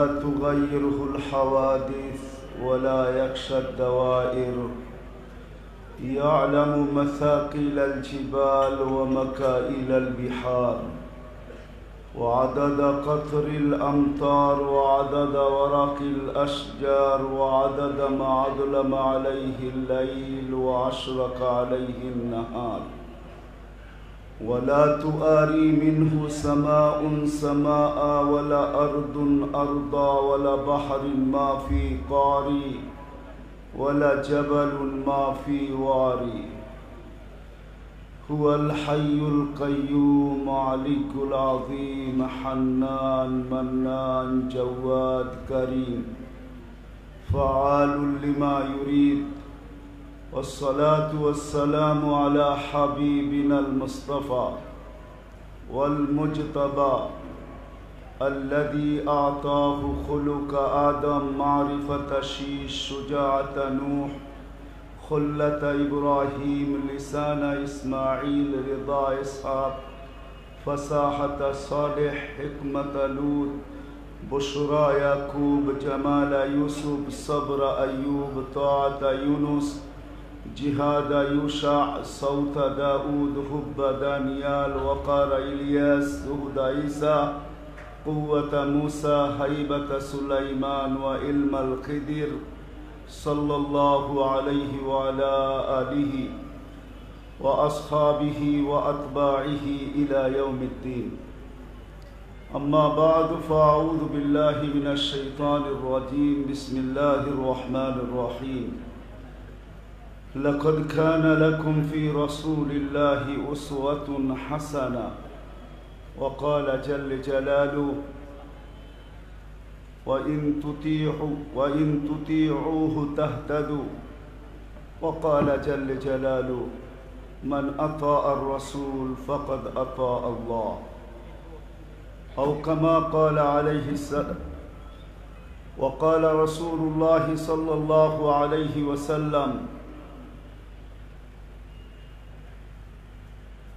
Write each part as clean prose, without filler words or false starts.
لا تغيره الحوادث ولا يخشى الدوائر، يعلم مثاقيل الجبال ومكائل البحار، وعدد قطر الأمطار، وعدد ورق الأشجار، وعدد ما أظلم عليه الليل وأشرق عليه النهار، ولا تؤاري منه سماء سماء، ولا أرض أرضا، ولا بحر ما في قاري، ولا جبل ما في واري. هو الحي القيوم علي العظيم حنان منان جواد كريم فعال لما يريد. والصلاة والسلام على حبيبنا المصطفى والمجتبى الذي أعطاه خلق آدم، معرفة شيش، شجاعة نوح، خلة إبراهيم، لسان إسماعيل، رضا إسحاق، فصاحة صالح، حكمة لوط، بشرى يعقوب، جمال يوسف، صبر أيوب، طاعة يونس، جهاد يوشع، صوت داود، حب دانيال، وقار إلياس، زهد عيسى، قوة موسى، هيبة سليمان، وعلم الخضر، صلى الله عليه وعلى آله وأصحابه وأتباعه إلى يوم الدين. أما بعد، فأعوذ بالله من الشيطان الرجيم. بسم الله الرحمن الرحيم. لقد كان لكم في رسول الله أسوة حسنة. وقال جل جلاله: وإن تطيعوه تهتدوا. وقال جل جلاله: من أطاع الرسول فقد أطاع الله، أو كما قال عليه السلام. وقال رسول الله صلى الله عليه وسلم: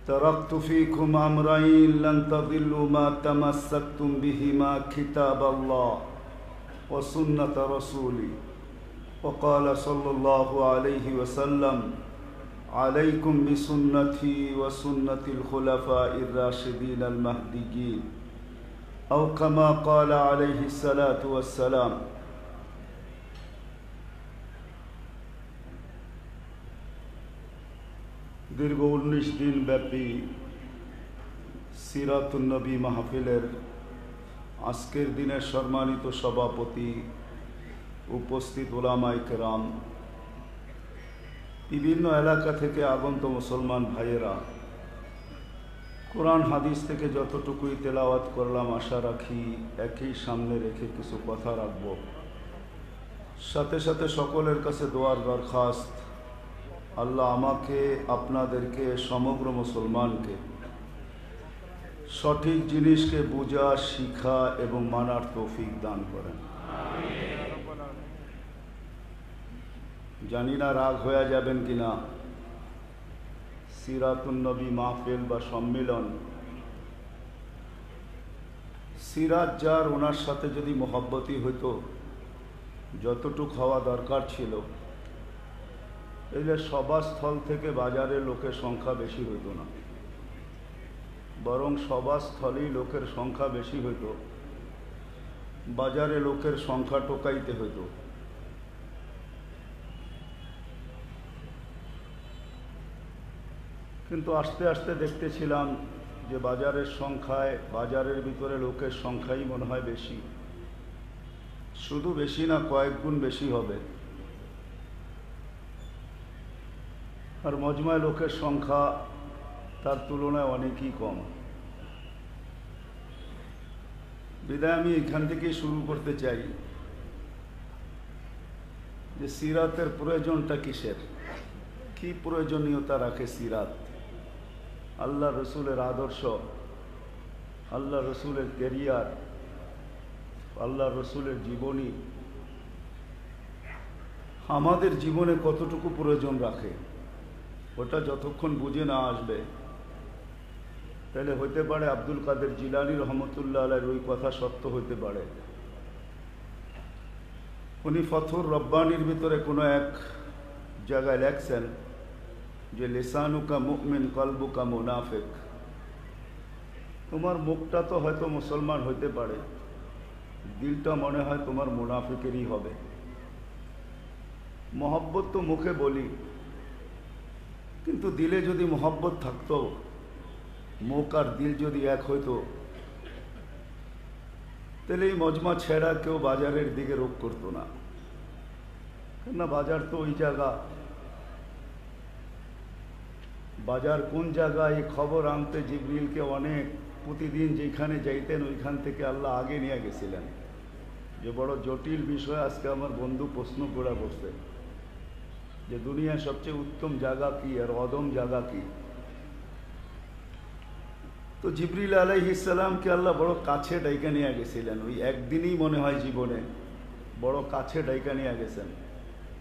تركت فيكم أمرين لن تضلوا ما تمسكتم بهما، كتاب الله وسنة رسولي. وقال صلى الله عليه وسلم: عليكم بسنتي وسنة الخلفاء الراشدين المهديين، أو كما قال عليه الصلاة والسلام। দীর্ঘ 19 দিন ব্যাপী সিরাতুন নবী মাহফিলের আজকের দিনের সম্মানিত সভাপতি, উপস্থিত উলামায়ে কেরাম, বিভিন্ন এলাকা থেকে আগত মুসলমান ভাইয়েরা, কোরআন হাদিস থেকে যতটুকুই তেলাওয়াত করলাম, আশা রাখি একই সামনে রেখে কিছু কথা রাখব। সাথে সাথে সকলের কাছে দোয়ার দরখাস্ত, আল্লাহ আমাকে, আপনাদেরকে, সমগ্র মুসলমানকে সঠিক জিনিসকে বোঝা, শিখা এবং মানার তৌফিক দান করেন। জানি না রাগ হয়ে যাবেন কিনা। সিরাতুন নবী মাহফিল বা সম্মিলন, সিরাত যার, ওনার সাথে যদি মহব্বতি হইতো, যতটুক হওয়া দরকার ছিল, এলে সভাস্থল থেকে বাজারে লোকের সংখ্যা বেশি হইত না, বরং সভাস্থলেই লোকের সংখ্যা বেশি হইত, বাজারে লোকের সংখ্যা টোকাইতে হইত। কিন্তু আস্তে আস্তে দেখতেছিলাম যে বাজারের সংখ্যায়, বাজারের ভিতরে লোকের সংখ্যাই মনে হয় বেশি। শুধু বেশি না, কয়েক গুণ বেশি হবে। আর মজমায় লোকের সংখ্যা তার তুলনায় অনেকই কম। বিদায় আমি এখান থেকেই শুরু করতে চাই যে সিরাতের প্রয়োজনটা কিসের, কি প্রয়োজনীয়তা রাখে সিরাত। আল্লাহ রসুলের আদর্শ, আল্লাহ রসুলের ক্যারিয়ার, আল্লাহ রসুলের জীবনী আমাদের জীবনে কতটুকু প্রয়োজন রাখে, ওটা যতক্ষণ বুঝে না আসবে তাহলে হইতে পারে আব্দুল কাদের জিলানী রহমতুল্লাহ আলাইহির ওই কথা সত্য হইতে পারে, উনি ফথুর রব্বানির ভিতরে কোনো এক জায়গায় লেখছেন যে লিসানুকা মুমিন কলবুকা মুনাফিক। তোমার মুখটা তো হয়তো মুসলমান হইতে পারে, দিলটা মনে হয় তোমার মুনাফিকেরই হবে। মহব্বত তো মুখে বলি, কিন্তু দিলে যদি মহব্বত থাকতো, মুখ আর দিল যদি এক হইতো, তাহলে এই মজমা ছেড়া কেউ বাজারের দিকে রোগ করতো না। কেননা বাজার তো ওই জায়গা, বাজার কোন জায়গায় এই খবর আনতে জিবরিলকে অনেক প্রতিদিন যেখানে যাইতেন ওইখান থেকে আল্লাহ আগে নিয়ে গেছিলেন। যে বড় জটিল বিষয় আজকে আমার বন্ধু প্রশ্ন করে বসছে যে দুনিয়ার সবচেয়ে উত্তম জায়গা কি আর অদম জায়গা কি। তো জিবরিল আলাইহিস সালামকে আল্লাহ বড় কাছে ডাইকা নিয়ে গেছিলেন, ওই একদিনই মনে হয় জীবনে বড় কাছে ডাইকা নিয়ে গেছেন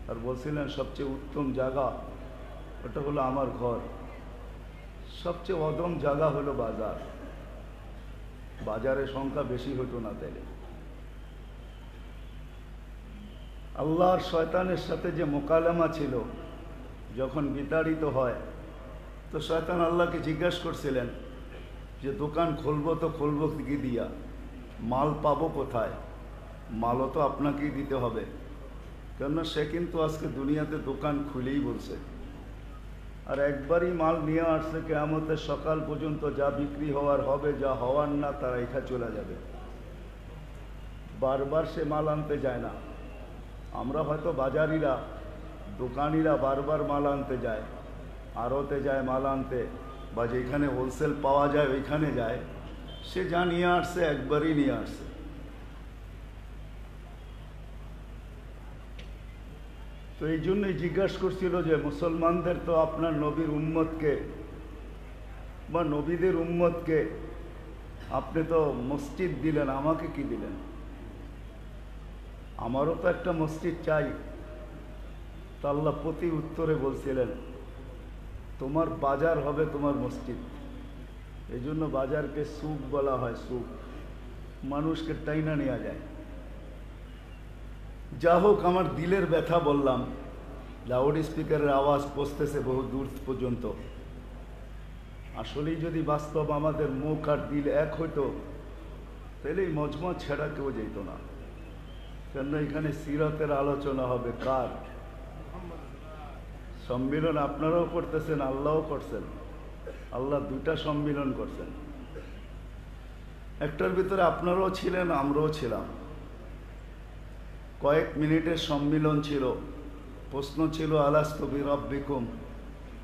আর বলছিলেন সবচেয়ে উত্তম জায়গা ওটা হলো আমার ঘর, সবচেয়ে অদম জায়গা হলো বাজার। বাজারের সংখ্যা বেশি হতো না তাইলে। আল্লাহর শয়তানের সাথে যে মোকালামা ছিল যখন বিতাড়িত হয়, তো শয়তান আল্লাহকে জিজ্ঞাসা করছিলেন যে দোকান খুলবো তো খুলবো কি দিয়া, মাল পাবো কোথায়? মালও তো আপনাকেই দিতে হবে, কেননা সে কিন্তু আজকে দুনিয়াতে দোকান খুলেই বলছে। আর একবারই মাল নিয়ে আসছে, কিয়ামতের সকাল পর্যন্ত যা বিক্রি হওয়ার হবে, যা হওয়ার না তারা রেখা চলে যাবে। বারবার সে মাল আনতে যায় না। আমরা হয়তো বাজারিরা, দোকানিরা বারবার মাল আনতে যায়, আড়তে যায় মাল আনতে, বা যেখানে হোলসেল পাওয়া যায় ওইখানে যায়। সে যা নিয়ে আসছে একবারই নিয়ে আসছে। তো এই জন্যই জিজ্ঞাসা করছিল যে মুসলমানদের তো আপনার নবীর উম্মতকে বা নবীদের উম্মতকে আপনি তো মসজিদ দিলেন, আমাকে কি দিলেন? আমারও তো একটা মসজিদ চাই। তা আল্লাহ প্রতি উত্তরে বলছিলেন তোমার বাজার হবে তোমার মসজিদ। এই জন্য বাজারকে সুক বলা হয়, সুক, মানুষকে টাইনা নেওয়া যায়। যা হোক, আমার দিলের ব্যথা বললাম, লাউড স্পিকারের আওয়াজ পৌঁছতেছে বহু দূর পর্যন্ত। আসলেই যদি বাস্তব আমাদের মুখ আর দিল এক হইতো, তাহলে এই মজমা ছেড়া কেউ যেত না। কেন এখানে সিরাতের আলোচনা হবে। কার সম্মিলন? আপনারাও করতেছেন, আল্লাহও করছেন। আল্লাহ দুইটা সম্মিলন করছেন, একটার ভিতরে আপনারাও ছিলেন, আমরাও ছিলাম। কয়েক মিনিটের সম্মিলন ছিল। প্রশ্ন ছিল আলাস্তু বিরব্বিকুম,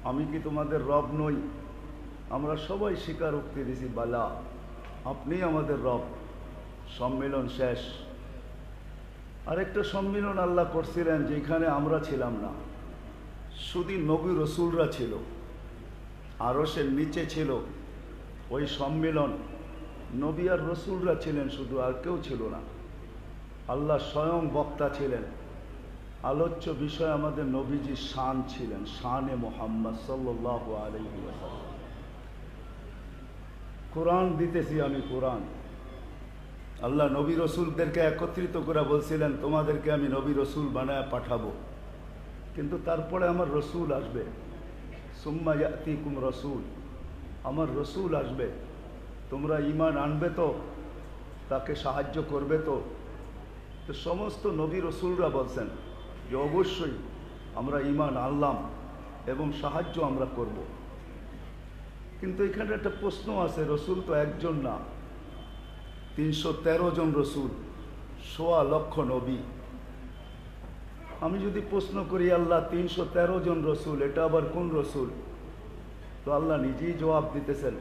আমি কি তোমাদের রব নই? আমরা সবাই স্বীকারোক্তি দিছি, বালা, আপনি আমাদের রব। সম্মিলন শেষ। আরেকটা সম্মিলন আল্লাহ করছিলেন যেখানে আমরা ছিলাম না, শুধু নবী রসুলরা ছিল। আরশের নিচে ছিল ওই সম্মিলন, নবী আর রসুলরা ছিলেন শুধু, আর কেউ ছিল না। আল্লাহ স্বয়ং বক্তা ছিলেন। আলোচ্য বিষয় আমাদের নবীজির শান ছিলেন, শানে মুহাম্মদ সাল্লাল্লাহু আলাইহি ওয়াসাল্লাম। কোরআন দিতেছি আমি, কোরআন। আল্লাহ নবী রসুলদেরকে একত্রিত করে বলছিলেন তোমাদেরকে আমি নবী রসুল বানায় পাঠাবো, কিন্তু তারপরে আমার রসুল আসবে। সুম্মা ইয়াতিকুম রসুল, আমার রসুল আসবে, তোমরা ঈমান আনবে তো, তাকে সাহায্য করবে তো। তো সমস্ত নবী রসুলরা বলছেন যে অবশ্যই আমরা ঈমান আনলাম এবং সাহায্য আমরা করব। কিন্তু এখানে একটা প্রশ্ন আছে, রসুল তো একজন না, 313 জন রসুল, 1.25 লক্ষ নবী। আমি যদি প্রশ্ন করি আল্লাহ 313 জন রসুল, এটা আবার কোন রসুল? তো আল্লাহ নিজেই জবাব দিতেছেন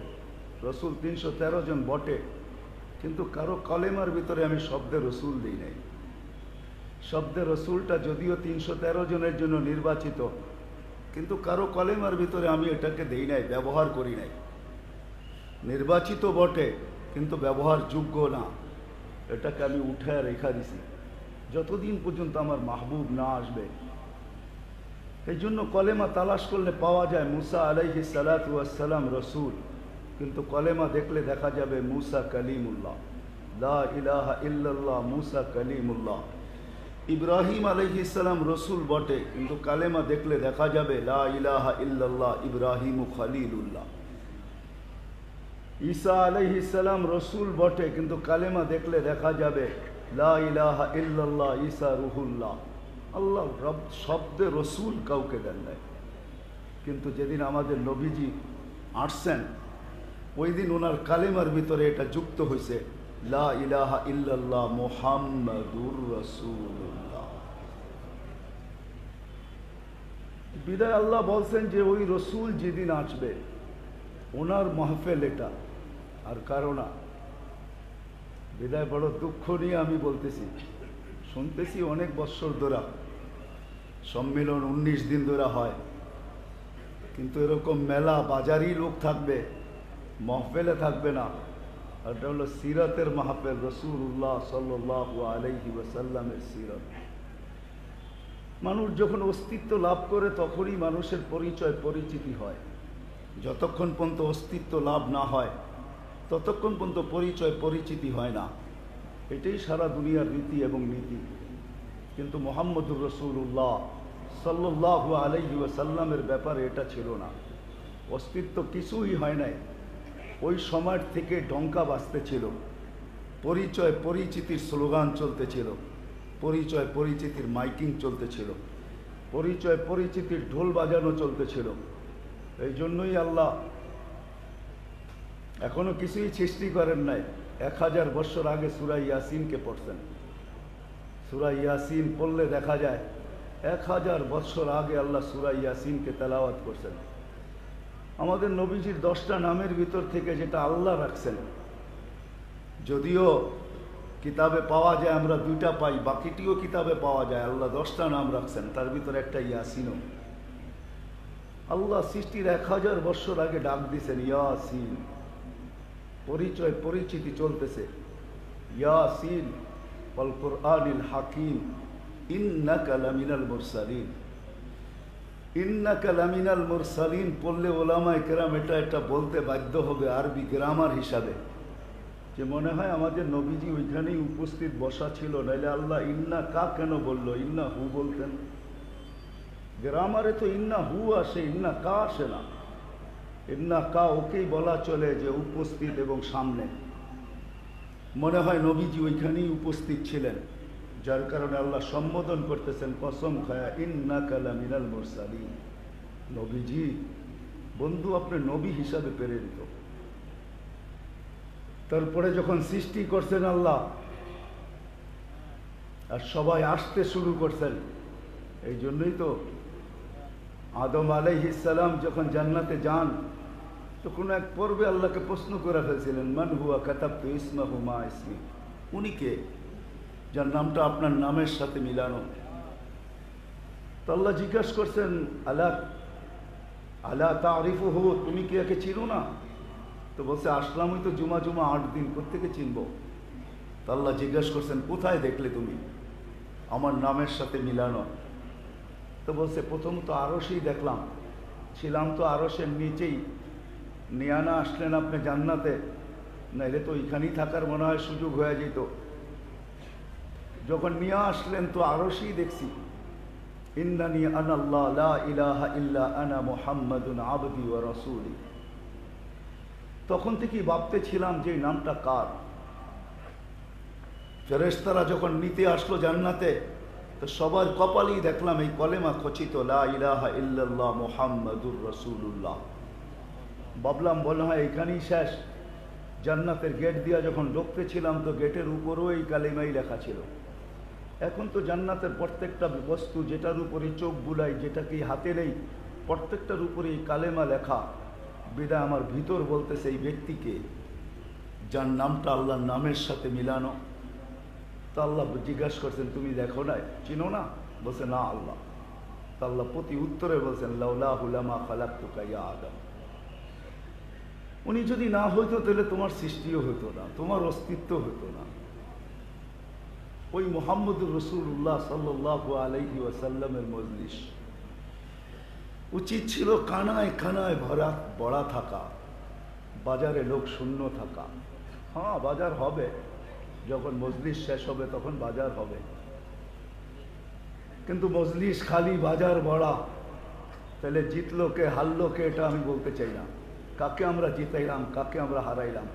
রসুল 313 জন বটে, কিন্তু কারো কলেমার ভিতরে আমি শব্দে রসুল দিই নাই। শব্দে রসুলটা যদিও 313 জনের জন্য নির্বাচিত, কিন্তু কারো কলেমার ভিতরে আমি এটাকে দেই নাই, ব্যবহার করি নাই। নির্বাচিত বটে কিন্তু ব্যবহারযোগ্য না, এটাকে আমি উঠে রেখা দিছি যতদিন পর্যন্ত আমার মাহবুব না আসবে। এই জন্য কলেমা তালাশ করলে পাওয়া যায় মুসা আলাইহিস সালাতু ওয়াস সালাম রসুল, কিন্তু কলেমা দেখলে দেখা যাবে মুসা কালিমুল্লাহ, লা ইলাহা ইল্লাল্লাহ মুসা কালিমুল্লাহ। ইব্রাহিম আলাইহিস সালাম রসুল বটে, কিন্তু কালেমা দেখলে দেখা যাবে লা ইলাহা ইল্লাল্লাহ ইব্রাহিমু খলিলুল্লাহ। ঈসা আলাইহিস সালাম রসুল বটে, কিন্তু কালেমা দেখলে দেখা যাবে লা ইলাহা ইল্লাল্লাহ ঈসা রুহুল্লাহ। আল্লাহ রব শব্দে রসুল কাউকে দেন নাই, কিন্তু যেদিন আমাদের নবীজি আসছেন ওই দিন ওনার কালেমার ভিতরে এটা যুক্ত হয়েছে লা ইলাহা ইল্লাল্লাহ মুহাম্মাদুর রাসূলুল্লাহ। বিদায় আল্লাহ বলছেন যে ওই রসুল যেদিন আসবে ওনার মাহফিল এটা, আর কারো না। বিদায় বড় দুঃখ নিয়ে আমি বলতেছি, শুনতেছি অনেক বৎসর ধরে সম্মেলন 19 দিন ধরে হয়, কিন্তু এরকম মেলা বাজারই লোক থাকবে, মাহফিলে থাকবে না। আর এটা হলো সিরাতের মাহফিল, রাসূলুল্লাহ সাল্লাল্লাহু আলাইহি ওয়াসাল্লামের সিরাত। মানুষ যখন অস্তিত্ব লাভ করে তখনই মানুষের পরিচয় পরিচিতি হয়। যতক্ষণ পর্যন্ত অস্তিত্ব লাভ না হয় ততক্ষণ পর্যন্ত পরিচয় পরিচিতি হয় না। এটাই সারা দুনিয়ার রীতি এবং নীতি। কিন্তু মুহাম্মদুর রাসূলুল্লাহ সাল্লাল্লাহু আলাইহি ওয়াসাল্লামের ব্যাপারে এটা ছিল না। অস্তিত্ব কিছুই হয় নাই, ওই সময় থেকে ডঙ্কা বাজতেছিল, পরিচয় পরিচিতির স্লোগান চলতেছিল, পরিচয় পরিচিতির মাইকিং চলতেছিল, পরিচয় পরিচিতির ঢোল বাজানো চলতেছিল। এই জন্যই আল্লাহ এখনো কিছুই সৃষ্টি করেন নাই। 1000 বছর আগে সূরা ইয়াসিনকে পড়ছেন। সূরা ইয়াসিন পড়লে দেখা যায় 1000 বছর আগে আল্লাহ সূরা ইয়াসিনকে তেলাওয়াত করছেন। আমাদের নবীজির 10টা নামের ভিতর থেকে যেটা আল্লাহ রাখছেন, যদিও কিতাবে পাওয়া যায় আমরা 2টা পাই, বাকিটিও কিতাবে পাওয়া যায়, আল্লাহ 10টা নাম রাখছেন, তার ভিতরে একটা ইয়াসিনও। আল্লাহ সৃষ্টির 1000 বছর আগে ডাক দিয়েছেন ইয়াসিন। পরিচয় পরিচিতি চলতেছে, ইয়াসিন ওয়াল কুরআনিল হাকিম ইন্নাকা লামিনাল মুরসালিন। ইন্নাকা লামিনাল মুরসালিন পড়লে ওলামায়ে কেরাম এটা বলতে বাধ্য হবে আরবি গ্রামার হিসাবে, যে মনে হয় আমাদের নবীজি ওইখানেই উপস্থিত বসা ছিল, নাইলে আল্লাহ ইন্না কা কেন বলল, ইন্না হু বলতেন। গ্রামারে তো ইন্না হু আসে, ইন্না কা আসে না। ইন্না কা ওকেই বলা চলে যে উপস্থিত এবং সামনে। মনে হয় নবীজি ওইখানেই উপস্থিত ছিলেন, যার কারণে আল্লাহ সম্বোধন করতেছেন কসম খায়া ইন্নাকা লামিনাল মুরসালিন। নবীজি বন্ধু, আপনি নবী হিসাবে প্রেরিত। তারপরে যখন সৃষ্টি করছেন আল্লাহ আর সবাই আসতে শুরু করছেন, এই জন্যই তো আদম আলাইহিস সালাম যখন জান্নাতে যান তখন এক পর্বে আল্লাহকে প্রশ্ন করে ফেলছিলেন মান হুয়া কাতাবতু ইসমাহু মা ইসমি। উনি কে, যার নামটা আপনার নামের সাথে মিলানো। তো আল্লাহ জিজ্ঞাসা করছেন আলা আলা তারিফুহু, তুমি কি একে চিনো না? তো বলছে আসলামই তো জুমা 8 দিন, কোত্থেকে চিনবো? তো আল্লাহ জিজ্ঞাসা করছেন কোথায় দেখলে তুমি আমার নামের সাথে মিলানো? তো বলছে প্রথমত আরশেই দেখলাম, ছিলাম তো আরশের নিচেই, নিয়ে না আসলেন আপনি জান্নাতে, নাইলে তো ওইখানেই থাকার মনে হয় সুযোগ হয়ে যেত। যখন নিয়ে আসলেন তো আরশেই দেখছি, ইন্নানি আনাল্লাহ লা ইলাহা ইল্লা আনা মুহাম্মাদুন আবদি ওয়া রাসূলি। তখন থেকেই ভাবতে ছিলাম যে নামটা কার। ফেরেশতারা যখন নিতে আসলো জান্নাতে তো সবার কপালেই দেখলাম এই কলেমা খচিত লা ইলাহা ইল্লাল্লাহ মুহাম্মাদুর রাসূলুল্লাহ। ভাবলাম মনে হয় এখানেই শেষ। জান্নাতের গেট দিয়া যখন ঢুকতেছিলাম তো গেটের উপরেও এই কালেমাই লেখা ছিল। এখন তো জান্নাতের প্রত্যেকটা বস্তু যেটার উপরে চোখ বুলাই, যেটাকে হাতে নেই, প্রত্যেকটার উপরে এই কালেমা লেখা। বিদায় আমার ভিতর বলতেছে এই ব্যক্তিকে যার নামটা আল্লাহর নামের সাথে মিলানো। তো আল্লাহ জিজ্ঞাসা করছেন তুমি দেখো না, চিনো না? বলছে না আল্লাহ। তো আল্লাহ প্রতি উত্তরে বলছেন লাউলাহু লামা খালাকতুকা ইয়া আদম। উনি যদি না হইতো তাহলে তোমার সৃষ্টিও হতো না, তোমার অস্তিত্ব হতো না। ওই মুহাম্মদুর রাসূলুল্লাহ সাল্লাল্লাহু আলাইহি ওয়াসাল্লামের মজলিস উচিত ছিল কানায় কানায় ভরা থাকা, বাজারে লোক শূন্য থাকা। হ্যাঁ বাজার হবে, যখন মজলিস শেষ হবে তখন বাজার হবে। কিন্তু মজলিস খালি, বাজার বড়া, তাহলে জিতলো কে হারলো কে এটা আমি বলতে চাই না। কাকে আমরা জিতাইলাম, কাকে আমরা হারাইলাম,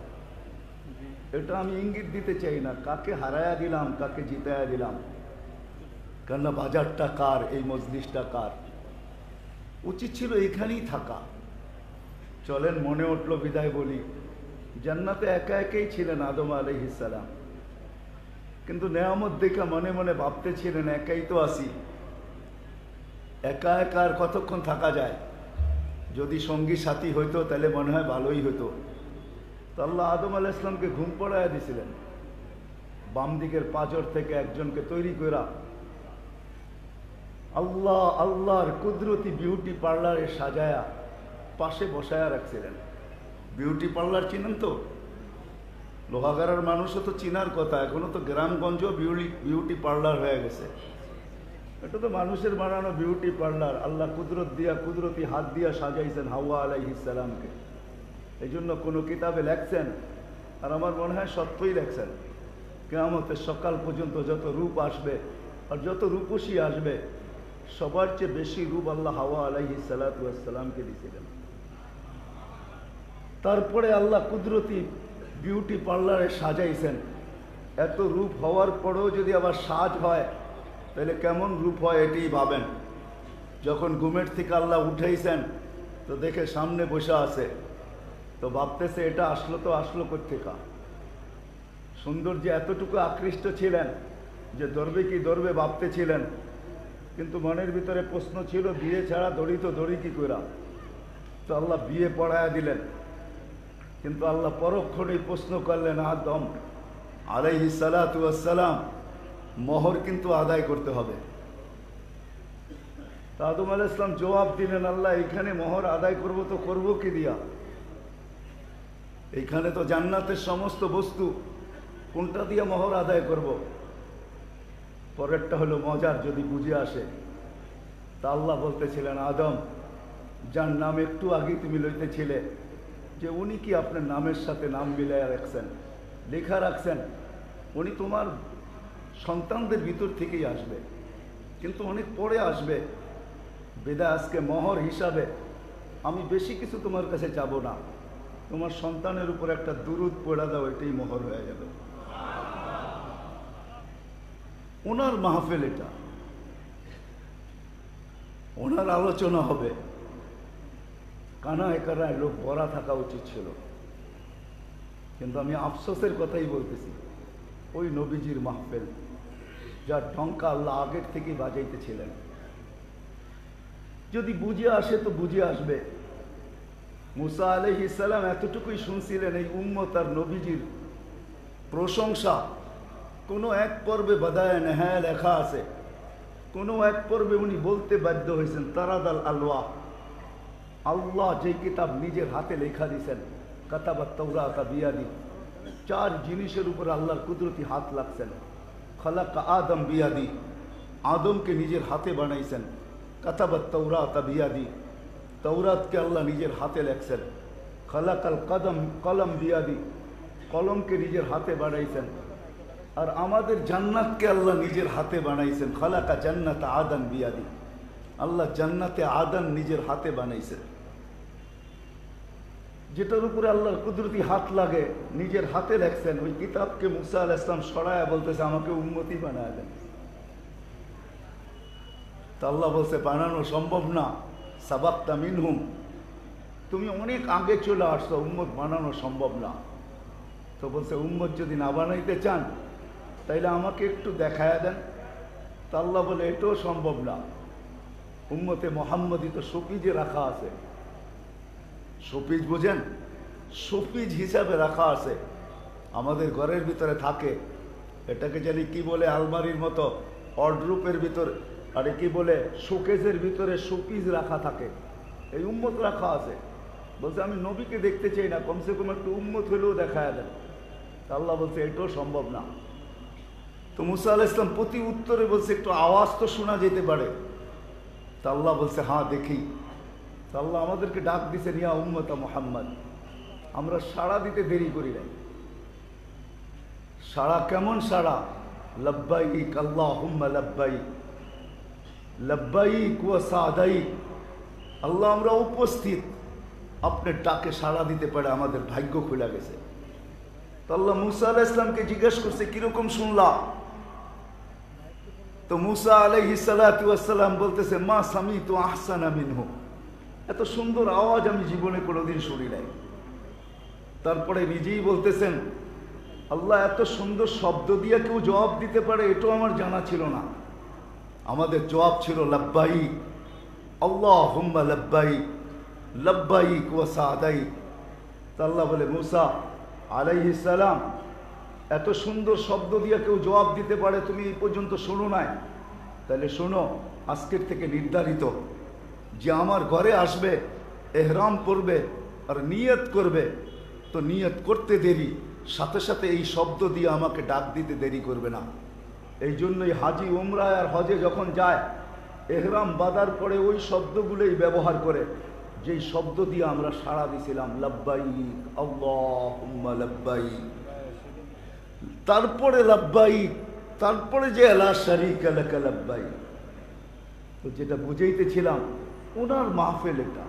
এটা আমি ইঙ্গিত দিতে চাই না। কাকে হারায়া দিলাম, কাকে জিতাইয়া দিলাম, কেননা বাজারটা কার, এই মজলিসটা কার। উচিত ছিল এখানেই থাকা। চলেন, মনে উঠলো বিদায় বলি। জান্নাতে একা একাই ছিলেন আদম আলাইহিস সালাম, কিন্তু নেয়ামত দেখে মনে মনে ভাবতেছিলেন একাই তো আসি, একা একা আর কতক্ষণ থাকা যায়। যদি সঙ্গী সাথী হইতো তাহলে মনে হয় ভালোই হতো। তো আল্লাহ আদম আলাইহিস সালামকে ঘুম পড়াইয়া দিছিলেন। বাম দিকের পাঁজর থেকে একজনকে তৈরি করা আল্লাহর কুদরতি বিউটি পার্লারে সাজায়া পাশে বসায়া রাখছিলেন। বিউটি পার্লার চিনেন তো? লোহাগাড়ার মানুষও তো চিনার কথা, এখনো তো গ্রামগঞ্জ বিউটি পার্লার হয়ে গেছে। এটা তো মানুষের বানানো বিউটি পার্লার। আল্লাহ কুদরত দিয়া, কুদরতি হাত দিয়া সাজাইছেন হাওয়া আলাইহিস সালামকে। এই জন্য কোনো কিতাবে লেখছেন, আর আমার মনে হয় সত্যই লেখছেন, কিয়ামতের সকাল পর্যন্ত যত রূপ আসবে আর যত রূপসী আসবে, সবার চেয়ে বেশি রূপ আল্লাহ হাওয়া আলাইহিস সালামকে দিয়েছিলেন। তারপরে আল্লাহ কুদরতি বিউটি পার্লারে সাজাইছেন। এত রূপ হওয়ার পরেও যদি আবার সাজ হয়, তাহলে কেমন রূপ হয় এটাই ভাবেন। যখন ঘুমের থেকে আল্লাহ উঠাইছেন, তো দেখে সামনে বসে আছে, তো ভাবতেছে এটা আসলো কোত্থেকা। সৌন্দর্যে এতটুকু আকৃষ্ট ছিলেন যে ধরবে কি ধরবে ভাবতেছিলেন, কিন্তু মনের ভিতরে প্রশ্ন ছিল বিয়ে ছাড়া দড়ি কি করা। তো আল্লাহ বিয়ে পড়ায়া দিলেন, কিন্তু আল্লাহ পরক্ষণেই প্রশ্ন করলেন আদম আলাইহিস সালাতু ওয়াস সালাম, মোহর কিন্তু আদায় করতে হবে। তা আদম আলাইহিস সালাম জবাব দিলেন, আল্লাহ এখানে মোহর আদায় করব তো করবো কি দিয়া? এইখানে তো জান্নাতের সমস্ত বস্তু, কোনটা দিয়ে মোহর আদায় করব? পরেরটা হলো মজার, যদি বুঝে আসে। তা আল্লাহ বলতেছিলেন, আদম, যার নাম একটু আগে তুমি লইতেছিলে, যে উনি কি আপনার নামের সাথে নাম মিলাইয়া রাখছেন, লেখা রাখছেন, উনি তোমার সন্তানদের ভিতর থেকেই আসবে, কিন্তু অনেক পরে আসবে। বেদা আজকে মোহর হিসাবে আমি বেশি কিছু তোমার কাছে যাব না, তোমার সন্তানের উপর একটা দুরূদ পড়া দাও, এটাই মোহর হয়ে যাবে। ওনার মাহফিল এটা, ওনার আলোচনা হবে, কানায় কানায় লোক ভরা থাকা উচিত ছিল। কিন্তু আমি আফসোসের কথাই বলতেছি, ওই নবীজির মাহফিল, যার ঢঙ্কা আল্লাহ আগের থেকেই বাজাইতেছিলেন। যদি বুঝে আসে তো বুঝে আসবে। মুসা আলাইহিস সালাম এতটুকুই শুনছিলেন, এই উম্মত আর নবীজির প্রশংসা কোনো এক পর্বে বাদায়ে নেহায় লেখা আছে। কোনো এক পর্বে উনি বলতে বাধ্য হয়েছেন, তারাদাল আলওয়া, আল্লাহ যে কিতাব নিজের হাতে লেখা দিয়েছেন, কাতাবাত তাওরাত বিয়াদি, চার জিনিসের উপর আল্লাহর কুদরতি হাত লাগছেন। খালাকা আদম বিয়াদি, আদমকে নিজের হাতে বানাইছেন। কাতাবাত তাওরাত বিয়াদি, তৌরাতকে আল্লাহ নিজের হাতে লেখছেন। খালাকাল কলম বিয়াদি, কলমকে নিজের হাতে বানাইছেন। আর আমাদের জান্নাতকে আল্লাহ নিজের হাতে বানাইছেন। খালাকা জান্নাত আদম বিয়াদি, আল্লাহ জান্নাতে আদম নিজের হাতে বানাইছেন। যেটার উপরে আল্লাহর কুদরতি হাত লাগে, নিজের হাতে লেখছেন, ওই কিতাবকে মুসা আলাইহিস সালাম সরায়া বলতেছে, আমাকে উম্মতি বানায় দেন। তা আল্লাহ বলছে, বানানো সম্ভব না, সাবাক্তা মিনহুম, তুমি অনেক আগে চলে আসছো, উম্মত বানানো সম্ভব না। তো বলছে, উম্মত যদি না বানাইতে চান তাইলে আমাকে একটু দেখায়া দেন। তা আল্লাহ বলে, এটাও সম্ভব না, উম্মতে মোহাম্মদী তো শফিজে রাখা আছে। শফিজ বোঝেন? শফিজ হিসাবে রাখা আছে, আমাদের ঘরের ভিতরে থাকে। এটাকে জানি কি বলে, আলমারির মতো অর্ডরুপের ভিতরে, আরে কি বলে, শোকেসের ভিতরে শফিজ রাখা থাকে। এই উম্মত রাখা আছে। বলছে, আমি নবীকে দেখতে চাই না, কমসে কম একটু উম্মত হলেও দেখায় দেন। আল্লাহ বলছে, এটাও সম্ভব না। তো মুসা আলাইহিস সালাম প্রতি উত্তরে বলছে, একটু আওয়াজ তো শোনা যেতে পারে। তা আল্লাহ বলছে, হ্যাঁ দেখি। তা আল্লাহ আমাদেরকে ডাক দিছেন, ইয়া উম্মতা মুহাম্মদ। আমরা সাড়া দিতে দেরি করি নাই। সাড়া কেমন সাড়া? লব্বাইক আল্লাহুম্মা লব্বাইক, লব্বাইক ওয়া সাদাইক। আল্লাহ আমরা উপস্থিত, আপনার ডাকে সাড়া দিতে পারে আমাদের ভাগ্য খুলে গেছে। তো আল্লাহ মুসা আলাইহিস সালামকে জিজ্ঞেস করছে কিরকম শুনলা? তো মুসা আলাইহিস সালাতু ওয়াস সালাম বলতেছে মা সামিতু আহসানা মিনহু, এত সুন্দর আওয়াজ আমি জীবনে কোনোদিন শুনি নাই। তারপরে নিজেই বলতেছেন আল্লাহ এত সুন্দর শব্দ দিয়ে কেউ জবাব দিতে পারে এটাও আমার জানা ছিল না। আমাদের জবাব ছিল লাব্বাইক আল্লাহুম্মা লাব্বাইক লাব্বাইক ওয়া সাদাইক। তা আল্লাহ বলে মুসা আলাইহিস সালাম এত সুন্দর শব্দ দিয়ে কেউ জবাব দিতে পারে তুমি এই পর্যন্ত শোনো নাই, তাহলে শোনো আজকের থেকে নির্ধারিত যে আমার ঘরে আসবে, এহরাম পরবে আর নিয়ত করবে, তো নিয়ত করতে দেরি, সাথে সাথে এই শব্দ দিয়ে আমাকে ডাক দিতে দেরি করবে না। এই জন্যই হাজি উমরায় আর হজে যখন যায় এহরাম বাঁধার পরে ওই শব্দগুলোই ব্যবহার করে, যেই শব্দ দিয়ে আমরা সাড়া দিছিলাম লাব্বাইক আল্লাহুম্মা লাব্বাইক, তারপরে লাব্বাইক, তারপরে যে লা শারীকা লাকা লাব্বাইক। তো যেটা বুঝাইতেছিলাম ওনার মাহফিল এটা,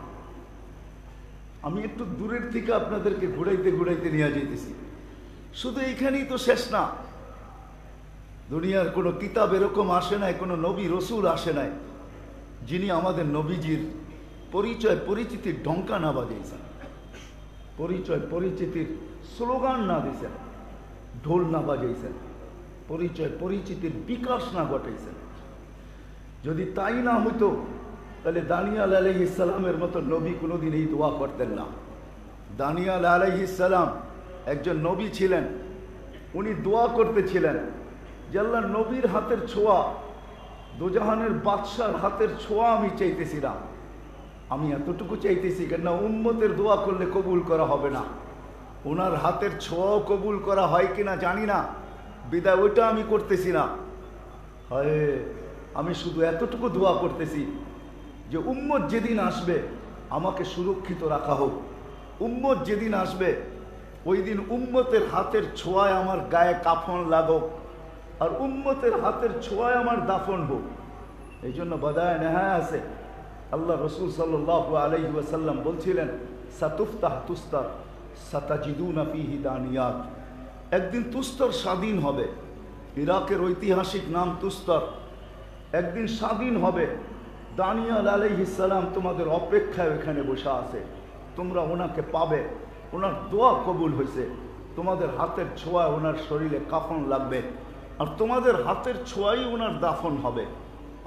আমি একটু দূরের থেকে আপনাদেরকে ঘুরাইতে ঘুরাইতে নিয়ে যেতেছি। শুধু এইখানেই তো শেষ না, দুনিয়ার কোনো কিতাব এরকম আসে নাই, কোনো নবী রসুল আসে নাই যিনি আমাদের নবীজির পরিচয় পরিচিতির ডঙ্কা না বাজাইছেন, পরিচয় পরিচিতির স্লোগান না দিয়েছেন, ঢোল না বাজাইছেন, পরিচয় পরিচিতির বিকাশ না ঘটাইছেন। যদি তাই না হইতো তাহলে দানিয়াল আলাইহিস সালামের মতো নবী কোনোদিন এই দোয়া করতেন না। দানিয়াল আলাইহিস সালাম একজন নবী ছিলেন, উনি দোয়া করতেছিলেন যে আল্লাহ নবীর হাতের ছোঁয়া, দোজাহানের বাদশার হাতের ছোঁয়া আমি চাইতেছি না, আমি এতটুকু চাইতেছি কেননা উম্মতের দোয়া করলে কবুল করা হবে না, ওনার হাতের ছোঁয়াও কবুল করা হয় কিনা জানি না, বিদায় ওইটা আমি করতেছি না। হয় আমি শুধু এতটুকু দোয়া করতেছি যে উম্মত যেদিন আসবে আমাকে সুরক্ষিত রাখা হোক, উম্মত যেদিন আসবে ওই দিন উম্মতের হাতের ছোঁয়ায় আমার গায়ে কাফন লাগুক আর উম্মতের হাতের ছোঁয়ায় আমার দাফন হোক। এই জন্য বাদায় নেহায় আছে আল্লাহ রসুল সাল্লাল্লাহু আলাইহি ওয়াসাল্লাম বলছিলেন সাতুফতাহ তুস্তার সাতাজিদুনা ফীহি দানিয়াত, একদিন তুস্তর স্বাধীন হবে, ইরাকের ঐতিহাসিক নাম তুস্তর, একদিন স্বাধীন হবে। দানিয়াল আলাইহিস সালাম তোমাদের অপেক্ষায় এখানে বসে আছে, তোমরা ওনাকে পাবে, ওনার দোয়া কবুল হয়েছে, তোমাদের হাতের ছোঁয়ায় ওনার শরীরে কাফন লাগবে আর তোমাদের হাতের ছোঁয়াই ওনার দাফন হবে।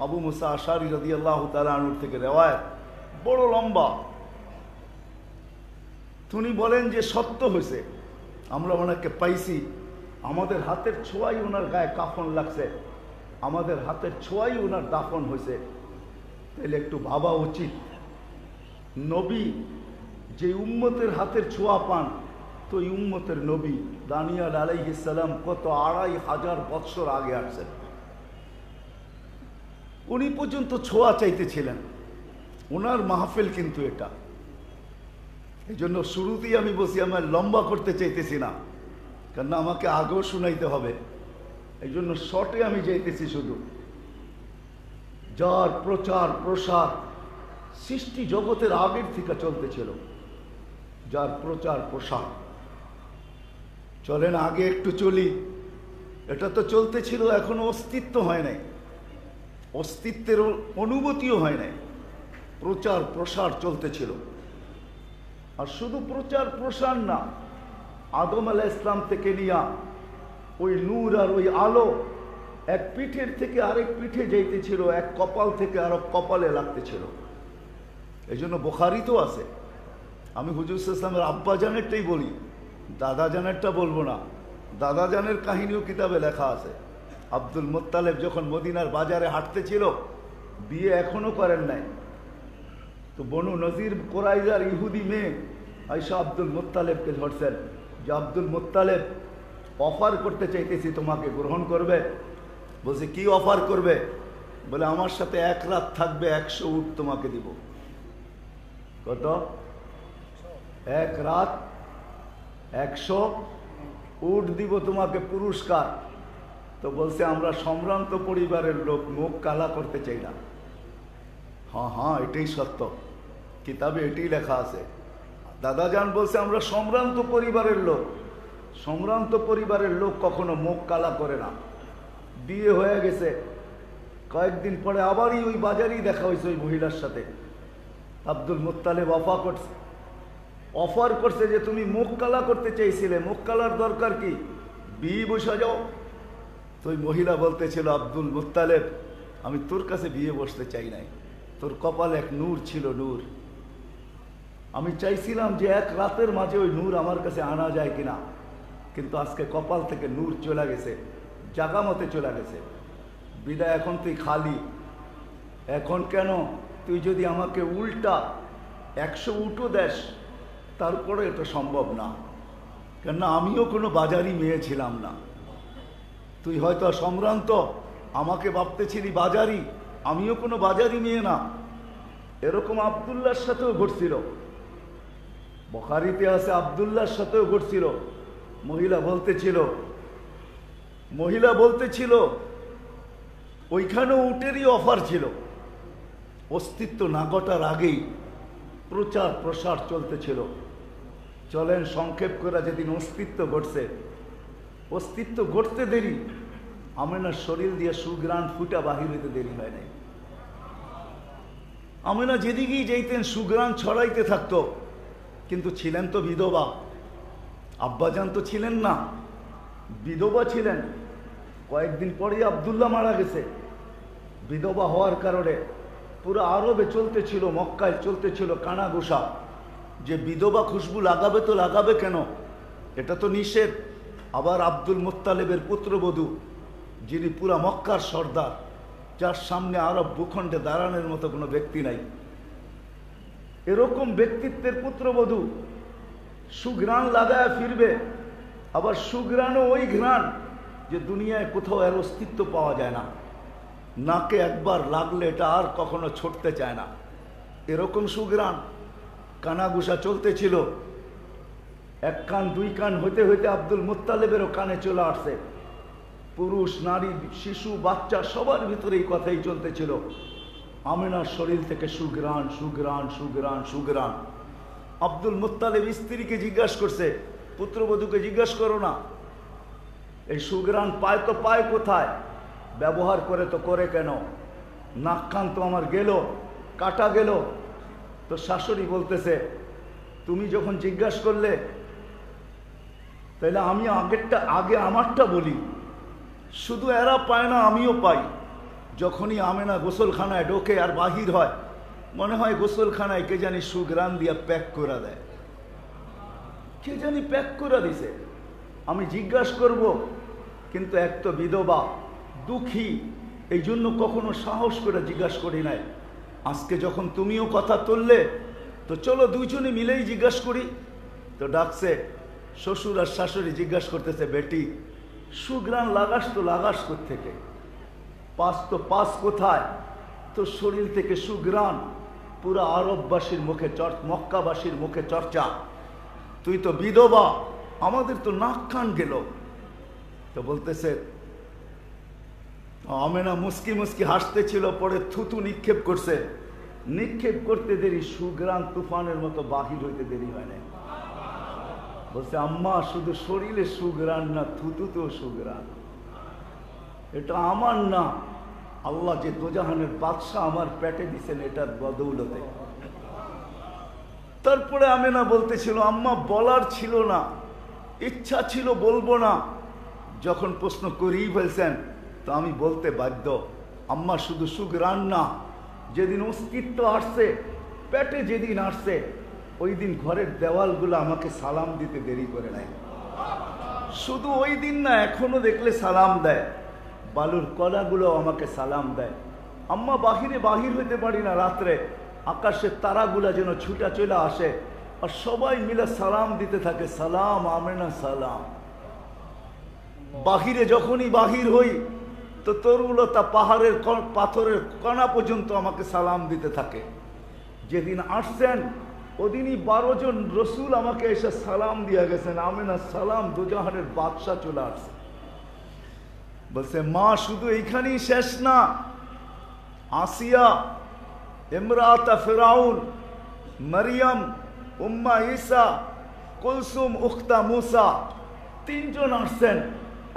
আবু মুসা আশারী রাদিয়াল্লাহু তাআলা আনহু থেকে রিওয়ায়াত, বড় লম্বা। তিনি বলেন যে সত্য হয়েছে, আমরা ওনাকে পাইছি, আমাদের হাতের ছোঁয়াই ওনার গায়ে কাফন লাগছে, আমাদের হাতের ছোঁয়াই ওনার দাফন হয়েছে। তাহলে একটু ভাবা উচিত, নবী যে উম্মতের হাতের ছোঁয়া পান, তো এই উম্মতের নবী দানিয়াল আলাইহিস সালাম কত ২৫০০ বৎসর আগে আসছেন, উনি পর্যন্ত ছোঁয়া চাইতেছিলেন। ওনার মাহফিল কিন্তু এটা। এই জন্য শুরুতেই আমি বসি আমার লম্বা করতে চাইতেছি না, কেননা আমাকে আগেও শুনাইতে হবে, এই জন্য শর্টে আমি যাইতেছি। শুধু যার প্রচার প্রসার সৃষ্টি জগতের আগের থেকে চলতেছিল, যার প্রচার প্রসার, চলেন আগে একটু চলি। এটা তো চলতেছিল, এখনো অস্তিত্ব হয় নাই, অস্তিত্বের অনুভূতিও হয় নাই, প্রচার প্রসার চলতেছিল। আর শুধু প্রচার প্রসার না, আদম আলাইহিস সালাম থেকে নিয়া ওই নূর আর ওই আলো এক পিঠের থেকে আরেক পিঠে যাইতেছিল, এক কপাল থেকে আরেক কপালে লাগতেছিল। এই জন্য বুখারীতেও আছে, আমি হুজুর সাল্লাল্লাহু আলাইহি ওয়াসাল্লামের আব্বা জানেরটাই বলি, দাদা জানেরটা বলবো না। দাদা জানের কাহিনীও কিতাবে লেখা আছে। আব্দুল মুত্তালিব যখন মদিনার বাজারে হাঁটতেছিল, বিয়ে এখনো করেন নাই, তো বনু নজির কোরাইজার ইহুদি মেয়ে আয়েশা আব্দুল মুত্তালিবকে ধরছেন যে আব্দুল মুত্তালিব অফার করতে চাইতেছি, তোমাকে গ্রহণ করবে? বলছে কি অফার করবে? বলে আমার সাথে এক রাত থাকবে, ১০০ উট তোমাকে দিব। কত? এক রাত ১০০ উট দিব তোমাকে পুরস্কার। তো বলছে আমরা সম্ভ্রান্ত পরিবারের লোক, মুখ কালা করতে চাই না, হ্যাঁ হ্যাঁ, এটাই সত্য, কিতাবে এটাই লেখা আছে। দাদাজান বলছে আমরা সম্ভ্রান্ত পরিবারের লোক, সম্ভ্রান্ত পরিবারের লোক কখনো মুখ কালা করে না। বিয়ে হয়ে গেছে, কয়েকদিন পরে আবারই ওই বাজারেই দেখা হয়েছে ওই মহিলার সাথে। আব্দুল মুত্তালেব অফার করছে যে তুমি মুখ কালা করতে চাইছিলে, মুখ কালার দরকার কি, বিয়ে বসে যাও। তো ওই মহিলা বলতেছিল, আব্দুল মুত্তালেব আমি তোর কাছে বিয়ে বসতে চাই নাই, তোর কপালে এক নূর ছিল, নূর। আমি চাইছিলাম যে এক রাতের মাঝে ওই নূর আমার কাছে আনা যায় কিনা, কিন্তু আজকে কপাল থেকে নূর চলে গেছে, জাগা মতে চলে গেছে, বিদায় এখন তুই খালি। এখন কেন, তুই যদি আমাকে উল্টা 100 উটো দেশ তারপরে এটা সম্ভব না, কেননা আমিও কোনো বাজারি মেয়ে ছিলাম না। তুই হয়তো সম্ভ্রান্ত, আমাকে ভাবতেছিলি বাজারি, আমিও কোনো বাজারি মেয়ে না। এরকম আব্দুল্লাহর সাথেও ঘটছিল, বুখারীতে আছে আব্দুল্লাহর সাথেও ঘটছিল। মহিলা বলতেছিল ওইখানেও উটেরই অফার ছিল। অস্তিত্ব না ঘটার আগেই প্রচার প্রসার চলতেছিল। চলেন সংক্ষেপ করে, যেদিন অস্তিত্ব ঘটছে, অস্তিত্ব ঘটতে দেরি, আমেনার শরীর দিয়ে সুগ্রাণ ফুটা বাহির হইতে দেরি হয় নাই। আমেনা যেদিকেই যাইতেন সুগ্রাণ ছড়াইতে থাকতো, কিন্তু ছিলেন তো বিধবা, আব্বাজান তো ছিলেন না, বিধবা ছিলেন। কয়েকদিন পরেই আব্দুল্লাহ মারা গেছে। বিধবা হওয়ার কারণে পুরো আরবে চলতেছিল, মক্কায় চলতেছিল কানাঘুষা, যে বিধবা খুশবু লাগাবে তো লাগাবে কেন, এটা তো নিষেধ। আবার আব্দুল মুত্তালেবের পুত্রবধূ, যিনি পুরা মক্কার সর্দার, যার সামনে আরব ভূখণ্ডে দাঁড়ানোর মতো কোনো ব্যক্তি নাই, এরকম ব্যক্তিত্বের পুত্রবধূ সুঘ্রাণ লাগায় ফিরবে। আবার সুঘ্রাণও ওই ঘ্রাণ যে দুনিয়ায় কোথাও এর অস্তিত্ব পাওয়া যায় না, নাকে একবার লাগলে এটা আর কখনো ছুটতে চায় না, এরকম সুঘ্রাণ। কানাঘুষা চলতেছিল, এক কান দুই কান হইতে হইতে আব্দুল মুত্তালেবেরও কানে চলে আসছে। পুরুষ নারী শিশু বাচ্চা সবার ভিতরে এই কথাই চলতেছিল, আমেনার শরীর থেকে সুঘ্রাণ সুঘ্রাণ সুঘ্রাণ সুঘ্রাণ। আব্দুল মুত্তালেব স্ত্রীকে জিজ্ঞাসা করছে, পুত্রবধূকে জিজ্ঞাসা করো না, এই সুঘ্রাণ পায় তো পায় কোথায়, ব্যবহার করে তো করে কেন, নাক কান তো আমার গেল, কাটা গেল। তো শাশুড়ি বলতেছে, তুমি যখন জিজ্ঞাসা করলে তাহলে আমি আগে আমারটা বলি, শুধু এরা পায় না আমিও পাই। যখনই আমেনা গোসলখানায় ঢোকে আর বাহির হয়, মনে হয় গোসলখানায় কে জানি সুঘ্রাণ দিয়া প্যাক করে দেয়, কে জানি প্যাক করে দিছে। আমি জিজ্ঞাসা করব, কিন্তু এক তো বিধবা, দুঃখী, এই জন্য কখনো সাহস করে জিজ্ঞাসা করি নাই। আজকে যখন তুমিও কথা তুললে, তো চলো দুইজনে মিলেই জিজ্ঞাসা করি। তো ডাকছে, শ্বশুর আর শাশুড়ি জিজ্ঞাসা করতেছে, বেটি সুঘ্রাণ লাগাস তো লাগাস কোত্থেকে, পাস তো পাস কোথায়, তো শরীর থেকে সুঘ্রাণ পুরা আরববাসীর মুখে মক্কাবাসীর মুখে চর্চা। তুই তো বিধবা, আমাদের তো নাক কান গেল। তো বলতেছে, আমেনা মুস্কি মুস্কি হাসতেছিল, পরে থুতু নিক্ষেপ করছে। নিক্ষেপ করতে দেরি, সুঘ্রাণ তুফানের মতো বাহির হইতে দেরি হয় না। বলছে, আম্মা শুধু শরীরে সুঘ্রাণ না, থুতুতেও সুঘ্রাণ, এটা আমার না, আল্লাহ যে দোজাহানের বাদশাহ আমার পেটে দিছেন এটার বদৌলতে। তারপরে আমেনা বলতেছিল, আম্মা বলার ছিল না, ইচ্ছা ছিল বলবো না, যখন প্রশ্ন করেই ফেলছেন তো আমি বলতে বাধ্য। আম্মা শুধু সুঘ্রাণ না, যেদিন অস্তিত্ব আসছে, পেটে যেদিন আসছে, ওই দিন ঘরের দেওয়ালগুলো আমাকে সালাম দিতে দেরি করে নাই। শুধু ওই দিন না, এখনো দেখলে সালাম দেয়, বালুর কলাগুলো আমাকে সালাম দেয়। আম্মা বাহির হইতে পারি না রাত্রে, আকাশের তারাগুলা যেন ছুটা চলে আসে আর সবাই মিলে সালাম দিতে থাকে, সালাম আমেনা সালাম। বাহিরে যখনই বাহির হই তো তরুলতা পাহাড়ের পাথরের কণা পর্যন্ত আমাকে সালাম দিতে থাকে। যেদিন আসছেন ওদিনই 12 জন রসুল আমাকে এসে সালাম দিয়ে গেছেন, আমেনা সালাম, দুজাহানের বাদশাহ চলে আসছে। বলছে, মা শুধু এইখানেই শেষ না, আসিয়া ইমরাতা ফিরাউন, মারিয়াম উম্মা ঈসা, কুলসুম উখতা মুসা, তিনজন আসছেন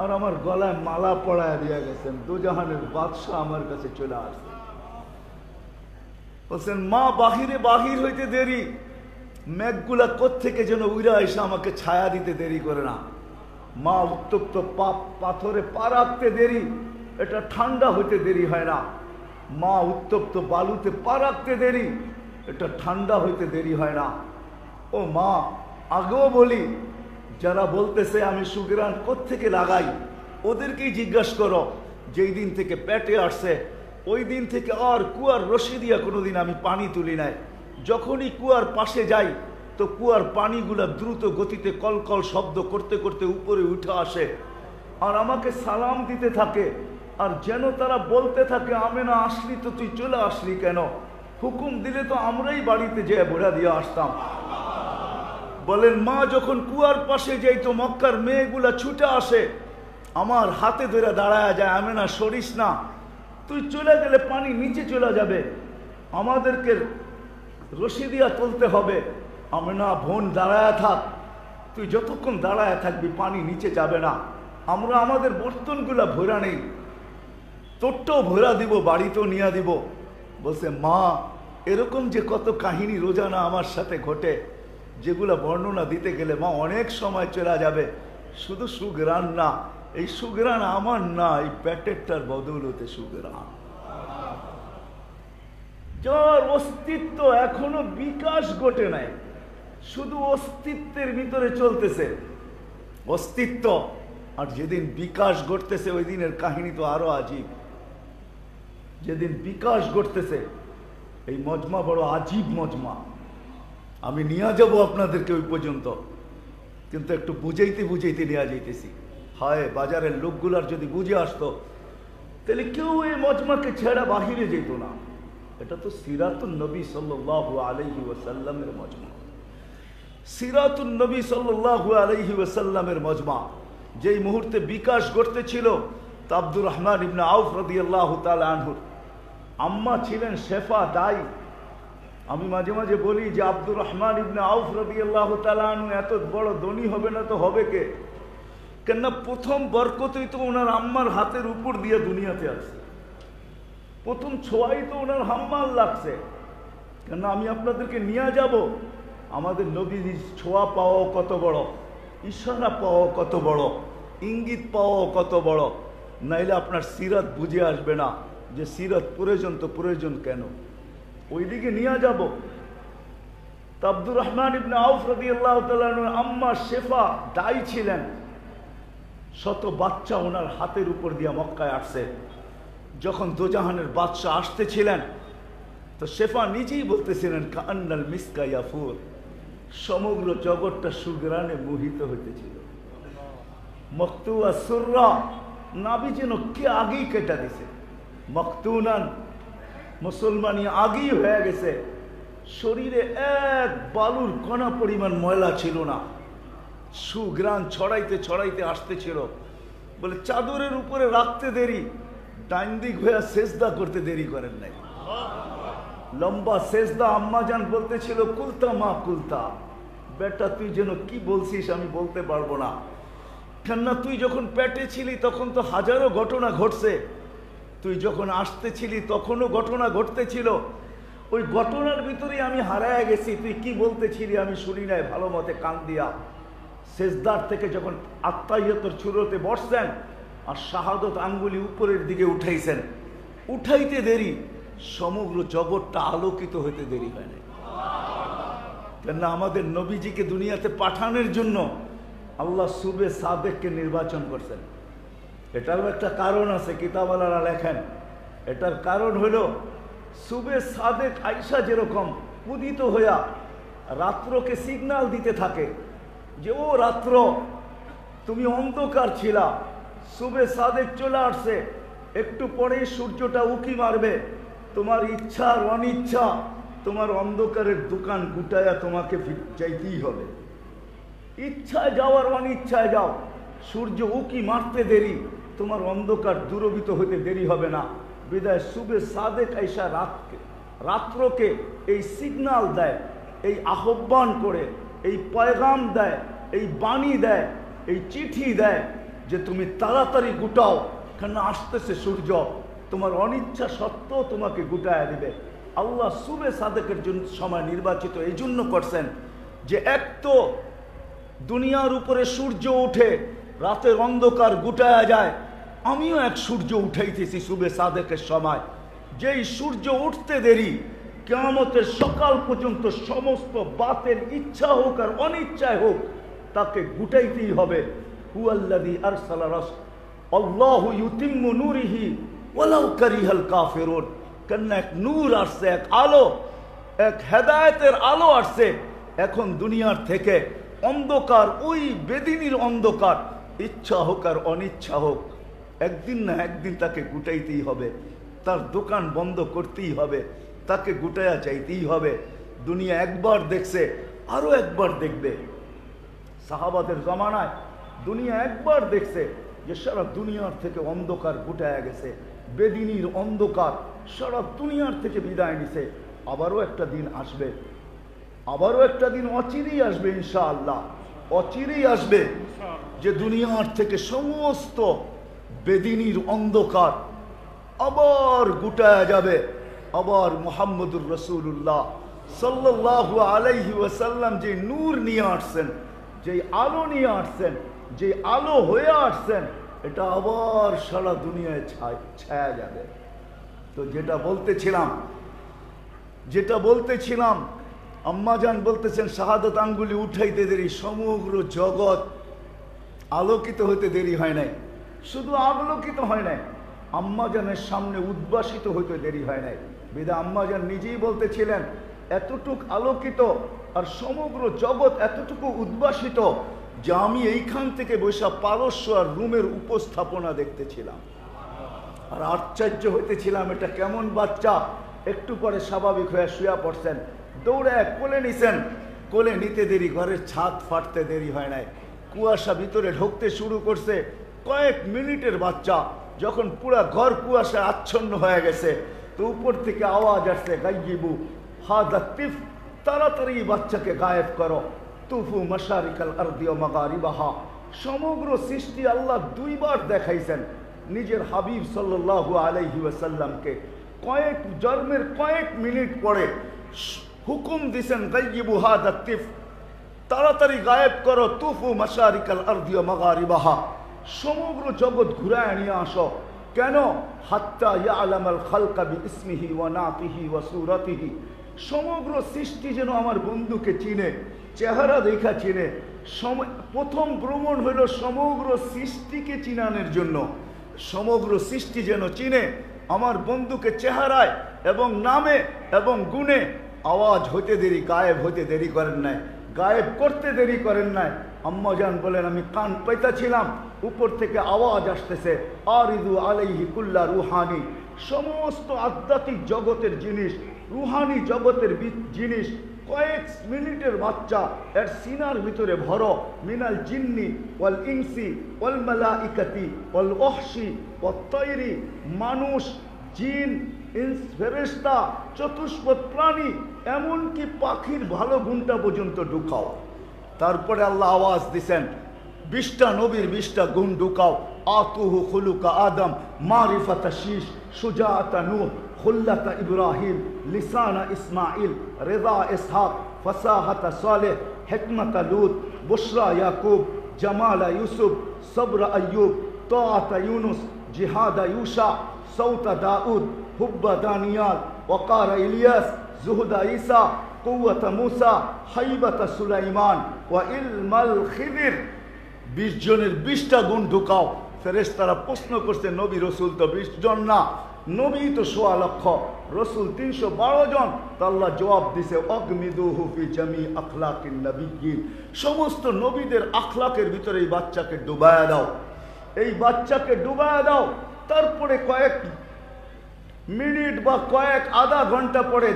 আর আমার গলায় মালা পড়ায় দিয়ে গেছেন। দুজাহানের বাদশাহ আমার কাছে চলে আসছে, বলছেন মা বাহির হইতে দেরি, মেঘগুলা কোত্থেকে যেন উইরা এসে আমাকে ছায়া দিতে দেরি করে না। মা উত্তপ্ত পাথরে পা রাখতে দেরি, এটা ঠান্ডা হইতে দেরি হয় না। মা উত্তপ্ত বালুতে পা রাখতে দেরি, এটা ঠান্ডা হইতে দেরি হয় না। ও মা, আগেও বলি, যারা বলতেছে আমি সুগ্রাণ কোত্থেকে লাগাই, ওদেরকেই জিজ্ঞাসা করো। যেই দিন থেকে পেটে আসছে ওই দিন থেকে আর কুয়ার রশি দিয়া কোনোদিন আমি পানি তুলি নাই। যখনই কুয়ার পাশে যাই তো কুয়ার পানিগুলা দ্রুত গতিতে কলকল শব্দ করতে করতে উপরে উঠে আসে আর আমাকে সালাম দিতে থাকে। আর যেন তারা বলতে থাকে আমেনা আসলি তো তুই চলে আসলি কেন? হুকুম দিলে তো আমরাই বাড়িতে যেয়ে ভরা দিয়ে আসতাম। বলেন মা যখন কুয়ার পাশে যাই তো মক্কার মেয়েগুলা ছুটে আসে, আমার হাতে ধরে দাঁড়ায় যায়, আমেনা সরিস না, তুই চলে গেলে পানি নিচে চলে যাবে, আমাদেরকে রশি দিয়া তুলতে হবে। আমেনা বোন দাঁড়ায় থাক, তুই যতক্ষণ দাঁড়ায় থাকবি পানি নিচে যাবে না। আমরা আমাদের বর্তনগুলা ভরা নেই, তোরটাও ভরা দিব, বাড়িতেও নিয়ে দিব। বলছে মা এরকম যে কত কাহিনী রোজানা আমার সাথে ঘটে, যেগুলা বর্ণনা দিতে গেলে মা অনেক সময় চলে যাবে। শুধু সুগ্রাণ না, এই সুগ্রাণ আমার না, এই প্যাটেরটার বদৌলতে সুগ্রাণ, যার অস্তিত্ব এখনো বিকাশ ঘটে নাই, শুধু অস্তিত্বের ভিতরে চলতেছে অস্তিত্ব। আর যেদিন বিকাশ ঘটতেছে ওই দিনের কাহিনী তো আরো আজীব। যেদিন বিকাশ ঘটতেছে এই মজমা বড় আজীব মজমা, আমি নিয়ে যাব আপনাদেরকে ওই পর্যন্ত, কিন্তু একটু বুঝাইতে নিয়ে যাইতেছি। হায় বাজারের লোকগুলার যদি বুঝে আসতো তাহলে কেউ এই মজমাকে ছেড়া বাহিরে যেত না। এটা তো সিরাতুন নবী সাল্লাল্লাহু আলাইহি ওয়াসাল্লামের মজমা, সিরাতুন নবী সাল্লাল্লাহু আলাইহি ওয়াসাল্লামের মজমা। যেই মুহূর্তে বিকাশ ঘটতেছিল তা আব্দুর রহমান ইবনে আউফ রাদিয়াল্লাহু তাআলা আনহুর আম্মা ছিলেন শেফা দাই। আমি মাঝে মাঝে বলি যে আব্দুর রহমান ইবনে আউফ রাদিয়াল্লাহু তাআলা আনহু এত বড় ধনী হবে না তো হবে কে? কেননা প্রথম বরকতই তো ওনার আম্মার হাতের উপর দিয়ে দুনিয়াতে আসছে, প্রথম ছোঁয়াই তো ওনার হাম্মার লাগছে। কেননা আমি আপনাদেরকে নিয়ে যাব, আমাদের নবীর ছোঁয়া পাওয়াও কত বড়, ইশারা পাওয়াও কত বড়, ইঙ্গিত পাওয়াও কত বড়। নাইলে আপনার সিরাত বুঝে আসবে না যে সিরাত প্রয়োজন, তো প্রয়োজন কেন, ওইদিকে নিয়ে যাব। তা আব্দুর রহমান ইবনে আউফ রাদিয়াল্লাহু তাআলা আনহু আম্মা শেফা দাই ছিলেন, শত বাচ্চা ওনার হাতের উপর দিয়ে মক্কায় আসছে। যখন দোজাহানের বাদশাহ আসতেছিলেন তো শেফা নিজেই বলতেছিলেন কান্নাল মিসকা ইয়াফুর, সমগ্র জগৎটা সুগ্রাণে মোহিত হইতেছিল। মকতুয়া সুররা, নাবি যেন কে আগেই কেটে দিছে, মকতুনান মুসলমানি আগেই হয়ে গেছে। শরীরে এক বালুর কণা পরিমাণ ময়লা ছিল না, সুগ্রাণ ছড়াইতে ছড়াইতে আসতেছিল। বলে চাদরের উপরে রাখতে দেরি, ডাইন দিক হয়ে সেজদা করতে দেরি করেন নাই, লম্বা সেজদা। আম্মাজান বলতেছিল কুলতা মা কুলতা, বেটা তুই যেন কি বলছিস আমি বলতে পারবো না। কেননা তুই যখন পেটে ছিলি তখন তো হাজারো ঘটনা ঘটছে, তুই যখন আসতেছিলি তখনও ঘটনা ঘটতেছিল, ওই ঘটনার ভিতরে আমি হারায় গেছি। তুই কি বলতেছিলি আমি শুনি নাই ভালো মতে কান দিয়া। সেজদার থেকে যখন আত্মাহিয়তর চূড়াতে বসছেন আর শাহাদত আঙ্গুলি উপরের দিকে উঠাইছেন, উঠাইতে দেরি, সমগ্র জগৎটা আলোকিত হইতে দেরি হয় না। কেননা আমাদের নবীজিকে দুনিয়াতে পাঠানোর জন্য আল্লাহ সুবে সাদেককে নির্বাচন করছেন। এটারও একটা কারণ আছে, কিতাবওয়ালারা লেখেন। এটার কারণ হলো সুবে সাদেক আয়েশা যেরকম উদিত হইয়া রাত্রকে সিগন্যাল দিতে থাকে যে ও রাত্র তুমি অন্ধকার ছিলা, সুবে সাদেক চলে আসছে, একটু পরেই সূর্যটা উকি মারবে, তোমার ইচ্ছা আর অনিচ্ছা তোমার অন্ধকারের দোকান গুটায়া তোমাকে যাইতেই হবে। ইচ্ছায় যাও আর অনিচ্ছায় যাও, সূর্য উকি মারতে দেরি, তোমার অন্ধকার দূরভীত হইতে দেরি হবে না। বিদায় সুবে সাদেক আয়েশা রাতকে রাত্রকে এই সিগন্যাল দেয়, এই আহ্বান করে, এই পয়গাম দেয়, এই বাণী দেয়, এই চিঠি দেয় যে তুমি তাড়াতাড়ি গুটাও, কেন আসতেছে সূর্য, তোমার অনিচ্ছা সত্ত্বেও তোমাকে গুটায় দিবে। আল্লাহ সুবে সাদেকের জন্য সময় নির্বাচিত এই জন্য করছেন যে এক তো দুনিয়ার উপরে সূর্য উঠে, রাতের অন্ধকার গুটায়া যায়, আমিও এক সূর্য উঠাইতেছি সুবে সাদেকের সময়। যেই সূর্য উঠতে দেরি, কিয়ামতের সকাল পর্যন্ত সমস্ত বাতের ইচ্ছা হোক আর অনিচ্ছায় হোক তাকে গুটাইতেই হবে। হুয়াল্লাযী আরসালা আল্লাহু ইউতিম্মু নূরিহি ওয়ালাউ কারিহাল কাফিরুন। কেন এক নূর আসছে, এক আলো, এক হেদায়েতের আলো আসছে। এখন দুনিয়ার থেকে অন্ধকার, ওই বেদিনীর অন্ধকার, ইচ্ছা হোক আর অনিচ্ছা হোক, একদিন না একদিন তাকে গুটাইতেই হবে, তার দোকান বন্ধ করতেই হবে, তাকে গুটায়া চাইতেই হবে। দুনিয়া একবার দেখছে, আরো একবার দেখবে। সাহাবাদের জমানায় দুনিয়া একবার দেখছে যে সারা দুনিয়ার থেকে অন্ধকার গুটায়া গেছে, বেদিনীর অন্ধকার সারা দুনিয়ার থেকে বিদায় নিছে। আবারও একটা দিন আসবে, আবারও একটা দিন অচিরেই আসবে ইনশাআল্লাহ, অচিরেই আসবে যে দুনিয়ার থেকে সমস্ত বেদিনীর অন্ধকার আবার গুটায়া যাবে। আবার মুহাম্মদুর রাসূলুল্লাহ সাল্লাল্লাহু আলাইহি ওয়াসাল্লাম যে নূর নিয়ে আসছেন, যে আলো নিয়ে আসছেন, যে আলো হয়ে আসছেন, এটা আবার সারা দুনিয়ায় ছায়া যাবে। তো যেটা বলতেছিলাম আম্মাজান বলতেছেন শাহাদাত আঙ্গুলি উঠাইতে দেরি, সমগ্র জগৎ আলোকিত হইতে দেরি হয় নাই। শুধু আলোকিত হয় নাই, আম্মাজানের সামনে উদ্ভাসিত হইতে দেরি হয় নাই। বিদা আম্মাজান নিজেই বলতেছিলেন এতটুক আলোকিত আর সমগ্র জগৎ এতটুকু উদ্ভাসিত যে আমি এইখান থেকে বৈশা পারস্য আর রুমের উপস্থাপনা দেখতেছিলাম আর আশ্চর্য হইতেছিলাম এটা কেমন বাচ্চা। একটু পরে স্বাভাবিক হয়ে শুয়া পড়ছেন, দৌড়ে কোলে নিছেন, কোলে নিতে দেরি, ঘরের ছাদ ফাটতে দেরি হয় নাই। কুয়াশা ভিতরে ঢুকতে শুরু করছে, কয়েক মিনিটের বাচ্চা, যখন পুরা ঘর কুয়াশায় আচ্ছন্ন হয়ে গেছে তো উপর থেকে আওয়াজ আসছে গাইয়িবু হাযা তিফ, তাড়াতাড়ি বাচ্চাকে গায়েব করো। তুফু মাশারিকাল আরদি ওয়া মাগারিবাহা। সমগ্র সৃষ্টি আল্লাহ দুইবার দেখাইছেন নিজের হাবিব সাল্লাল্লাহু আলাইহি ওয়াসাল্লামকে। কয়েক জন্মের কয়েক মিনিট পরে হুকুম দিছেন গাইয়িবু হাযা তিফ, তাড়াতাড়ি গায়েব করো। তুফু মাশারিকাল আরদি ওয়া মাগারিবাহা, সমগ্র জগৎ ঘুরায় নিয়ে আসো। কেন? হাত্তা ইয়ালামাল খালকা বিইসমিহি ওয়া নাতিহি ওয়া সূরাতিহি, সমগ্র সৃষ্টি যেন আমার বন্ধুকে চিনে, চেহারা দেখা চিনে। প্রথম ভ্রমণ হলো সমগ্র সৃষ্টিকে চিনানোর জন্য। সমগ্র সৃষ্টি যেন চিনে আমার বন্ধুকে চেহারায় এবং নামে এবং গুণে। আওয়াজ হইতে দেরি, গায়েব হইতে দেরি করেন নাই, গায়েব করতে দেরি করেন নাই। আম্মাজান বলেন আমি কান পাইতাছিলাম, উপর থেকে আওয়াজ আসতেছে আরিদু আলাইহি কুল্লা রুহানি, সমস্ত আধ্যাত্মিক জগতের জিনিস, রুহানি জগতের জিনিস কয়েক মিনিটের বাচ্চা এর সিনার ভিতরে ভরো। মিনাল জিন্নি ওয়াল ইনসি ওয়াল মালাইকাতি ওয়াল ওহশি ওয়াত তায়রি, মানুষ, জিন, ফেরেশতা, চতুষ্পদ প্রাণী, এমনকি পাখির ভালো গুণটা পর্যন্ত ঢুকাও। তারপরে আল্লাহ আওয়াজ দিছেন 20টা নবীর 20টা গুণ ঢুকাও। আতুহু খুলুকা আদম, মারিফাতা শীশ, সুজাআতা নূহ, খুল্লাতা ইব্রাহিম, লিসানা ইসমাইল, রেদা ইসহাক, ফাসাহাতা সালেহ, হিকমাতা লূত, বুশরা ইয়াকুব, জামালা ইউসুফ, সবরা আইয়ুব, তাআতা ইউনুস, জিহাদা ইউশা, সৌতা দাউদ, হুব্বা দানিয়াল, ওয়াকারা ইলিয়াস, জুহুদা ঈসা, কুওয়াতা মুসা, হাইবাতা সুলাইমান, ওয়া ইলমাল খিদির। 20 জনের 20টা গুণ ঢুকাও। ফেরেশতারা প্রশ্ন করছে নবী রসুল তো 20 জন না, নবী তো 1.25 লক্ষ, রসুল 312 জন। তা আল্লাহ জবাব দিছে অগমিদুহু ফি জামি আখলাকিন নবিয়্যিন, সমস্ত নবীদের আখলাকের ভিতরে এই বাচ্চাকে ডুবায়া দাও, এই বাচ্চাকে ডুবায়া দাও। তারপরে কয়েক মিনিট বা কয়েক আধা ঘন্টা পরে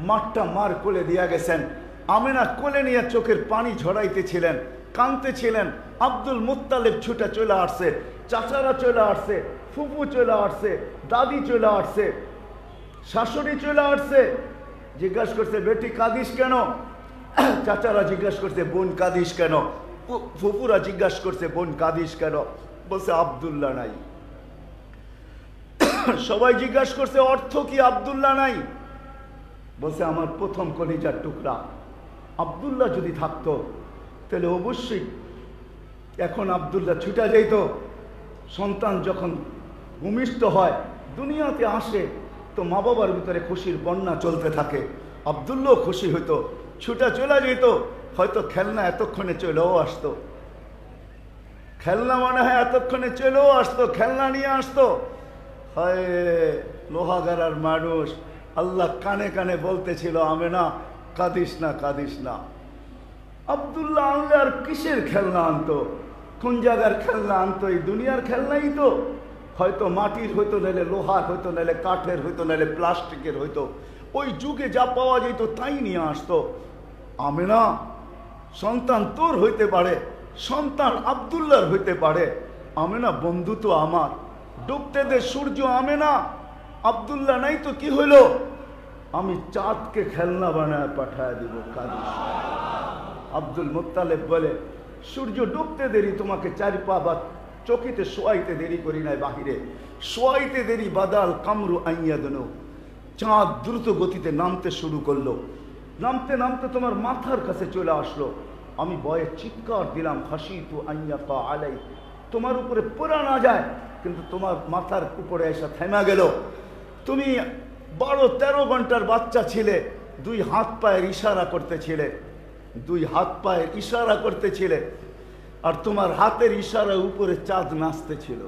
মাঠটা মার কোলে দিয়া গেছেন। আমেনা কোলে নিয়ে চোখের পানি ঝরাইতেছিলেন, কাঁদতেছিলেন। আব্দুল মুত্তালিব ছুটে চলে আসছে, চাচারা চলে আসছে, ফুফু চলে আসছে, দাদি চলে আসছে। শাশুড়ি চলে আসছে, জিজ্ঞাসা করছে বেটি কাঁদিস কেন? চাচারা জিজ্ঞাসা করছে বোন কাঁদিস কেন? ফুপুরা জিজ্ঞাসা করছে বোন কাঁদিস কেন? বলছে আব্দুল্লাহ নাই। সবাই জিজ্ঞাসা করছে অর্থ কি? আব্দুল্লাহ নাই। বলছে আমার প্রথম কলিজার টুকরা আব্দুল্লাহ যদি থাকতো তাহলে অবশ্যই এখন আব্দুল্লাহ ছুটা যেত। সন্তান যখন ভূমিষ্ঠ হয়, দুনিয়াতে আসে, তো মা বাবার ভিতরে খুশির বন্যা চলতে থাকে। আব্দুল্লাহ খুশি হইতো, ছুটা চলে যেত। হয়তো খেলনা এতক্ষণে চলেও আসতো, খেলনা মনে হয় এতক্ষণে চলেও আসতো, খেলনা নিয়ে আসতো। হয় লোহাগারার মানুষ, আল্লাহ কানে কানে বলতেছিল আমেনা কাঁদিস না, কাঁদিস না। আব্দুল্লাহ আনলে আর কিসের খেলনা আনতো? কোন জায়গার খেলনা আনতো? এই দুনিয়ার খেলনাই তো। হয়তো মাটির হইতো, নাহলে লোহার হইতো, নাহলে কাঠের হইতো, নাহলে প্লাস্টিকের হইতো। ওই যুগে যা পাওয়া যেত তাই নিয়ে আসতো। আমেনা সন্তান তোর হইতে পারে, সন্তান আব্দুল্লাহর হইতে পারে। আমেনা বন্ধু তো আমার, ডুবতে দে সূর্য। আমেনা আব্দুল্লাহ নাই তো কি হইল? আমি চাঁদকে খেলনা বানায় পাঠায় দিব, কাঁদিস। আব্দুল মুত্তালিব বলে সূর্য ডুবতে দেরি, তোমাকে চারি পা বা চকিতে শোয়াইতে দেরি করি নাই, বাহিরে শোয়াইতে দেরি। বাদাল কামরু আইয়াদনু, চাঁদ দ্রুত গতিতে নামতে শুরু করলো। নামতে নামতে তোমার মাথার কাছে চলে আসলো। আমি ভয়ে চিৎকার দিলাম, খাসিতু আইয়াকা আলাই, তোমার উপরে পড়া না যায়, কিন্তু তোমার মাথার উপরে এসে থেমা গেল। তুমি 12-13 ঘন্টার বাচ্চা ছিলে, 2 হাত পায়ের ইশারা করতেছিলে, 2 হাত পায়ের ইশারা করতেছিলে, আর তোমার হাতের ইশারা উপরে চাঁদ নাচতেছিল।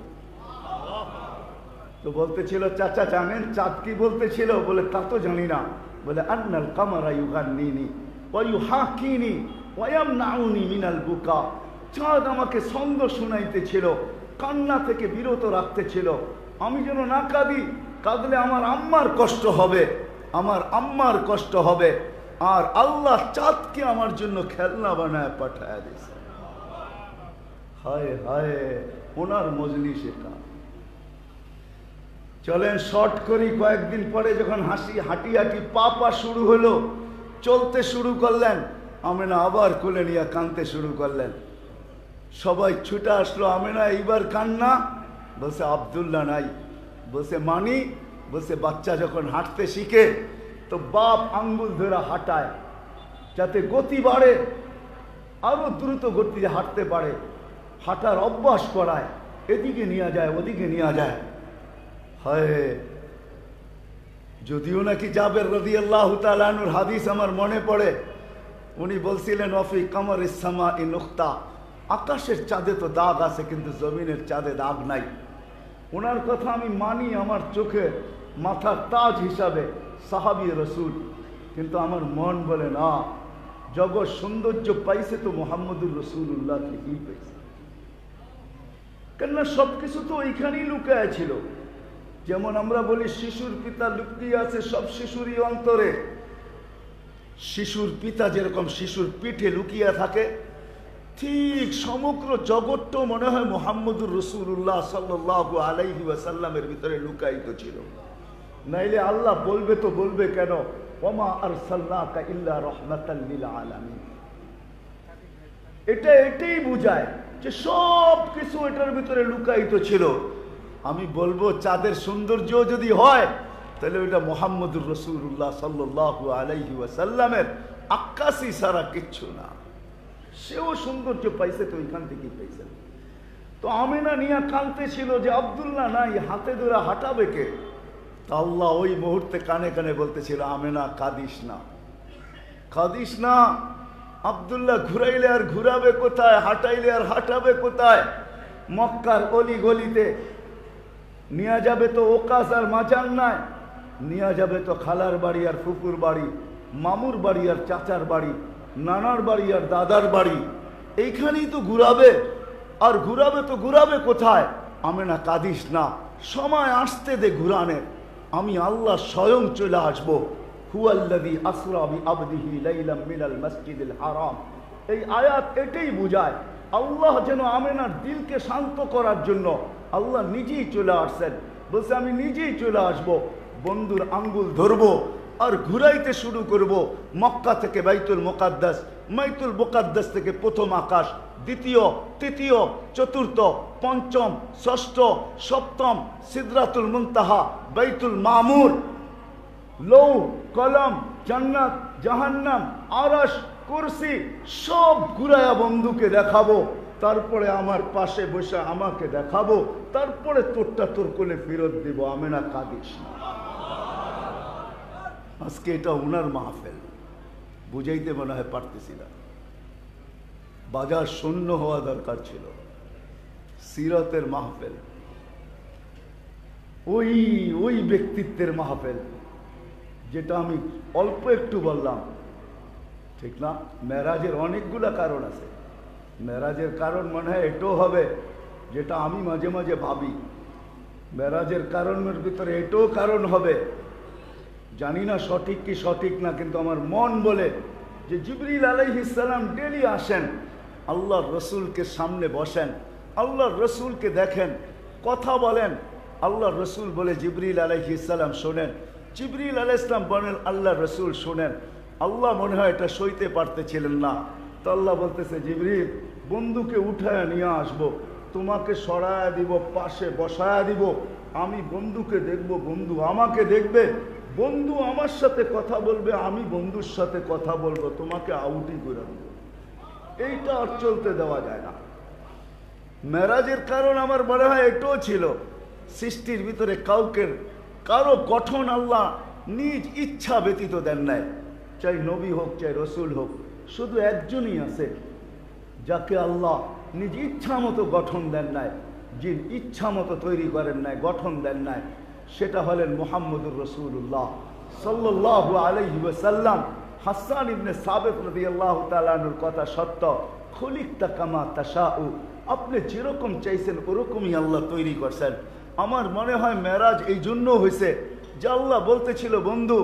তো বলতেছিল চাচা জানেন চাঁদ কি বলতেছিল? বলে তা তো জানি না। বলে আন্নাল কামারা ইউগান্নিনি ওয়া ইউহাকিনি ওয়া ইয়ামনাউনি মিনাল বুকা, চাঁদ আমাকে ছন্দ শুনাইতেছিল, কান্না থেকে বিরত রাখতেছিল। আমি যেন না কাঁদি, কাঁদলে আমার আম্মার কষ্ট হবে, আমার আম্মার কষ্ট হবে। আর আল্লাহ চাঁদকে আমার জন্য খেলনা বানায় পাঠায় দিয়েছে। হায় হায়, ওনার মজলিস এটা। চলেন শর্ট করি। কয়েকদিন পরে যখন হাঁটি হাঁটি পা শুরু হলো, চলতে শুরু করলেন, আমেনা আবার কোলে নিয়ে কাঁদতে শুরু করলেন। সবাই ছুটে আসলো, আমেনা এইবার কান্না। বলছে আব্দুল্লাহ নাই। বলছে মানি? বলছে বাচ্চা যখন হাঁটতে শিখে তো বাপ আঙ্গুল ধরে হাঁটায় যাতে গতি বাড়ে, আরো দ্রুত গতিতে হাঁটতে পারে, হাঁটার অভ্যাস করায়, এদিকে নিয়ে যায় ওদিকে নিয়ে যায়। হয় যদিও নাকি জাবের রাদিয়াল্লাহু তাআলা আনহুর হাদিস আমার মনে পড়ে, উনি বলছিলেন অফি কামার ইসসামা ই নুক্তা, আকাশের চাঁদে তো দাগ আছে কিন্তু জমিনের চাঁদে দাগ নাই। ওনার কথা আমি মানি আমার চোখে মাথার তাজ হিসাবে, সাহাবী রসুল, কিন্তু আমার মন বলে না, জগৎ সৌন্দর্য পাইছে তো মুহাম্মদুর রাসূলুল্লাহ থেকেই পাইছে। কেননা সবকিছু তো ওইখানেই লুকায় ছিল। যেমন আমরা বলি শিশুর পিতা লুকিয়ে আছে সব শিশুরই অন্তরে, শিশুর পিতা যেরকম শিশুর পিঠে লুকিয়ে থাকে, ঠিক সমগ্র জগৎটাও মনে হয় মুহাম্মদুর রাসূলুল্লাহ সাল্লাল্লাহু আলাইহি ওয়াসাল্লামের ভিতরে লুকায়িত ছিল। নাইলে আল্লাহ বলবে তো বলবে কেন, ওমা আরসালনাকা ইল্লা রাহমাতাল লিল আলামিন। এটাই বুঝায় যে সব কিছু এটার ভিতরে লুকায়িত ছিল। আমি বলবো চাঁদের সৌন্দর্য যদি হয় তাহলে ওইটা মুহাম্মদুর রাসূলুল্লাহ সাল্লাল্লাহু আলাইহি ওয়াসাল্লামের আক্কাসি ছাড়া কিচ্ছু না। সেও সৌন্দর্য পাইছে তো ওইখান থেকেই পাইছে। তো আমেনা নিয়ে কাঁদতে ছিল যে আব্দুল্লাহ নাই, হাতে ধরে হাঁটাবে কে? তা আল্লাহ ওই মুহূর্তে কানে কানে বলতেছিল আমেনা কাঁদিস না, কাঁদিস না। আব্দুল্লাহ ঘুরাইলে আর ঘুরাবে কোথায়, হাঁটাইলে আর হাঁটাবে কোথায়? মক্কার অলি গলিতে নিয়ে যাবে তো ওকাস আর মাজান নাই, নিয়ে যাবে তো খালার বাড়ি আর ফুপুর বাড়ি, মামুর বাড়ি আর চাচার বাড়ি, নানার বাড়ি আর দাদার বাড়ি, এইখানেই তো ঘুরাবে। আর ঘুরাবে তো ঘুরাবে কোথায়? আমেনা কাঁদিস না, সময় আসতে দে ঘুরানের, আমি আল্লাহ স্বয়ং চলে আসবো। হুয়াল্লাযী আসরা বিআবদিহি লাইলাম মিনাল মসজিদিল হারাম। এই আয়াত এটাই বুঝায় আল্লাহ যেন আমেনার দিলকে শান্ত করার জন্য আল্লাহ নিজেই চলে আসছেন। বলছে আমি নিজেই চলে আসবো, বন্ধুর আঙ্গুল ধরবো আর ঘুরাইতে শুরু করব মক্কা থেকে বাইতুল মুকাদ্দাস, বাইতুল মুকাদ্দাস থেকে প্রথম আকাশ, দ্বিতীয়, তৃতীয়, চতুর্থ, পঞ্চম, ষষ্ঠ, সপ্তম, সিদরাতুল মুনতাহা, বাইতুল মামুর, লৌ, কলম, জান্নাত, জাহান্নাম, আরশ, কুরসি সব ঘুরায়া বন্ধুকে দেখাবো। তারপরে আমার পাশে বসে আমাকে দেখাবো, তারপরে তোরটা তোর কোলে ফেরত দিব। আমেনা কাঁদিস না। আজকে এটা ওনার মাহফিল, বুঝাইতে মনে হয় পারতেছি না। বাজার শূন্য হওয়া দরকার ছিল। সিরাতের মাহফিল, ওই ওই ব্যক্তিত্বের মাহফিল যেটা আমি অল্প একটু বললাম, ঠিক না? মেরাজের অনেকগুলা কারণ আছে। মেরাজের কারণ মনে হয় এটাও হবে, যেটা আমি মাঝে মাঝে ভাবি। মেরাজের কারণের ভিতরে এটাও কারণ হবে, জানি না সঠিক কি সঠিক না, কিন্তু আমার মন বলে যে জিবরিল আলাইহিস সালাম ডেলি আসেন, আল্লাহর রসুলকে সামনে বসেন, আল্লাহর রসুলকে দেখেন, কথা বলেন। আল্লাহর রসুল বলে জিবরিল আলাইহিস সালাম শোনেন, জিবরিল আলাইহিস সালাম বলেন আল্লাহর রসুল শোনেন। আল্লাহ মনে হয় এটা সইতে পারতেছিলেন না, তো আল্লাহ বলতেছে জিবরিল বন্ধুকে উঠায় নিয়ে আসবো, তোমাকে সরায়া দিব, পাশে বসায়া দিব, আমি বন্ধুকে দেখব, বন্ধু আমাকে দেখবে, বন্ধু আমার সাথে কথা বলবে, আমি বন্ধুর সাথে কথা বলবো, তোমাকে আউটই করে দেব। এইটা আর চলতে দেওয়া যায় না। মেরাজের কারণ আমার মনে হয় এটাও ছিল, সৃষ্টির ভিতরে কারো গঠন আল্লাহ নিজ ইচ্ছা ব্যতীত দেন নাই। চাই নবী হোক, চাই রসুল হোক, শুধু একজনই আছে যাকে আল্লাহ নিজ ইচ্ছা মতো গঠন দেন নাই, যিনি ইচ্ছা মতো তৈরি করেন নাই, গঠন দেন নাই, সেটা হলেন মুহাম্মদুর রাসূলুল্লাহ সাল্লাল্লাহু আলাইহি ওয়াসাল্লাম। হাসান ইবনে সাবিত রাদিয়াল্লাহু তাআলা আনহুর কথা সত্য, খুলিকতা কামা তাশাউ, আপনি যেরকম চাইছেন ওরকমই আল্লাহ তৈরি করছেন। আমার মনে হয় মেরাজ এই জন্য হয়েছে যে আল্লাহ বলতেছিল, বন্ধু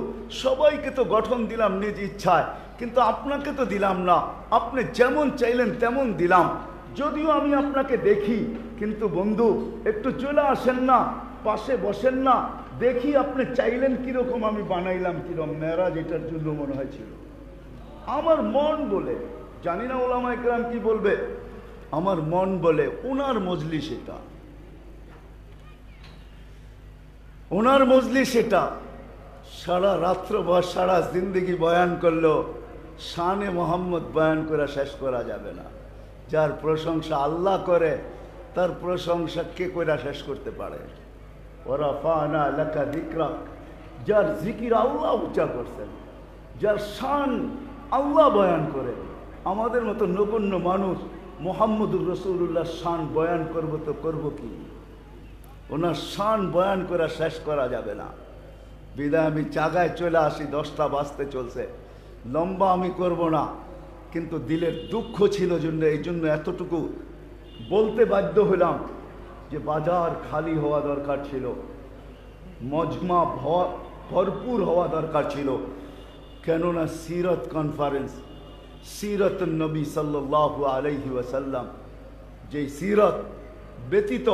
সবাইকে তো গঠন দিলাম নিজ ইচ্ছায়, কিন্তু আপনাকে তো দিলাম না, আপনি যেমন চাইলেন তেমন দিলাম। যদিও আমি আপনাকে দেখি, কিন্তু বন্ধু একটু চলে আসেন না, পাশে বসেন না, দেখি আপনি চাইলেন কিরকম, আমি বানাইলাম কিরকম। মেরাজ এটার জন্য মনে হয়েছিল। আমার মন বলে, জানি না ওলামা ইকরাম কি বলবে, আমার মন বলে ওনার মজলিস এটা, ওনার মজলিস এটা। সারা রাত্র বা সারা জিন্দগি বয়ান করলো, শানে মোহাম্মদ বয়ান করে শেষ করা যাবে না। যার প্রশংসা আল্লাহ করে, তার প্রশংসা কে করে শেষ করতে পারে? ওরাফানা লাকা যিকরাক, যার জিকির আল্লাহ উচ্চার করছেন, যার শান আল্লাহ বয়ান করে। আমাদের মতো নগণ্য মানুষ মুহাম্মদুর রাসূলুল্লাহর শান বয়ান করব তো করব কি? ওনার শান বয়ান করে শেষ করা যাবে না। বিদায় আমি জায়গায় চলে আসি, 10টা বাজতে চলছে। লম্বা আমি করব না, কিন্তু দিলের দুঃখ ছিল জন্য এই জন্য এতটুকু বলতে বাধ্য হলাম যে বাজার খালি হওয়া দরকার ছিল, মজমা ভরপুর হওয়া দরকার ছিল। কেননা সিরত কনফারেন্স, সিরত নবী সাল্লাল্লাহু আলাইহি ওয়াসাল্লাম, যেই সিরত ব্যতীত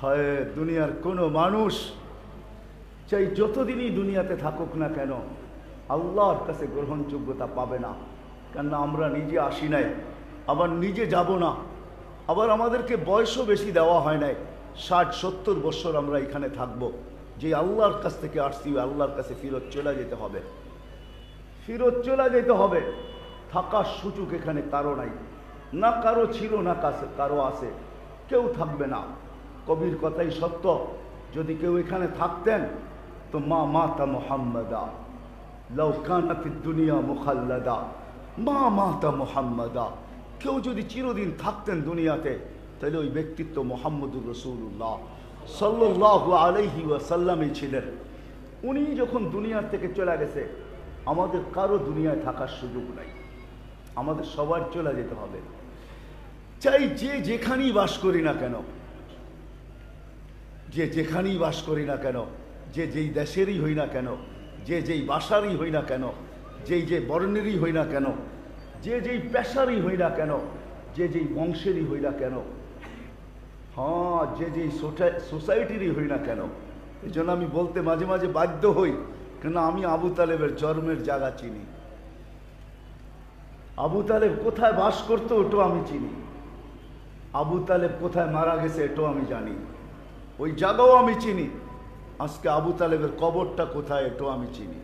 হয় দুনিয়ার কোনো মানুষ চাই যতদিনই দুনিয়াতে থাকুক না কেন আল্লাহর কাছে গ্রহণযোগ্যতা পাবে না। কেননা আমরা নিজে আসি নাই, আবার নিজে যাব না, আবার আমাদেরকে বয়সও বেশি দেওয়া হয় নাই। 60-70 বছর আমরা এখানে থাকব। যে আল্লাহর কাছ থেকে আসছি, আল্লাহর কাছে ফিরত চলে যেতে হবে, ফিরত চলে যেতে হবে। থাকার সুযোগ এখানে কারো নাই, না কারো ছিল, না কারো আছে, কেউ থাকবে না। কবির কথাই সত্য, যদি কেউ এখানে থাকতেন তো মা মাতা মুহাম্মাদা লাউ কানাতিদ দুনিয়া মুখাল্লাদা, মা মাতা মুহাম্মাদা। কেউ যদি চিরদিন থাকতেন দুনিয়াতে, তাহলে ওই ব্যক্তিত্ব মুহাম্মদুর রাসূলুল্লাহ সাল্লাল্লাহু আলাইহি ওয়াসাল্লামই ছিলেন। উনি যখন দুনিয়ার থেকে চলে গেছে, আমাদের কারো দুনিয়ায় থাকার সুযোগ নাই, আমাদের সবার চলে যেতে হবে। চাই যে যেখানেই বাস করি না কেন, যে যেখানেই বাস করি না কেন, যে যেই দেশেরই হই না কেন, যে যেই ভাষারই হই না কেন, যেই যে বর্ণেরই হই না কেন, যে যেই পেশারই হই না কেন, যে যেই বংশেরই হই না কেন, হ্যাঁ যে যেই সোসাইটিরই হই না কেন, এই জন্য আমি বলতে মাঝে মাঝে বাধ্য হই, কেন আমি আবু তালেবের জন্মের জায়গা চিনি। আবু তালেব কোথায় বাস করতো ওটাও আমি চিনি। আবু তালেব কোথায় মারা গেছে এটাও আমি জানি, ওই জায়গাও আমি চিনি। আজকে আবু তালেবের কবরটা কোথায় এটাও আমি চিনি।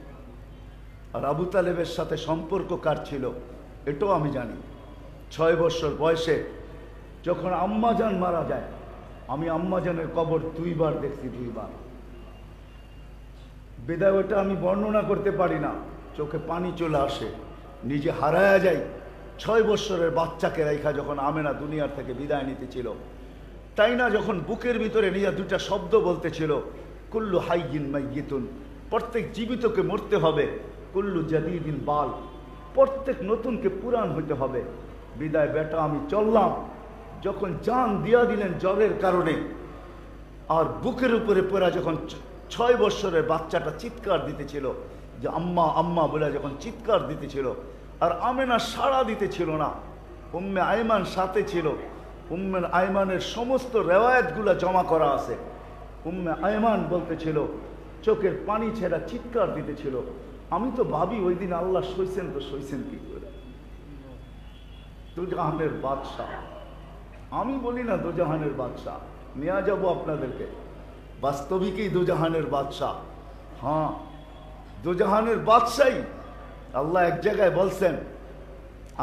আর আবু তালেবের সাথে সম্পর্ক কার ছিল এটাও আমি জানি। 6 বছর বয়সে যখন আম্মাজান মারা যায়, আমি আম্মাজানের কবর 2 বার দেখছি, 2 বার। বিদায় ওটা আমি বর্ণনা করতে পারি না, চোখে পানি চলে আসে, নিজে হারায়া যাই। 6 বছরের বাচ্চাকে রেখা যখন আমেনা দুনিয়ার থেকে বিদায় নিতেছিল, তাই না যখন বুকের ভিতরে নিয়ে 2টা শব্দ বলতেছিল, কুল্লু হাইয়িন মাইয়িতুন, প্রত্যেক জীবিতকে মরতে হবে, কুল্লু জাদিদিন বাল, প্রত্যেক নতুনকে পুরান হইতে হবে। বিদায় বেটা আমি চললাম। যখন জান দিয়া দিলেন জ্বরের কারণে, আর বুকের উপরে পড়া যখন 6 বছরের বাচ্চাটা চিৎকার দিতেছিল যে আম্মা আম্মা বলে যখন চিৎকার দিতেছিল, আর আমেনা সাড়া দিতেছিল না। উম্মে আইমান সাথে ছিল। উম্মে আইমানের সমস্ত রেওয়ায়াতগুলা জমা করা আছে। উম্মে আইমান বলতেছিল, চোখের পানি ছেড়া চিৎকার দিতেছিল। আমি তো ভাবি ওই দিন আল্লাহ সইছেন তো সইছেন কি করে। দুজাহানের বাদশাহ, আমি বলি না দুজাহানের বাদশাহ, নিয়ে যাবো আপনাদেরকে, বাস্তবিকই দুজাহানের বাদশাহ। হ্যাঁ, দুজাহানের বাদশাহী। আল্লাহ এক জায়গায় বলছেন,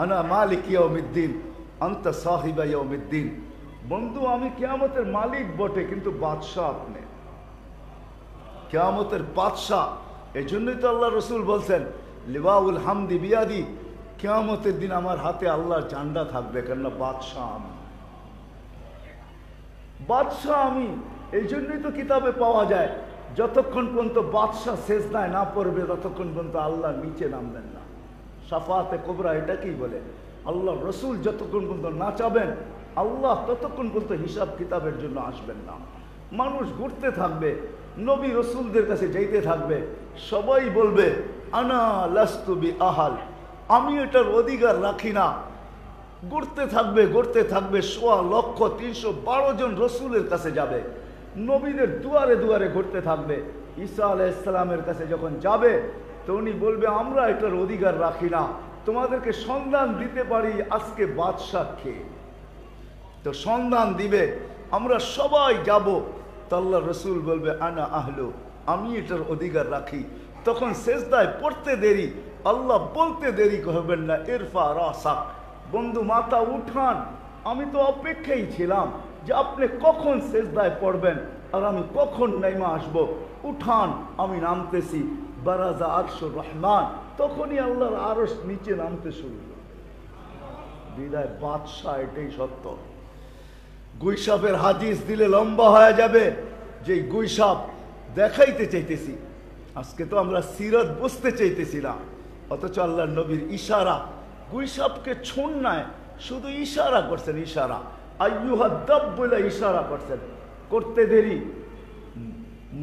আনা মালিক ইয়াউমিদ্দিন আনতা সাহিবা ইয়াউমিদ্দিন। বন্ধু, আমি কিয়ামতের মালিক বটে, কিন্তু বাদশাহ আপনি, কিয়ামতের বাদশাহ। এই জন্যই তো আল্লাহ রসুল বলছেন, লিওয়াউল হামদি বিয়াদি, কিয়ামতের দিন আমার হাতে আল্লাহর ঝান্ডা থাকবে, কেননা বাদশাহ আমি, বাদশাহ আমি। এই জন্যই তো কিতাবে পাওয়া যায়, যতক্ষণ পর্যন্ত বাদশাহ সেজদায় না পড়বে ততক্ষণ পর্যন্ত আল্লাহ নিচে নামবেন না। শাফাতে কোবরা এটাকেই বলে। আল্লাহ রসুল যতক্ষণ পর্যন্ত না চাবেন, আল্লাহ ততক্ষণ পর্যন্ত হিসাব কিতাবের জন্য আসবেন না। মানুষ ঘুরতে থাকবে, নবী রসুলদের কাছে যাইতে থাকবে, সবাই বলবে আনা লাস্তু বি আহাল, আমি এটার অধিকার রাখি না। ঘুরতে থাকবে ঘুরতে থাকবে, 1,312 জন রসুলের কাছে যাবে, নবীদের দুয়ারে দুয়ারে ঘুরতে থাকবে। ঈসা আলাইহিস সালামের কাছে যখন যাবে তো উনি বলবে আমরা এটার অধিকার রাখি না, তোমাদেরকে সন্ধান দিতে পারি আজকে বাদশাহ কে। তো সন্ধান দিবে, আমরা সবাই যাব। তো আল্লাহ রসুল বলবে আনা আহলু, আমি এটার অধিকার রাখি। তখন সেজদায় পড়তে দেরি, আল্লাহ বলতে দেরি করবেন না, ইরফা রাসাক, বন্ধু মাথা উঠান, আমি তো অপেক্ষাই ছিলাম যে আপনি কখন সেজদায় পড়বেন আর আমি কখন নাইমা আসব। উঠান, আমি নামতেছি। বারাজা আরশুর রহমান, তখনই আল্লাহর আরশ নিচে নামতে শুরু করবে। বিদায় বাদশাহ, এটাই সত্য। গুইসাপের হাদিস দিলে লম্বা হয়ে যাবে, যে গুইসাপ দেখাইতে চাইতেছি। আজকে তো আমরা সিরাত বুঝতে চাইতেছি না, অথচ আল্লাহর নবীর ইশারা, গুইসাপকে ছুন নাই, শুধু ইশারা করছেন, ইশারা আইয়ুহাদ্দাব বলে ইশারা করছেন। করতে দেরি,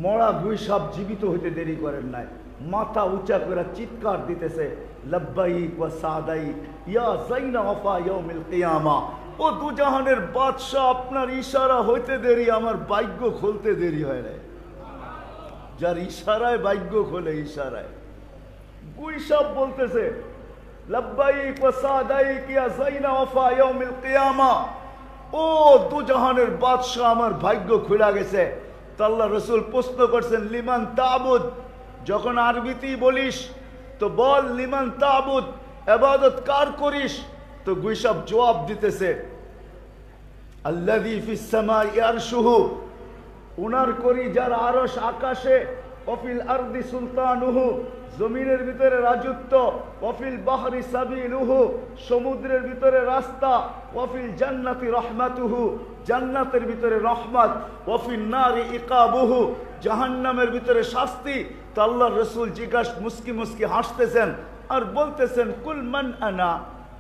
মরা গুইসাপ জীবিত হইতে দেরি করেন নাই, মাথা উঁচা করে চিৎকার দিতেছে, লব্বাইক ওয়া সাদাইক ইয়া যাইনা ওয়াফা ইয়াউমিল কিয়ামা। ও দুজাহানের বাদশাহ, আপনার ইশারা হইতে দেরি, আমার ভাগ্য খুলতে দেরি হয় নাই। যার ইশারায় ভাগ্য খোলে, ইশারায়। গুইসাপ বলতেছে লব্বাইক ওয়া সাদাইক ইয়া যাইনা ওয়াফা ইয়াউমিল কিয়ামা। ও দুজাহানের বাদশাহ, আমার ভাগ্য খুলে গেছে। তো আল্লাহ রসুল প্রশ্ন করছেন লিমান তাবুদ, যখন আরবিতেই বলিস তো বল লিমান তাবুদ, ইবাদত কার করিস। তো গুইসাপ জবাব দিতেছে আল্লাযী ফিস সামাই আরশুহু, উনার করি যার আরশ আকাশে, ওয়াফিল আরদি সুলতানুহু, জমিনের ভিতরে রাজত্ব, ওয়াফিল বাহরি সাবিলুহু, সমুদ্রের ভিতরে রাস্তা, ওয়াফিল জান্নাতি রহমাতুহু, জান্নাতের ভিতরে রহমত, ওয়াফিন নারি ইকাবুহু, জাহান্নামের ভিতরে শাস্তি। তো আল্লাহর রাসূল জিজ্ঞাসা মুস্কি মুস্কি হাসতেছেন আর বলতেছেন কুল মান আনা,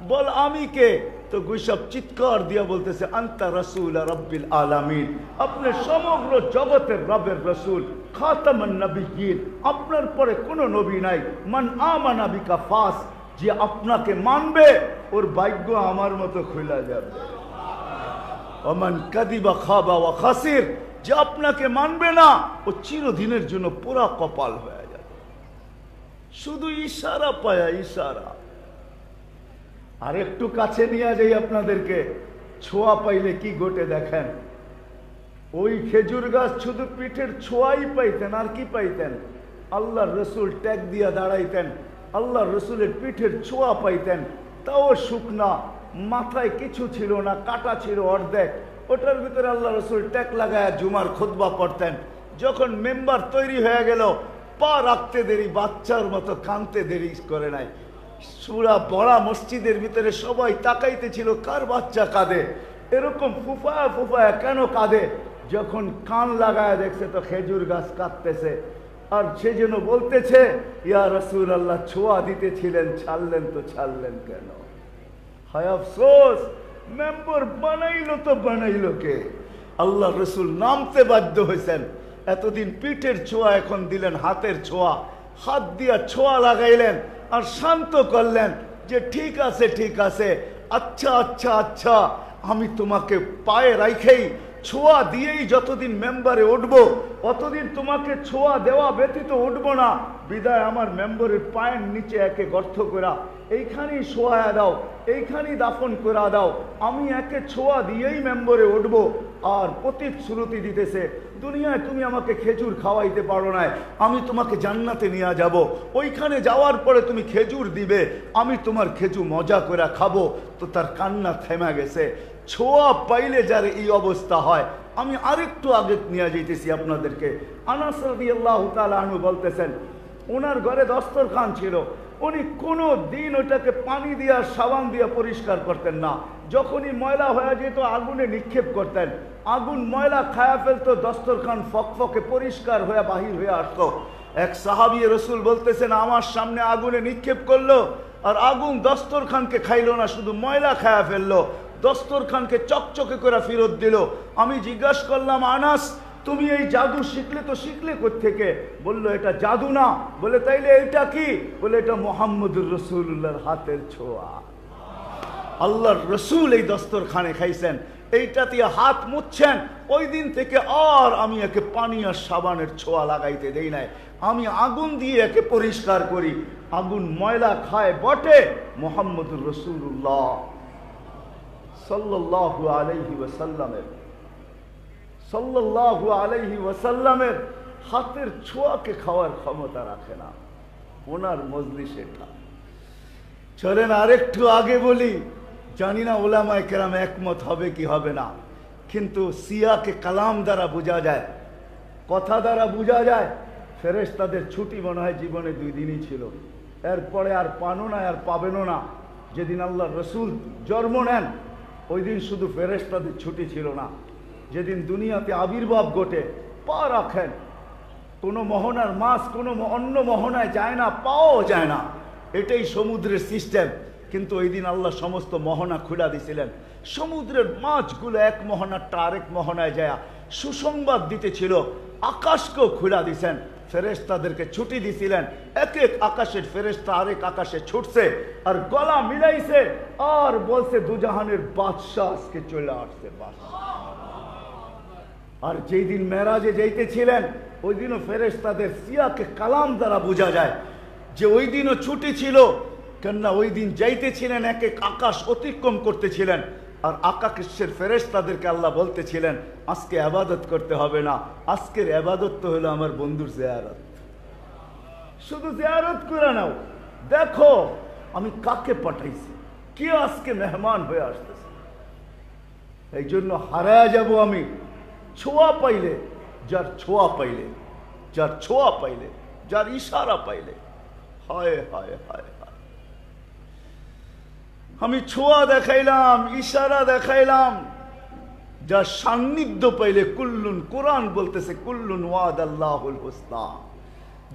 বল আমি কে। তো গুইসাপ চিৎকার দিয়া বলতেছে আনতা রাসূল রাব্বিল আলামিন, আপনি সমগ্র জগতের রবের রাসূল, খাতামান নবিয়্যিন, আপনার পরে কোনো নবী নাই। মান আমানা বিকা ফাস, যে আপনাকে মানবে ওর ভাগ্য আমার মতো খুলে যাবে। ওমান কাদিবা খাবা ওয়া খাসির, যে আপনাকে মানবে না ও চিরদিনের জন্য পুরা কপাল হয়ে যাবে। শুধু ইশারা পায়া ইশারা। আর একটু কাছে নিয়ে যাই আপনাদেরকে, ছোঁয়া পাইলে কি ঘটে দেখেন। ওই খেজুর গাছ শুধু পিঠের ছোঁয়াই পাইতেন, আর কি পাইতেন? আল্লাহর রসুল ট্যাগ দিয়া দাঁড়াইতেন, আল্লাহর রসুলের পিঠের ছোঁয়া পাইতেন, তাও শুকনা, মাথায় কিছু ছিল না, কাটা ছিল অর্ধেক। ওটার ভিতরে আল্লাহ রসুল ট্যাগ লাগায় জুমার খুতবা পড়তেন। যখন মেম্বার তৈরি হয়ে গেল, পা রাখতে দেরি, বাচ্চার মতো কানতে দেরি করে নাই। সুরা বড়া মসজিদের ভিতরে সবাই তাকাইতে ছিল, কার বাচ্চা কাঁদে, এরকম ফুফায়া ফুফায়া কেন কাঁদে? যখন কান লাগায় দেখছে তো খেজুর গাছ কাঁদতেছে। আর সে যেন বলতেছে, ইয়া রাসূলুল্লাহ, ছোঁয়া দিতেছিলেন, ছাড়লেন তো ছাড়লেন কেন? হায় আফসোস, মেম্বার বানাইলো তো বানাইলো কে? আল্লাহ রসুল নামতে বাধ্য হয়েছেন। এতদিন পিঠের ছোঁয়া, এখন দিলেন হাতের ছোঁয়া। হাত দিয়া ছোঁয়া লাগাইলেন আর শান্ত করলেন যে ঠিক আছে ঠিক আছে, আচ্ছা আচ্ছা আচ্ছা, আমি তোমাকে পায়ে রাইখেই ছোঁয়া দিয়েই যতদিন মেম্বারে উঠবো, অতদিন তোমাকে ছোঁয়া দেওয়া ব্যতীত উঠবো না। বিদায় আমার মেম্বারের পায়ের নিচে একে গর্ত করা, এইখানেই শোয়া দাও, এইখানেই দাফন করা দাও, আমি একে ছোঁয়া দিয়েই মেম্বারে উঠবো। আর প্রতিশ্রুতি দিতেছে, দুনিয়ায় তুমি আমাকে খেজুর খাওয়াইতে পারো না, আমি তোমাকে জান্নাতে নিয়ে যাব, ওইখানে যাওয়ার পরে তুমি খেজুর দিবে, আমি তোমার খেজুর মজা করে খাবো। তো তার কান্না থেমে গেছে। ছোঁয়া পাইলে যার এই অবস্থা হয়। আমি আরেকটু আগে নিয়ে যাইতেছি আপনাদেরকে। আনাস রাদিয়াল্লাহু তাআলা আনহু বলতেছেন, ওনার ঘরে দস্তরখান ছিল, উনি কোনো দিন ওইটাকে পানি দিয়া সাবান দিয়া পরিষ্কার করতেন না। যখনই ময়লা হয়ে যেত আগুনে নিক্ষেপ করতেন, আগুন ময়লা খায়া ফেলতো, দস্তরখান ফকফকে পরিষ্কার হয়ে বাহির হয়ে আসতো। এক সাহাবী রসুল বলতেছেন, আমার সামনে আগুনে নিক্ষেপ করলো আর আগুন দস্তরখানকে খাইলো না, শুধু ময়লা খায়া ফেললো, দস্তরখানকে চকচকে করে ফেরত দিল। আমি জিজ্ঞাসা করলাম, আনাস, তুমি এই জাদু শিখলে তো শিখলে কোত্থেকে? বললো, এটা জাদু না। বলে, তাইলে এটা কি? বলে, এটা মুহাম্মদুর রাসূলুল্লাহর হাতের ছোঁয়া। আল্লাহর রসুল এই দস্তরখানে খাইছেন, এইটা দিয়ে হাত মুছছেন। ওই দিন থেকে আর আমি একে পানি আর সাবানের ছোঁয়া লাগাইতে দেই নাই, আমি আগুন দিয়ে একে পরিষ্কার করি। আগুন ময়লা খায় বটে, মুহাম্মদুর রাসূলুল্লাহ সাল্লাল্লাহু আলাইহি ওয়াসাল্লামের হাতের ছোঁয়াকে খাওয়ার ক্ষমতা রাখে না ওনার মজলিস এটা। চলেন আরেকটু আগে বলি, জানি না ওলামায়ে কেরাম একমত হবে কি হবে না, কিন্তু সিয়াকে কালাম দ্বারা বোঝা যায়, কথা দ্বারা বোঝা যায়। ফেরেশতাদের ছুটি মনে হয় জীবনে 2 দিনই ছিল, এরপরে আর পানো না, আর পাবেনও না। যেদিন আল্লাহ রসুল জন্ম নেন ওই দিন শুধু ফেরেশতাদের ছুটি ছিল না, যেদিন দুনিয়াতে আবির্ভাব ঘটে, পা রাখেন, কোনো মোহনার মাছ কোনো অন্য মোহনায় যায় না, পাওয়াও যায় না, এটাই সমুদ্রের সিস্টেম। কিন্তু ওই দিন আল্লাহ সমস্ত মোহনা খুলা দিছিলেন, সমুদ্রের মাছগুলো এক মোহনারটা আরেক মোহনায় যায় সুসংবাদ দিতেছিল, আকাশকেও খুলা দিছেন, ফেরেশতাদেরকে ছুটি দিছিলেন। এক এক আকাশের ফেরেশতা আরেক আকাশে ছুটছে আর গলা মিলাইছে আর বলছে, দুজাহানের বাদশাহ আজকে চলে আসছে বাদশাহ। আর যেই দিন মেরাজে যাইতেছিলেন ওই দিনও ফেরেশতাদের সিয়াকে কালাম দ্বারা বোঝা যায় যে ওই দিনও ছুটি ছিল, কেননা ওই দিন যাইতেছিলেন, এক এক আকাশ অতিক্রম করতেছিলেন। আর আকাশের ফেরেশতাদেরকে আল্লাহ বলতেছিলেন, আজকে ইবাদত করতে হবে না, আজকের ইবাদত তো হলো আমার বন্ধুর জিয়ারত, শুধু জিয়ারত করে নাও, দেখো আমি কাকে পাঠাইছি, কে আজকে মেহমান হয়ে আসতেছে। এই জন্য হারায়া যাব আমি ছোঁয়া পাইলে, যার ছোঁয়া পাইলে, যার ছোঁয়া পাইলে, যার ইশারা পাইলে, হায় হায় হায় হায়। আমি ছোঁয়া দেখাইলাম, ইশারা দেখাইলাম, যার সান্নিধ্য পাইলে কুল্লুন, কোরআন বলতেছে কুল্লুন ওয়াদাল্লাহুল হুসনা,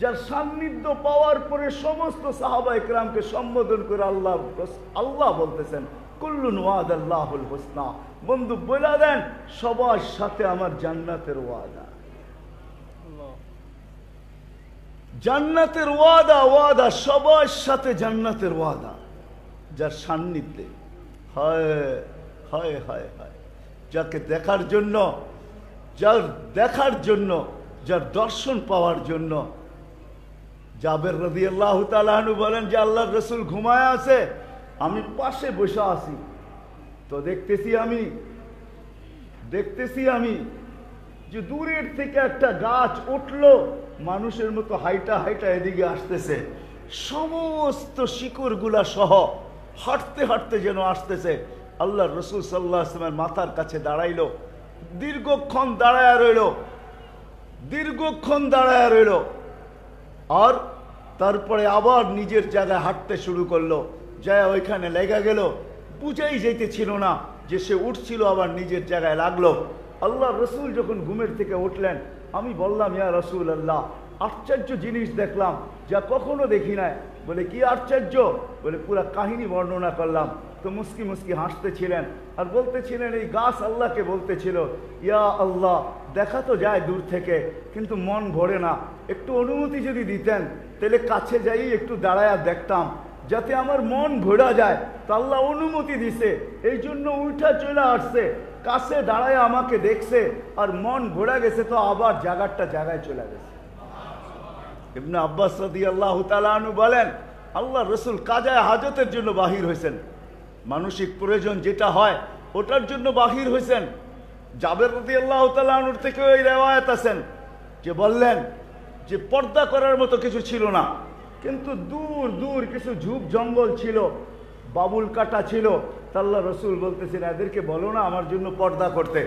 যার সান্নিধ্য পাওয়ার পরে সমস্ত সাহাবা ইকরামকে সম্বোধন করে আল্লাহ বলতেছেন কুল্লুন ওয়াদাল্লাহুল হুসনা। বন্ধু বলে দেন, সবার সাথে আমার জান্নাতের ওয়াদা, জান্নাতের ওয়াদা, ওয়াদা সবার সাথে জান্নাতের ওয়াদা, যার সান্নিধ্যে। হায় হায় হায় হায়, যাকে দেখার জন্য যার দেখার জন্য, যার দর্শন পাওয়ার জন্য। জাবের রাদিয়াল্লাহু তাআলা আনহু বলেন যে আল্লাহর রাসূল ঘুমায় আছে, আমি পাশে বসে আছি, তো দেখতেছি আমি যে দূরের থেকে একটা গাছ উঠলো, মানুষের মতো হাইটা হাইটা এদিকে আসতেছে, সমস্ত শিকড়গুলা সহ হাঁটতে হাঁটতে যেন আসতেছে। আল্লাহর রাসূল সাল্লাল্লাহু আলাইহি ওয়াসাল্লামের মাথার কাছে দাঁড়াইলো, দীর্ঘক্ষণ দাঁড়ায় রইল, আর তারপরে আবার নিজের জায়গায় হাঁটতে শুরু করলো। যায় ওইখানে লেগে গেল, বুঝাই যাইতেছিল না যে সে উঠছিল আবার নিজের জায়গায় লাগলো। আল্লাহর রাসূল যখন ঘুমের থেকে উঠলেন, আমি বললাম, ইয়া রাসূলুল্লাহ, আশ্চর্য জিনিস দেখলাম যা কখনো দেখি নাই। বলে কি আশ্চর্য? বলে পুরা কাহিনী বর্ণনা করলাম। তো মুস্কি মুস্কি হাসতেছিলেন আর বলতেছিলেন, এই গাছ আল্লাহকে বলতেছিল, ইয়া আল্লাহ, দেখা তো যায় দূর থেকে, কিন্তু মন ভরে না, একটু অনুমতি যদি দিতেন তাহলে কাছে যাই একটু দাঁড়ায়া দেখতাম, যাতে আমার মন ভরা যায়। তো আল্লাহ অনুমতি দিছে, এই জন্য উঠা চলে আসছে, কাছে দাঁড়ায় আমাকে দেখছে, আর মন ভরা গেছে, তো আবার জায়গায় চলে গেছে। ইবনে আব্বাস রাদিয়াল্লাহু তাআলা আনহু বলেন, আল্লাহর রাসূল কাজায়ে হাজতের জন্য বাহির হয়েছেন, মানসিক প্রয়োজন যেটা হয় ওটার জন্য বাহির হয়েছেন। জাবের রাদিয়াল্লাহু তাআলা আনহুর থেকে ওই রিওয়ায়াত আছেন যে বললেন যে পর্দা করার মতো কিছু ছিল না, কিন্তু দূর দূর কিছু ঝুপ জঙ্গল ছিল, বাবুল কাটা ছিল। আল্লাহর রাসূল বলতেছেন, এদেরকে বলো না আমার জন্য পর্দা করতে।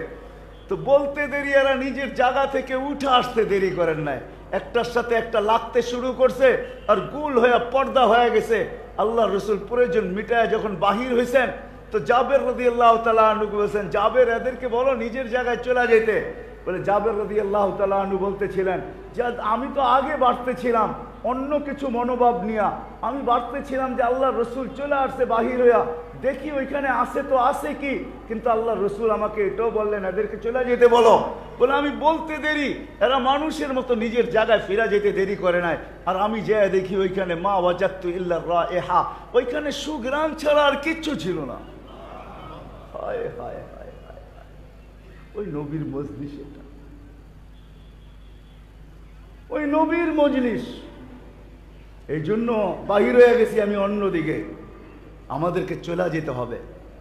তো বলতে দেরি, এরা নিজের জায়গা থেকে উঠে আসতে দেরি করেন নাই, একটার সাথে একটা লাগতে শুরু করছে, আর গুল হয়ে পর্দা হয়ে গেছে। আল্লাহর রাসূল প্রয়োজন মিটায় যখন বাহির হয়েছেন, তো জাবের রাদিয়াল্লাহু তাআলা আনহু বলেছেন, জাবের, এদেরকে বলো নিজের জায়গায় চলে যেতে। বলে জাবের রাদিয়াল্লাহু তাআলা আনহু বলতেছিলেন যে আমি তো আগে বাড়তেছিলাম অন্য কিছু মনোভাব নিয়ে, আমি বাড়তেছিলাম যে আল্লাহর রাসূল চলে আসছে বাহির হইয়া, দেখি ওইখানে আসে তো আসে কি, কিন্তু আল্লাহর রাসূল আমাকে এটাও বললেন এদেরকে চলে যেতে বলো। বলে আমি বলতে দেরি, এরা মানুষের মতো নিজের জায়গায় ফিরা যেতে দেরি করে নাই, আর আমি যেয়ে দেখি ওইখানে মা ওয়াজাদতু ইল্লা রাইহা, ওইখানে সুঘ্রাণ ছাড়া আর কিচ্ছু ছিল না। হায় হায় হায় হায়, ওই নবীর মজলিস, এটা ওই নবীর মজলিস। এই জন্য বাহির হয়ে গেছি আমি অন্যদিকে, আমাদেরকে চলে যেতে হবে,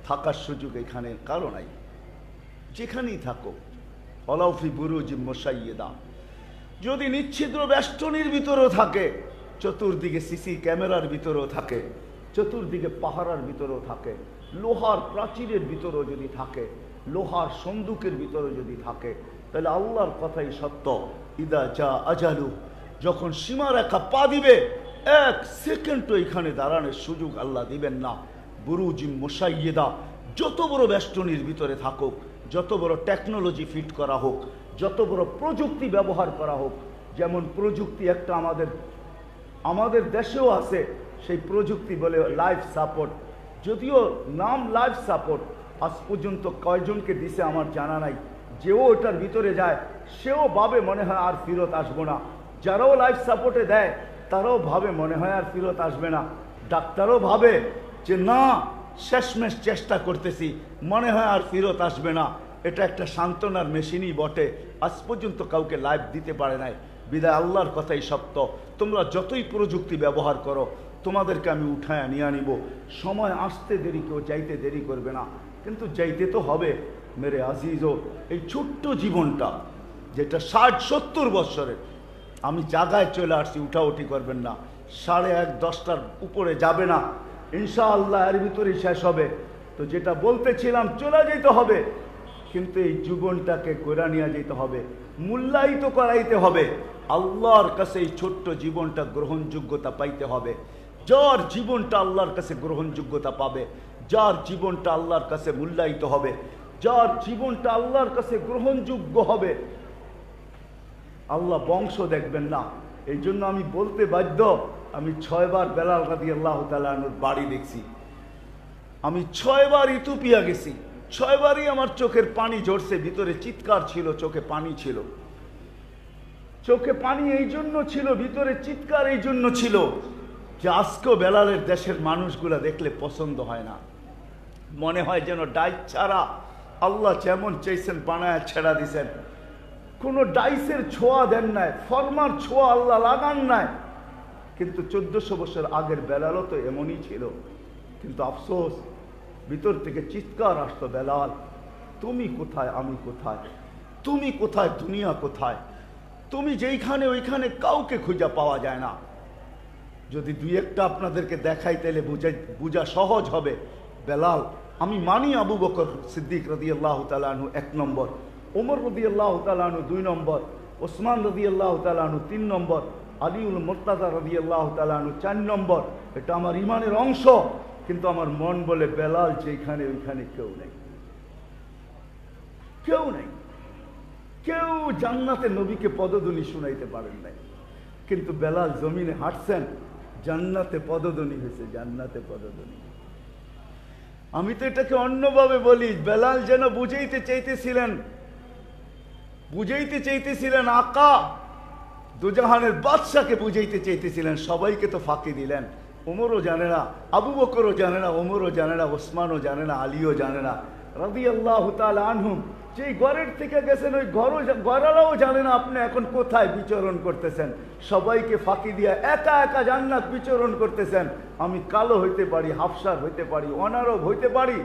থাকার সুযোগ এখানে কারো নাই। যেখানেই থাকো, অলাউফি বুরুজি মুশাইয়্যিদা, যদি নিচ্ছিদ্র বেষ্টনীর ভিতরেও থাকে, চতুর্দিকে সিসি ক্যামেরার ভিতরেও থাকে, চতুর্দিকে পাহারার ভিতরেও থাকে, লোহার প্রাচীরের ভিতরেও যদি থাকে, লোহার সন্দুকের ভিতরেও যদি থাকে, তাহলে আল্লাহর কথাই সত্য। ইদা যা আজালু, যখন সীমারেখা পা দিবে, এক সেকেন্ডও এখানে দাঁড়ানোর সুযোগ আল্লাহ দিবেন না। বুরুজি মুশাইয়্যিদা, যত বড় বেষ্টনীর ভিতরে থাকুক, যত বড় টেকনোলজি ফিট করা হোক, যত বড় প্রযুক্তি ব্যবহার করা হোক, যেমন প্রযুক্তি একটা আমাদের দেশেও আছে, সেই প্রযুক্তি বলে লাইফ সাপোর্ট, যদিও নাম লাইফ সাপোর্ট, আজ পর্যন্ত কয়জনকে দিছে আমার জানা নাই। যেও ওটার ভিতরে যায় সেও ভাবে মনে হয় আর ফিরত আসবো না, যারাও লাইফ সাপোর্টে দেয় তারাও ভাবে মনে হয় আর ফিরত আসবে না, ডাক্তারও ভাবে যে না শেষমেশ চেষ্টা করতেছি, মনে হয় আর ফিরত আসবে না। এটা একটা সান্ত্বনার মেশিনই বটে, আজ পর্যন্ত কাউকে লাইফ দিতে পারে নাই। বিদায় আল্লাহর কথাই সত্য, তোমরা যতই প্রযুক্তি ব্যবহার করো, তোমাদেরকে আমি উঠায় নিয়ে আনিব। সময় আসতে দেরি, কেউ যাইতে দেরি করবে না, কিন্তু যাইতে তো হবে। মেরে আজিজও, এই ছোট্ট জীবনটা যেটা 60-70 বৎসরের, আমি জায়গায় চলে আসছি, উঠাউঠি করবেন না, 1:30-10টার উপরে যাবে না, ইনশাআল্লাহ এর ভিতরেই শেষ হবে। তো যেটা বলতেছিলাম, চলে যেতে হবে, কিন্তু এই জীবনটাকে কইরা নিয়ে যেতে হবে, মূল্যায়িত করাইতে হবে। আল্লাহর কাছে এই ছোট্ট জীবনটা গ্রহণযোগ্যতা পাইতে হবে। যার জীবনটা আল্লাহর কাছে গ্রহণযোগ্যতা পাবে, যার জীবনটা আল্লাহর কাছে মূল্যায়িত হবে, যার জীবনটা আল্লাহর কাছে গ্রহণযোগ্য হবে, আল্লাহ বংশ দেখবেন না। এই জন্য আমি বলতে বাধ্য, আমি 6 বার বেলাল রাদিয়াল্লাহু তাআলা আনহুর বাড়ি দেখছি, আমি 6 বার ইথিওপিয়া গেছি, 6 বারই আমার চোখের পানি ঝরছে, ভিতরে চিৎকার ছিল, চোখে পানি ছিল, চোখে পানি এই জন্য ছিল, ভিতরে চিৎকার এই জন্য ছিল যে আজকেও বেলালের দেশের মানুষগুলা দেখলে পছন্দ হয় না, মনে হয় যেন ডাইক ছাড়া আল্লাহ যেমন চাইছেন বানায় ছেড়া দিছেন। কোনো ডাইসের ছোঁয়া দেন নাই, ফরমার ছোঁয়া আল্লাহ লাগান নাই। কিন্তু 1400 বছর আগের বেলালও তো এমনই ছিল। কিন্তু আফসোস, ভিতর থেকে চিৎকার আসতো, বেলাল তুমি কোথায়, আমি কোথায়, তুমি কোথায়, দুনিয়া কোথায়, তুমি যেইখানে ওইখানে কাউকে খুঁজে পাওয়া যায় না। যদি দুই একটা আপনাদেরকে দেখাই তাহলে বুঝা সহজ হবে। বেলাল, আমি মানি আবু বকর সিদ্দিক রাদিয়াল্লাহু তাআলা আনহু 1 নম্বর, ওমর রাদিয়াল্লাহু তাআলা আনহু 2 নম্বর, ওসমান রাদিয়াল্লাহু তাআলা আনহু 3 নম্বর, আলীউল মুর্তাজা রাদিয়াল্লাহু তাআলা আনহু 4 নম্বর। এটা আমার ইমানের অংশ। কিন্তু আমার মন বলে বেলাল যেখানে ওইখানে কেউ নেই, কেউ নেই। কেউ জান্নাতে নবীকে পদধ্বনি শুনাইতে পারেন নাই। কিন্তু বেলাল জমিনে হাঁটছেন, জান্নাতে পদধ্বনি হয়েছে, জান্নাতে পদধ্বনি। আমি তো এটাকে অন্যভাবে বলি, বেলাল যেন বুঝাইতে চাইতেছিলেন আকা দুজাহানের বাদশাকে বুঝাইতে চাইতেছিলেন। সবাইকে তো ফাঁকি দিলেন। ওমরও জানে না, আবু বকরও জানে না, ওমরও জানে না, ওসমানও জানে না, আলীও জানে না রাদিয়াল্লাহু তাআলা আনহুম। যেই ঘরের থেকে গেছেন ওই ঘরওয়ালাও জানে না আপনি এখন কোথায় বিচরণ করতেছেন। সবাইকে ফাঁকি দিয়া একা একা জান্নাত বিচরণ করতেছেন। আমি কালো হইতে পারি, হাফসার হইতে পারি, অনারব হইতে পারি,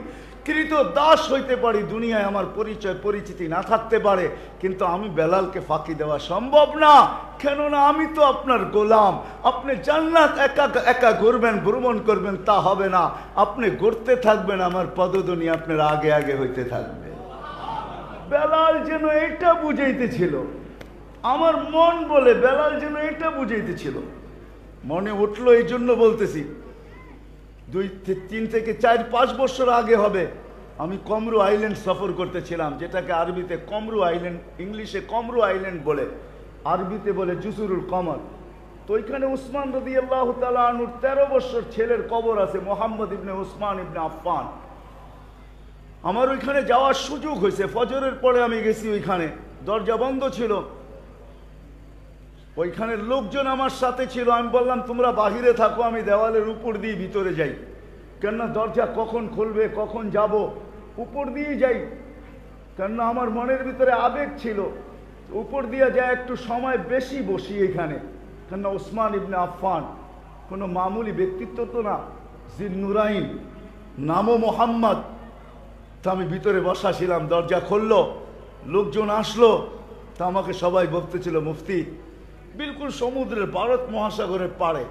কৃত দাস হইতে পারি, দুনিয়ায় আমার পরিচয় পরিচিতি না থাকতে পারে, কিন্তু আমি বেলালকে ফাঁকি দেওয়া সম্ভব না। কেননা আমি তো আপনার গোলাম। আপনি জান্নাত একা একা ঘুরবেন, ভ্রমণ করবেন, তা হবে না। আপনি ঘুরতে থাকবেন, আমার পদধ্বনি আপনার আগে আগে হইতে থাকবে। বেলাল যেন এটা বুঝাইতেছিল, আমার মন বলে বেলাল যেন এটা বুঝাইতেছিল। মনে উঠলো, এই জন্য বলতেছি। 3 থেকে 4-5 বছর আগে হবে, আমি কমরু আইল্যান্ড সফর করতেছিলাম, যেটাকে আরবিতে কমরু আইল্যান্ড, ইংলিশে কমরু আইল্যান্ড বলে, আরবিতে বলে জুসুরুল কমর। তো ওইখানে উসমান রাদিয়াল্লাহু তাআলা আনহুর 13 বছর ছেলের কবর আছে, মোহাম্মদ ইবনে উসমান ইবনে আফফান। আমার ওইখানে যাওয়ার সুযোগ হয়েছে। ফজরের পরে আমি গেছি, ওইখানে দরজা বন্ধ ছিল, ওইখানে লোকজন আমার সাথে ছিল। আমি বললাম তোমরা বাহিরে থাকো, আমি দেওয়ালের উপর দিয়ে ভিতরে যাই, কেননা দরজা কখন খুলবে, কখন যাব, উপর দিয়ে যাই। কেননা আমার মনের ভিতরে আবেগ ছিল, উপর দিয়ে যায় একটু সময় বেশি বসি এখানে। কেননা ওসমান ইবনে আফফান কোনো মামুলি ব্যক্তিত্ব তো না, জিন্নুরাইন, নামও মোহাম্মদ। তা আমি ভিতরে বসা ছিলাম, দরজা খুললো, লোকজন আসলো। তা আমাকে সবাই বলতেছিল, মুফতি বিলকুল সমুদ্রের, ভারত মহাসাগরের পাড়ে।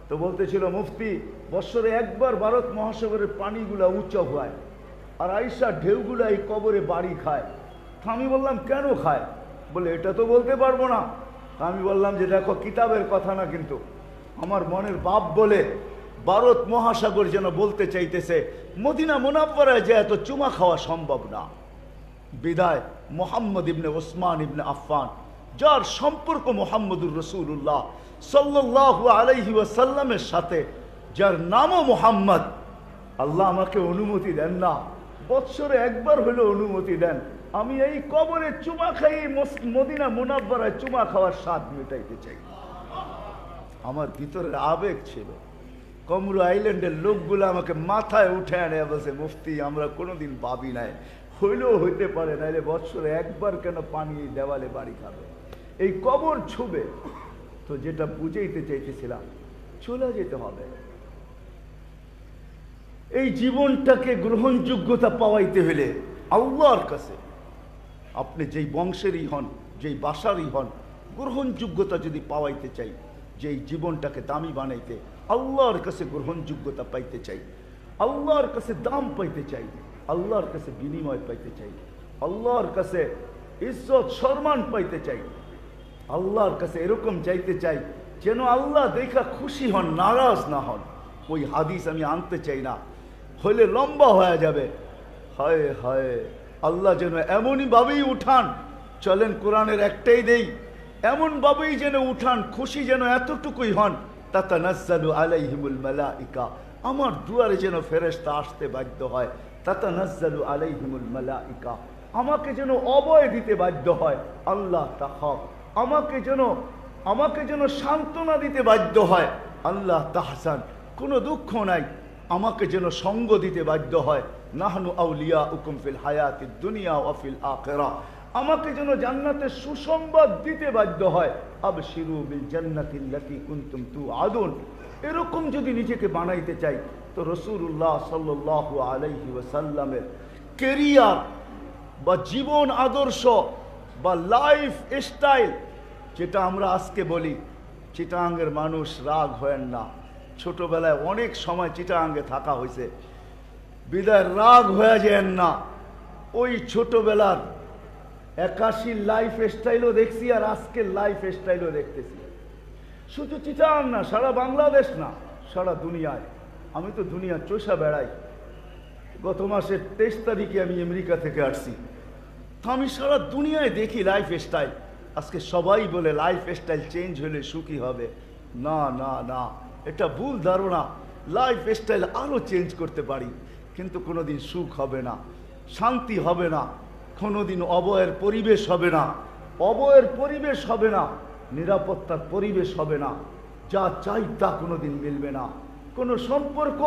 তো বলতেছিল, মুফতি বৎসরে একবার ভারত মহাসাগরের পানিগুলা উঁচা হয়, আর আইসা ঢেউগুলা এই কবরে বাড়ি খায়। তা আমি বললাম কেন খায়? বলে এটা তো বলতে পারবো না। আমি বললাম যে দেখো, কিতাবের কথা না, কিন্তু আমার মনের বাপ বলে ভারত মহাসাগর যেন বলতে চাইতেছে মদিনা মুনাফফারায় যে এত চুমা খাওয়া সম্ভব না। বিদায় মোহাম্মদ ইবনে ওসমান ইবনে আফফান, যার সম্পর্ক মোহাম্মদুর রাসূলুল্লাহ সাল্লাল্লাহু আলাইহি ওয়াসাল্লামের সাথে, যার নামও মোহাম্মদ। আল্লাহ আমাকে অনুমতি দেন না, বৎসরে একবার হলে অনুমতি দেন, আমি এই কবরে চুমা খাই, মদিনা মুনাফফারায় চুমা খাওয়ার স্বাদ মেটাইতে চাই। আমার ভিতরের আবেগ ছিল। কমরু আইল্যান্ডের লোকগুলো আমাকে মাথায় উঠে আনে, বলছে মুফতি আমরা কোনোদিন ভাবি নাই, হইলেও হইতে পারে, নাইলে বৎসরে একবার কেন পানি দেওয়ালে বাড়ি খাবে, এই কবর ছুবে। তো যেটা বুঝাইতে চাইতেছিলাম, চলে যেতে হবে। এই জীবনটাকে গ্রহণযোগ্যতা পাওয়াইতে হলে আল্লাহর কাছে, আপনি যেই বংশেরই হন, যেই বাসারই হন, গ্রহণযোগ্যতা যদি পাওয়াইতে চাই, যেই জীবনটাকে দামি বানাইতে, আল্লাহর কাছে গ্রহণযোগ্যতা পাইতে চাই, আল্লাহর কাছে দাম পাইতে চাই, আল্লাহর কাছে বিনিময় পাইতে চাই, আল্লাহর কাছে ইজ্জত সম্মান পাইতে চাই, আল্লাহর কাছে এরকম চাইতে চাই যেন আল্লাহ দেখা খুশি হন, নারাজ না হন। ওই হাদিস আমি আনতে চাই না, হইলে লম্বা হয়ে যাবে। হায় হায়, আল্লাহ যেন এমনই ভাবেই উঠান, চলেন কোরআনের একটাই দেই, এমন ভাবেই যেন উঠান, খুশি যেন এতটুকুই হন, তাতানাজ্জালু আলাইহিমুল মালাইকা, আমার দুয়ারে যেন ফেরেশতা আসতে বাধ্য হয়, তাতানাজ্জালু আলাইহিমুল মালাইকা, আমাকে যেন অভয় দিতে বাধ্য হয়, আল্লাহ তাখাফ, আমাকে যেন সান্ত্বনা দিতে বাধ্য হয়, আল্লাহ তাহসান, কোনো দুঃখ নাই, আমাকে যেন সঙ্গ দিতে বাধ্য হয়, নাহনু আউলিয়াউকুম ফিল হায়াতিদ দুনিয়া ওয়া ফিল আখিরাহ, আমাকে যেন জান্নাতের সুসংবাদ দিতে বাধ্য হয়, আবশিরু বিল জান্নাতিল্লাতী কুনতুম তুআদুন। এরকম যদি নিজেকে বানাইতে চাই তো রাসূলুল্লাহ সাল্লাল্লাহু আলাইহি ওয়াসাল্লামের ক্যারিয়ার বা জীবন আদর্শ বা লাইফ স্টাইল, যেটা আমরা আজকে বলি, চিটাগাঙ্গের মানুষ রাগ হয় না, ছোটবেলায় অনেক সময় চিটাগাঙ্গে থাকা হয়েছে, বিদায় রাগ হয়ে যায় না। ওই ছোটবেলার 81 লাইফ স্টাইলও দেখছি আর আজকের লাইফ স্টাইলও দেখতেছি। শুধু চিটাগাং না, সারা বাংলাদেশ না, সারা দুনিয়ায়। আমি তো দুনিয়া চষা বেড়াই। গত মাসের 23 তারিখে আমি আমেরিকা থেকে আসছি, তো আমি সারা দুনিয়ায় দেখি লাইফ স্টাইল। আজকে সবাই বলে লাইফ স্টাইল চেঞ্জ হলে সুখী হবে। না না না, এটা ভুল ধারণা। লাইফ স্টাইল আরও চেঞ্জ করতে পারি, কিন্তু কোনোদিন সুখ হবে না, শান্তি হবে না, কোনোদিন অবয়ের পরিবেশ হবে না, অবয়ের পরিবেশ হবে না, নিরাপত্তার পরিবেশ হবে না, যা চাই তা কোনোদিন মিলবে না, কোনো সম্পর্ক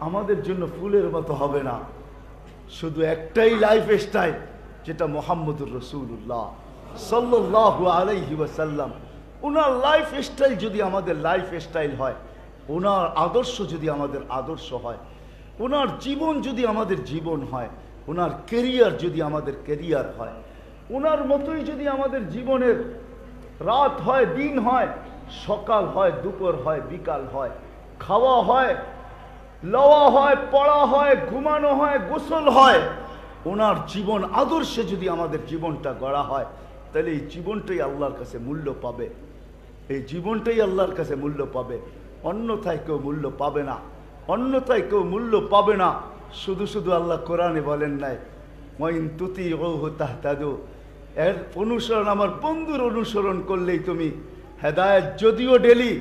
আমাদের জন্য ফুলের মতো হবে না। শুধু একটাই লাইফ স্টাইল, যেটা মুহাম্মদুর রাসূলুল্লাহ সাল্লাল্লাহু আলাইহি ওয়াসাল্লাম, ওনার লাইফ স্টাইল যদি আমাদের লাইফ স্টাইল হয়, ওনার আদর্শ যদি আমাদের আদর্শ হয়, ওনার জীবন যদি আমাদের জীবন হয়, ওনার কেরিয়ার যদি আমাদের কেরিয়ার হয়, ওনার মতোই যদি আমাদের জীবনের রাত হয়, দিন হয়, সকাল হয়, দুপুর হয়, বিকাল হয়, খাওয়া হয়, লওয়া হয়, পড়া হয়, ঘুমানো হয়, গোসল হয়, ওনার জীবন আদর্শে যদি আমাদের জীবনটা গড়া হয়, তাহলে এই জীবনটাই আল্লাহর কাছে মূল্য পাবে। এই জীবনটাই আল্লাহর কাছে মূল্য পাবে, অন্যথায় কেউ মূল্য পাবে না, অন্যথায় কেউ মূল্য পাবে না। শুধু শুধু আল্লাহ কোরআনে বলেন নাই ওয়াইন তুতিউহু তাহতাদু, এর অনুসরণ, আমার বন্ধুর অনুসরণ করলেই তুমি হেদায়েত। যদিও ডেলি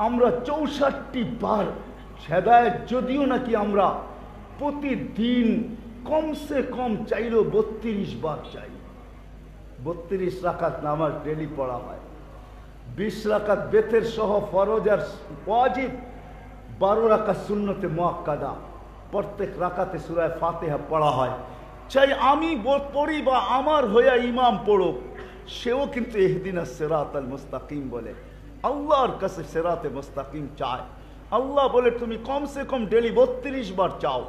আমরা 64 বার হেদায়েত, যদিও নাকি আমরা প্রতিদিন কমসে কম চাইলেও 32 বার চাই। 32 রাকাত নামাজ ডেলি পড়া হয়, 20 রাকাত বেতের সহ ফরজ আর ওয়াজিব, 12 রাকাত সুন্নতে মুআক্কাদা, প্রত্যেক রাকাতে সূরা ফাতিহা পড়া হয়। চাই আমি পড়ি বা আমার হইয়া ইমাম পড়ুক, সেও কিন্তু ইহদিনাস সিরাতাল মুস্তাকিম বলে, আল্লাহর কাছে সিরাতে মুস্তাকিম চায়। আল্লাহ বলে তুমি কমসে কম ডেলি 32 বার চাও।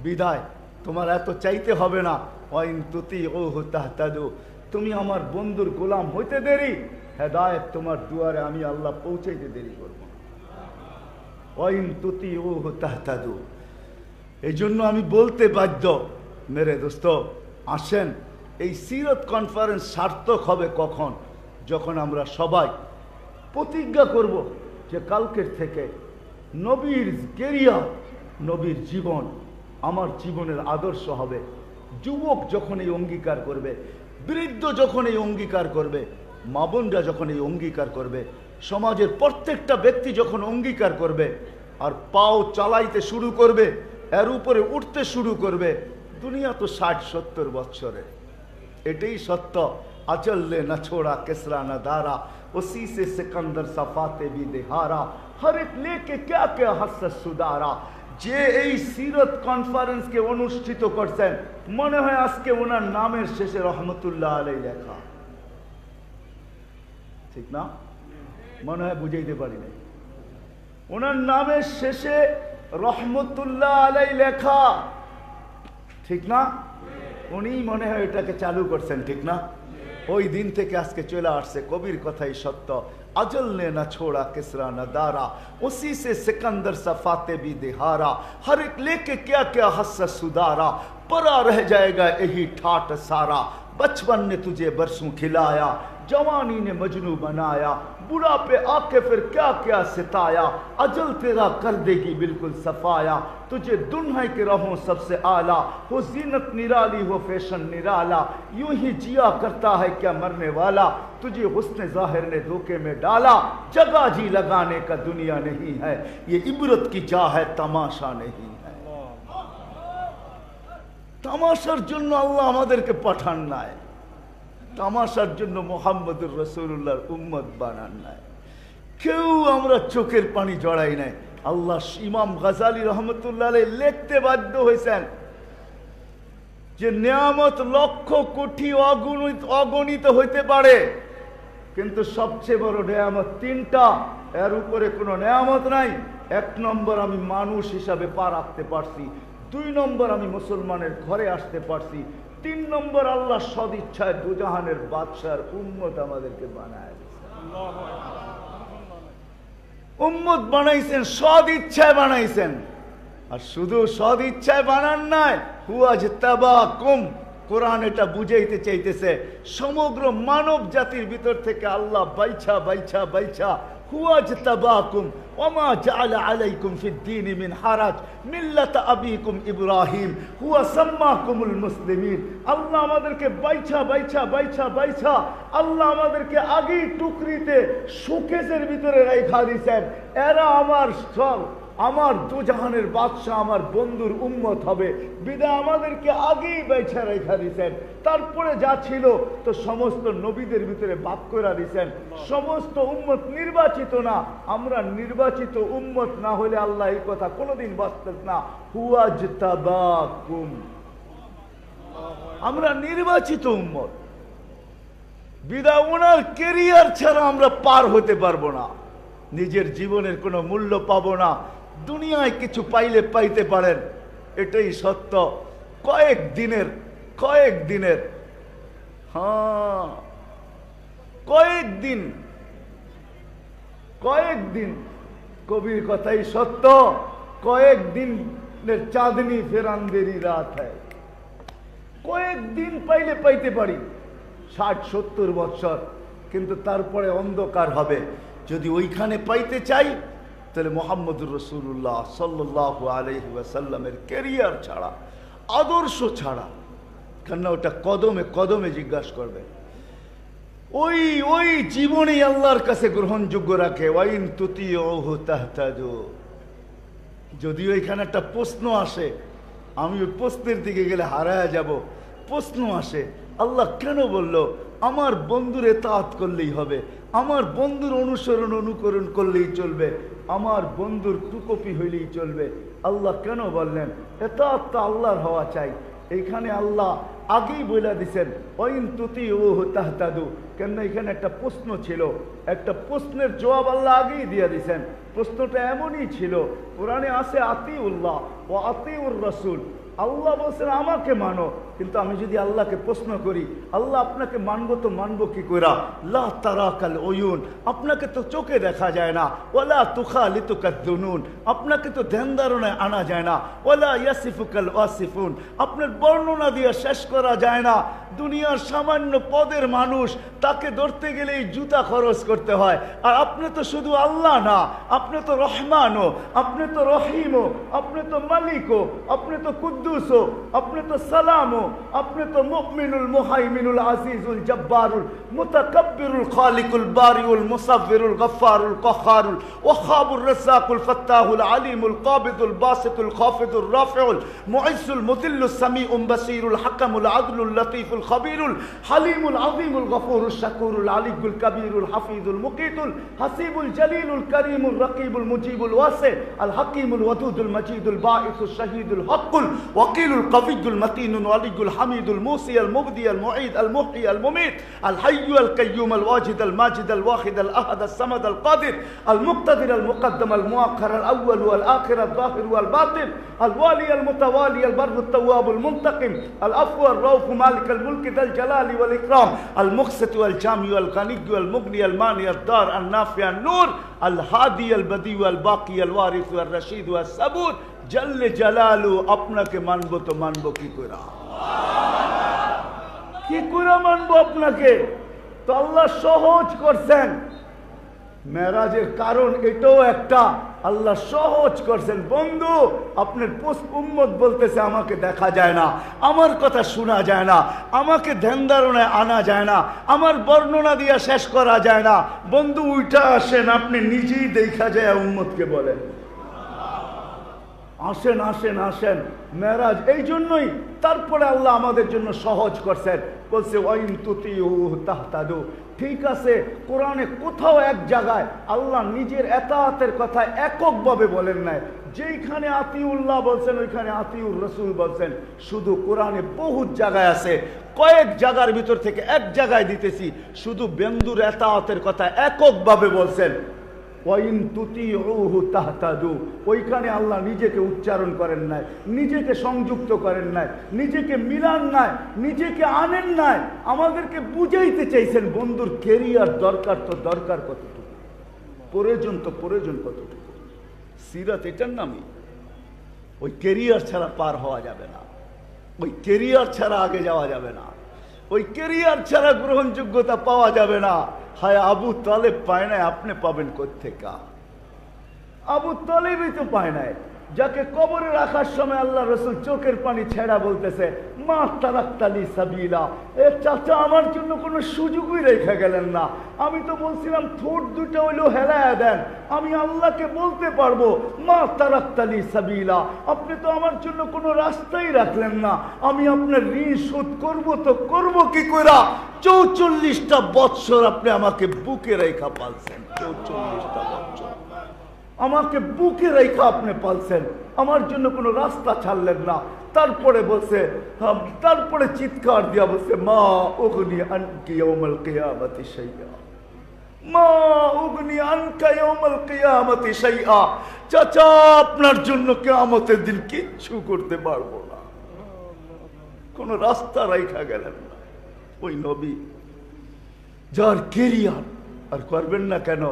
বিদায় তোমার এত চাইতে হবে না। ওয়াইন তুতিউহু তাহতাদু, তুমি আমার বন্ধুর গোলাম হইতে দেরি, হেদায়েত তোমার দুয়ারে আমি আল্লাহ পৌঁছাইতে দেরি করব। ওয়াইন তুতিউহু তাহতাদু, এই জন্য আমি বলতে বাধ্য, মেরে দোস্ত, আসেন এই সিরত কনফারেন্স সার্থক হবে কখন? যখন আমরা সবাই প্রতিজ্ঞা করব যে কালকের থেকে নবীর কেরিয়ার, নবীর জীবন আমার জীবনের আদর্শ হবে। যুবক যখন এই অঙ্গীকার করবে, বৃদ্ধ যখন এই অঙ্গীকার করবে, মা বোনরা যখন এই অঙ্গীকার করবে, সমাজের প্রত্যেকটা ব্যক্তি যখন অঙ্গীকার করবে আর পাও চালাইতে শুরু করবে, এর উপরে উঠতে শুরু করবে, দুনিয়া তো 60-70 বৎসরের, এটাই সত্য। अचल्ले न छोड़ा किसरा न दारा, उसी से सिकंदर सफाते भी देहारा, हर एक लेके क्या क्या हसरत सुधारा। যে এই সিরত কনফারেন্সকে অনুষ্ঠিত করছেন, মনে হয় আজকে ওনার নামের শেষে রহমতুল্লাহ আলাইহি লেখা, ঠিক না? মনে হয় বুঝাইতে পারি না, ওনার নামের শেষে রহমতুল্লাহ আলাইহি লেখা, ঠিক না? উনি মনে হয় এটাকে চালু করছেন, ঠিক না? ওই দিন থেকে আজকে চলে আসছে, কবির কথাই সত্য। अजल ने न छोड़ा किसरा न दारा, उसी से सिकंदर सफाते भी देहारा, हर एक लेके क्या क्या हसरत सुधारा, परा रह जाएगा यही ठाट सारा। बचपन ने तुझे बरसों खिलाया, जवानी ने मजनू बनाया, बुढ़ापे आके फिर क्या क्या सिताया, अजल तेरा कर देगी बिल्कुल सफाया। तुझे दुल्हन के रहो सबसे आला, हो जीनत निराली हो फैशन निराला, यूं ही जिया करता है क्या मरने वाला, तुझे हुस्न जाहिर ने धोखे में डाला। जगह जी लगाने का दुनिया नहीं है, ये इबरत की जा है तमाशा नहीं है। তামাশার জন্য আল্লাহ আমাদেরকে পাঠান নাই, তামাশার জন্য মুহাম্মদুর রাসূলুল্লাহর উম্মত বানান নাই। কেউ আমরা চোখের পানি জড়াই নাই। আল্লাহ ইমাম গাজালি রহমতুল্লাহ আলাইহি লিখতে বাধ্য হয়েছেন, যে নিয়ামত লক্ষ কোটি অগণিত হইতে পারে, কিন্তু সবচেয়ে বড় নিয়ামত তিনটা, এর উপরে কোনো নিয়ামত নাই। 1 নম্বর, আমি মানুষ হিসাবে পা রাখতে পারছি। 2 নম্বর, আমি মুসলমানের ঘরে আসতে পারছি। 3 নম্বর, আল্লাহ সদিচ্ছায় দুজাহানের বাদশার উম্মত আমাদেরকে বানায়, উম্মত বানাইছেন, সদিচ্ছায় বানাইছেন। আর শুধু সদিচ্ছায় বানান নাই, হুয়াজতাবাকুম, কোরআন এটা বুঝাইতে চাইতেছে সমগ্র মানব জাতির ভিতর থেকে আল্লাহ বাইছা বাইছা বাইছা হুয়াজতাবাকুম ওমা জাআলা আলাইকুম ফিদ-দীনি মিন হারাজ মিল্লাতা আবিকুম ইব্রাহিম হুয়া সাম্মাকুমুল মুসলিমিন। আল্লাহ আমাদেরকে বাইছা বাইছা বাইছা বাইছা আল্লাহ আমাদেরকে আগেই টুকরিতে শোকেসের ভিতরে রাইখা দিয়েছেন। এরা আমার দুজাহানের বাদশাহ, আমার বন্ধুর উম্মত হবে বিদায় আমাদেরকে আগেই বাইছা রেখা দিয়েছেন। তারপরে যা ছিল তো সমস্ত নবীদের ভিতরে ভাগ করে দিয়েছেন। সমস্ত উম্মত নির্বাচিত না, আমরা নির্বাচিত উম্মত না হলে আল্লাহ এই কথা কোনোদিন বাঁচতেন না। হুয়াজতাবাকুম, আমরা নির্বাচিত উম্মত বিদায় ওনার কেরিয়ার ছাড়া আমরা পার হতে পারবো না, নিজের জীবনের কোনো মূল্য পাবো না। দুনিয়ায় কিছু পাইলে পাইতে পারেন, এটাই সত্য। কয়েকদিনের কয়েকদিন কবির কথাই সত্য। কয়েকদিনের চাঁদনি ফেরান্দেরি রাত হয়। কয়েকদিন পাইলে পাইতে পারি, 60-70 বছর, কিন্তু তারপরে অন্ধকার হবে। যদি ওইখানে পাইতে চাই তাহলে মুহাম্মদুর রাসূলুল্লাহ সাল্লাল্লাহু আলাইহি ওয়াসাল্লামের ক্যারিয়ার ছাড়া, আদর্শ ছাড়া, কেননা ওটা কদমে কদমে জিজ্ঞাসা করবে। ওই জীবনেই আল্লাহর কাছে গ্রহণযোগ্য রাখে। ওয়াইন তুতিউহু তাহতাদু। যদিও এখানে একটা প্রশ্ন আসে, আমি ওই প্রশ্নের দিকে গেলে হারায়া যাব। প্রশ্ন আসে, আল্লাহ কেন বলল আমার বন্ধুর ইতাআত করলেই হবে, আমার বন্ধুর অনুকরণ করলেই চলবে, আমার বন্ধুর টুকপি হইলেই চলবে? আল্লাহ কেন বললেন? ইতাআত তো আল্লাহর হওয়া চাই। এইখানে আল্লাহ আগেই বলে দিছেন ওয়াইন তুতিউহু তাহতাদু। কেন এখানে একটা প্রশ্ন ছিল, একটা প্রশ্নের জবাব আল্লাহ আগেই দিয়ে দিছেন। প্রশ্নটা এমনই ছিল, কোরআনে আছে আতিউল্লাহ ওয়া আতিউর রাসূল। আল্লাহ বলছেন আমাকে মানো, কিন্তু আমি যদি আল্লাহকে প্রশ্ন করি, আল্লাহ আপনাকে মানবো তো মানবো কি কইরা? লা তারাকাল উয়ুন, আপনাকে তো চোখে দেখা যায় না। ওয়ালা তুখালিতুকাদ দুনুন, আপনাকে তো ধ্যান ধারণায় আনা যায় না। ওয়ালা ইয়াসিফুকাল ওয়াসিফুন, আপনার বর্ণনা দিয়ে শেষ করা যায় না। দুনিয়ার সামান্য পদের মানুষ, তাকে ধরতে গেলেই জুতা খরচ করতে হয়। আর আপনি তো শুধু আল্লাহ না, আপনি তো রহমানও, আপনি তো রহিমও, আপনি তো মালিকও, আপনি তো কুদ্দুসও, আপনি তো সালামও, আপনি তো মুমিনুল মুহাইমিনুল আজিজুল জব্বারুল মুতাকাব্বিরুল খালিকুল বারিউল মুসাব্বিরুল গফফারুল কখারুল ওয়াহাবুর রাসাকুল ফাত্তাহুল আলিমুল কাবিদুল বাসিতুল খাফিদুর রাফিউল মুইজ্জুল মুদিল্লুস সামিউম বাসীরুল হাকামুল আদলুল লতীফুল খবীরুল হালিমুল আযীমুল গফুরুশ শাকুরুল আলিয়ুল কবীরুল হাফিজুল মুকিতুল হাসিবুল জলিলুল করিমুল রকিবুল মুজিবুল ওয়াসি আল হাকিমুল ওয়াদুদুল মজিদুল বাঈসুশ শাহীদুল হকুল ওয়াকিলুল কবিয়ুল মতিনুল ওয়ালিয়ুল হামিদুল মুসি আল মুবদি আল মুঈদ আল মুহয়ি আল মুমীত আল হাইয়্যু আল কাইয়্যুম আল ওয়াজিদ আল মাজিদ আল ওয়াহিদ আল আহাদ আল সামাদ আল কাদির আল মুক্তাদির আল মুকদ্দম আল মুআখ্খার আল আউয়াল ওয়াল আখির আল যাহির ওয়াল বাতিন আল ওয়ালি আল মুতাওয়ালি আল বাররু আত তাওয়াব আল মুনতাকিম আল আফু আর রাউফ মালিক আল মুলক যাল জালালি ওয়াল ইকরাম আল মুকসিত ওয়াল জামি ওয়াল গানি ওয়াল মুগনি আল মানি আল দার আল নাফি আল নূর আল হাদি আল বদি ওয়াল বাকি আল ওয়ারিস ওয়াল রশিদ ওয়াল সাবুর জল্লে জালালু। আপনাকে মানবো তো মানবো কি করে? কি করে মানবো আপনাকে? তো আল্লাহ সহজ করছেন। মেরাজের কারণ এটাও একটা, আল্লাহ সহজ করছেন। বন্ধু, আপনার উম্মত বলতেছে আমাকে দেখা যায় না, আমার কথা শোনা যায় না, আমাকে ধ্যান ধারণায় আনা যায় না, আমার বর্ণনা দিয়ে শেষ করা যায় না। বন্ধু উইটা আসেন, আপনি নিজেই দেখা যায় উম্মতকে বলেন আসেন আসেন আসেন। মেরাজ এই জন্যই তারপরে আল্লাহ আমাদের জন্য সহজ করছেন, বলছে ওয়াইন তুতিউহু তাহতাদু। ঠিক আছে, কোরআনে কোথাও এক জায়গায় আল্লাহ নিজের ইতাআতের কথা এককভাবে বলেন নাই, যেইখানে আতিউল্লাহ বলছেন ওইখানে আতিউর রসুল বলছেন। শুধু কোরআনে বহু জায়গায় আছে, কয়েক জায়গার ভিতর থেকে এক জায়গায় দিতেছি। শুধু বেন্দুর এতাআতের কথা এককভাবে বলছেন, ওয়াইন তুতিউহু তাহতাদু। ওইখানে আল্লাহ নিজেকে উচ্চারণ করেন নাই, নিজেকে সংযুক্ত করেন নাই, নিজেকে মিলান নাই, নিজেকে আনেন নাই। আমাদেরকে বুঝাইতে চাইছেন বন্ধুর কেরিয়ার দরকার তো দরকার কতটুকু, প্রয়োজন তো প্রয়োজন কতটুকু। সিরাত এটার নামই। ওই কেরিয়ার ছাড়া পার হওয়া যাবে না, ওই কেরিয়ার ছাড়া আগে যাওয়া যাবে না, ওই কেরিয়ার ছাড়া গ্রহণযোগ্যতা পাওয়া যাবে না। হায় আবু তালেব পায় নাই, আপনি পাবেন কোত্থেকে? আবু তালেবই তো পায় নাই, যাকে কবরে রাখার সময় আল্লাহ রসুল চোখের পানি ছেড়া বলতেছে, মা তারাক্তালি সাবিলা। এ চাচা, আমার জন্য কোনো সুযোগই রেখে গেলেন না। আমি তো বলছিলাম ঠোঁট দুটো হইলো হেলায়া দেন, আমি আল্লাহকে বলতে পারবো মা তারাক্তালি সাবিলা। আপনি তো আমার জন্য কোনো রাস্তাই রাখলেন না। আমি আপনার ঋণ শোধ করবো তো করবো কি কইরা? 44টা বৎসর আপনি আমাকে বুকে রেখা পালছেন, 44টা বৎসর আমাকে বুকে রেখা আপনি পালছেন, আমার জন্য কোনো রাস্তা ছাড়লেন না। তারপরে বলছে, তারপরে চিৎকার দিয়া বলছে, মা উগনি আনকি ইয়াউমাল কিয়ামতি শাইআ, মা উগনি আনকা ইয়াউমাল কিয়ামতি শাইআ। চাচা, আপনার জন্য কিয়ামতের দিন কিচ্ছু করতে পারবো না, কোনো রাস্তা রাইখা গেলেন না। ওই নবী যার কেরিয়ার, আর করবেন না কেন?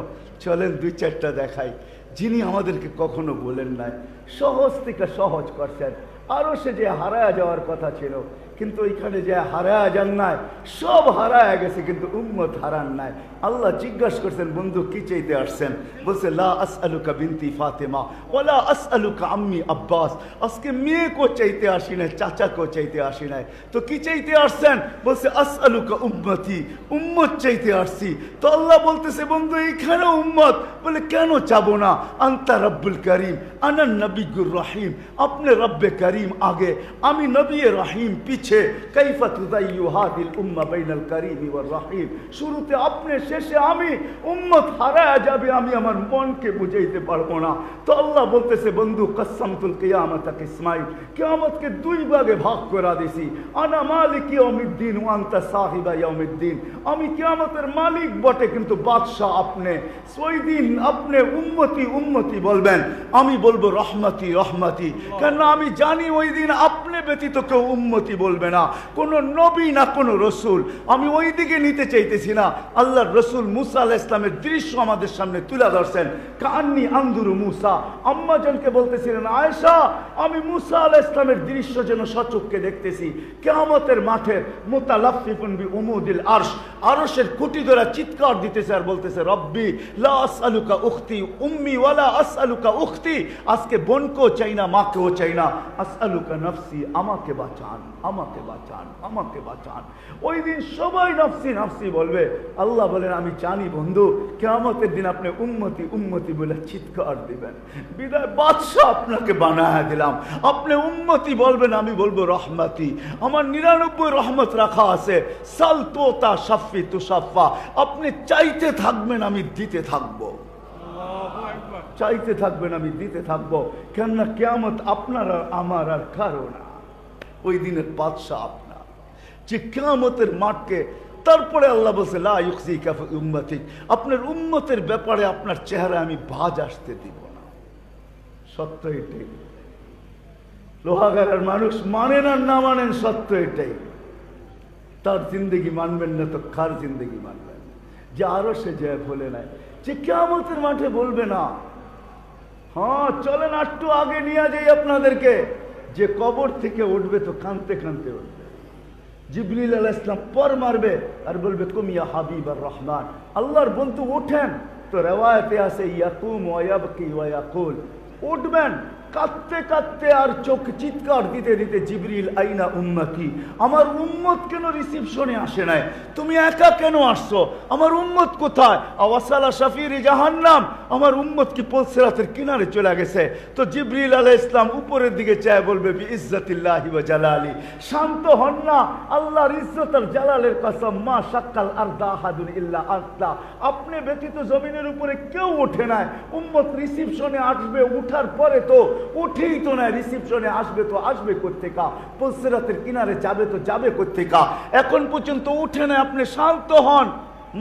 চলেন 2-4টা দেখাই, যিনি আমাদেরকে কখনো বলেন নাই, সহজ থেকে সহজ করছেন। আরো সে যে হারায়া যাওয়ার কথা ছিল, কিন্তু ওইখানে যে হারায়া যান নাই, সব হারায়া গেছে, কিন্তু উম্মত হারান নাই। আল্লাহ জিজ্ঞাসা করছেন, বন্ধু কি চাইতে আসছেন? বলছে, লা আসআলুকা বিনতি ফাতেমা ওয়ালা আসআলুকা আম্মি আব্বাস। আজকে মেয়েকেও চাইতে আসি নাই, চাচাকেও চাইতে আসি নাই, তো কি চাইতে আসছেন? বলছে, আসআলুকা উম্মতি, উম্মত চাইতে আসছি। তো আল্লাহ বলতেছে, বন্ধু এইখানে উম্মত। বলে, কেন চাবো না? আনতা রব্বুল করিম আনা নবিয়্যুর রহিম। আপনি রব্বে করিম আগে, আমি নবী রহিম পিছে। কাইফা তুদাইয়ু হাদিল উম্মাহ বাইনাল করিম ওয়ার রহিম। শুরুতে আপনি, শেষে আমি। উম্মত হারায়া যাবে, আমি আমার মনকে বুঝাইতে পারবো না। তো আল্লাহ বলতেছে, বন্ধু কসসমতুল কিয়ামাতা কিসমাইন, কিয়ামতকে 2 ভাগে ভাগ করে দিয়েছি। আনা মালিক ইয়াউমিদ্দিন ওয়া আনতা সাহিবা ইয়াউমিদ্দিন। আমি কিয়ামতের মালিক বটে, কিন্তু বাদশা আপনি। ওই দিন আপনি উম্মতি উম্মতি বলবেন, আমি বলবো রহমতি রহমতি। কেন? আমি জানি ওই দিন আপনি ব্যতীত কেউ উম্মতি বলবে না, কোনো নবী না কোনো রসুল। আমি ওই দিকে নিতে চাইতেছি না। আল্লাহর রসুল মুসা আলাইহিস সালামের দৃশ্য আমাদের সামনে তুলে ধরছেন। কান্নি আন্দুরু মুসা, আম্মা জানকে বলতেছিলেন, আয়েশা আমি মুসা আলাইহিস সালামের দৃশ্য যেন সচক্ষে দেখতেছি। কিয়ামতের মাঠের মুতালাফফিফুন বিউমুদিল আরশ, আরশের খুঁটি ধরে চিৎকার দিতেছে আর বলতেছে, রব্বি লা আসআলুকা উখতি উম্মি ওয়ালা আসআলুকা উখতি। আজকে বোনকেও চাই না, মাকেও চাই না। আসআলুকা নফসি, আমাকে বাঁচান, আমাকে বাঁচান, আমাকে বাঁচান। ওই দিন সবাই নফসি নফসি বলবে। আল্লাহ বলেন, আমি জানি বন্ধু, কিয়ামতের দিন আপনি উম্মতি উম্মতি বলে চিৎকার দিবেন। বিদায় বাদশাহ আপনাকে বানায়া দিলাম, আপনি উম্মতি বলবেন, আমি বলবো রহমতি। আমার 99 রহমত রাখা আছে। সাল তোতা শাফি তুসাফা। আপনি চাইতে থাকবেন, আমি দিতে থাকবো। চাইতে থাকবেন, আমি দিতে থাকবো। কেননা কিয়ামত আপনার আর আমার আর কারো না। ওই দিনের বাদশাহ আপনার, যে কিয়ামতের মাঠকে। তারপরে আল্লাহ বলছে, লা ইউখজিকা ফি উম্মতিক, আপনার উম্মতের ব্যাপারে আপনার চেহারা আমি ভাঁজ আসতে দিব না। সত্য এটাই। লোহাগাড়ার মানুষ মানেন আর না মানেন, সত্য এটাই। তার জিন্দগি মানবেন না তো কার জিন্দগি মানবেন? যে আরো সে যে বলে নাই, যে কিয়ামতের মাঠে বলবে না। হ্যাঁ, চলেন একটু আগে নিয়ে যাই আপনাদেরকে। যে কবর থেকে উঠবে তো কানতে কানতে উঠবে। জিবরিল আলাইহিস সালাম পর মারবে আর বলবে, কুম ইয়া হাবিবার রহমান, আল্লাহর বন্ধু ওঠেন। তো রিওয়ায়াতে আছে, ইয়াকুম ওয়া ইয়াবকি ওয়া ইয়াকুল, উঠবেন, কাঁদতে কাঁদতে আর চোখ চিৎকার দিতে দিতে, জিবরিল আইনা উম্মতি, আমার উম্মত কেন রিসিপশনে আসে নাই? তুমি একা কেন আসছো? আমার উম্মত কোথায়? আওয়াসালা শাফিরি জাহান্নাম, আমার উম্মত কি পুলসিরাতের কিনারে চলে গেছে? তো জিবরিল আলাইহিস সালাম উপরের দিকে চেয়ে বলবে বিইজ্জাতিল্লাহি ওয়া জালালি, শান্ত হন না, আল্লাহর ইজ্জত আর জালালের কসম, মা শাক্কাল আরদা আহাদুন ইল্লা আনতা, আপনি ব্যতীত জমিনের উপরে কেউ ওঠে নাই। উম্মত রিসিপশনে আসবে, উঠার পরে তো উঠেই তো না, রিসিপশনে আসবে তো আসবে কোত্থেকা, পুলসিরাতের কিনারে যাবে তো যাবে কোত্থেকা, এখন পর্যন্ত উঠে না। আপনি শান্ত হন,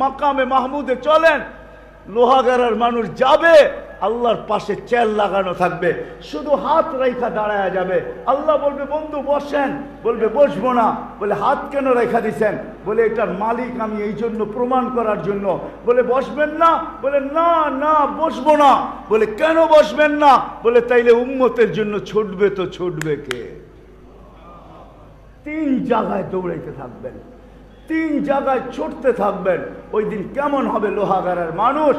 মাকামে মাহমুদে চলেন। লোহাগাড়ার মানুষ যাবে, আল্লাহর পাশে চেয়ার লাগানো থাকবে, শুধু হাত রেখা দাঁড়ায় যাবে। আল্লাহ বলবে বন্ধু বসেন, বলবে বসবো না। বলে হাত কেন রেখা দিছেন? বলে এটার মালিক আমি, এই জন্য প্রমাণ করার জন্য। বলে বসবেন না? বলে না না বসবো না। বলে কেন বসবেন না? বলে তাইলে উম্মতের জন্য ছুটবে তো ছুটবে কে? 3 জায়গায় দৌড়াইতে থাকবেন, 3 জায়গায় ছুটতে থাকবেন। ওই দিন কেমন হবে লোহাগাড়ার মানুষ?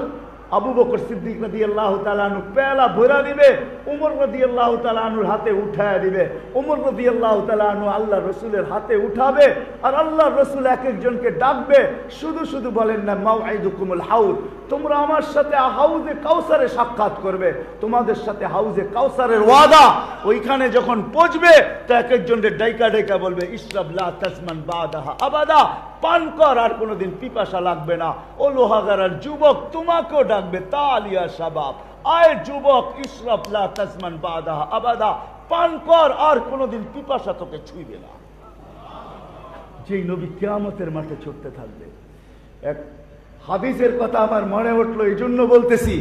আবু বকর সিদ্দিক রাদিয়াল্লাহু তাআলা আনহু পেয়ালা ভরা দিবে, ওমর রাদিয়াল্লাহু তাআলা আনহুর হাতে উঠায় দিবে। ওমর রাদিয়াল্লাহু তাআলা আনহু আল্লাহ রসুলের হাতে উঠাবে, আর আল্লাহ রসুল এক একজনকে ডাকবে, শুধু শুধু বলেন না মাউইদুকুমুল হাউদ, তোমরা আমার সাথে হাউজে কাউসারে সাক্ষাৎ করবে, তোমাদের সাথে হাউজে কাউসারের ওয়াদা। ওইখানে যখন পৌঁছবে তো এক একজনকে ডাইকা ডাইকা বলবে ইশরাব লা তাসমান বাদাহা আবাদা, পান কর, আর কোনোদিন পিপাসা লাগবে না। ও লোহাগাড়ার যুবক, তোমাকেও ডাকবে তালিয়া শাবাব, আয় যুবক, ইশরাব লা তাসমান বাদাহা আবাদা, পান কর, আর কোনোদিন পিপাসা তোকে ছুঁইবে না। যেই নবী কিয়ামতের মাঠে ছুটতে থাকবে। এক হাদিসের কথা আমার মনে উঠলো, এই জন্য বলতেছি,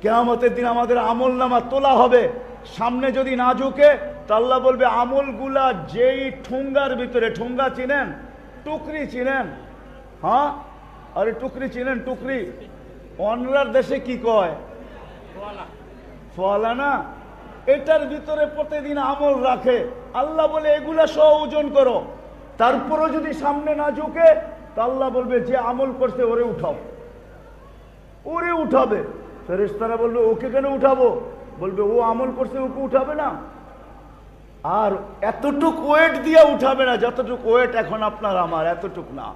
কিয়ামতের দিন আমাদের আমল নামা তোলা হবে, সামনে যদি না ঝুঁকে তো আল্লাহ বলবে আমলগুলা যেই ঠুঙ্গার ভিতরে, ঠুঙ্গা চিনেন, টুকরি চিনেন? হ্যাঁ, আরে টুকরি চিনেন? টুকরি অন্যরার দেশে কি কয়? ফলা না? এটার ভিতরে প্রতিদিন আমল রাখে। আল্লাহ বলে এগুলা সহ ওজন করো, তারপরও যদি সামনে না ঝুঁকে তো আল্লাহ বলবে যে আমল করছে ওরে উঠাও, ওরে উঠাবে। ফেরেশতারা বলবে ওকে কেন উঠাবো? বলবে ও আমল করছে, ওকে উঠাবে না। আর এতটুক ওয়েট দিয়ে উঠাবে না যতটুক ওয়েট এখন আপনার আমার, এতটুক না।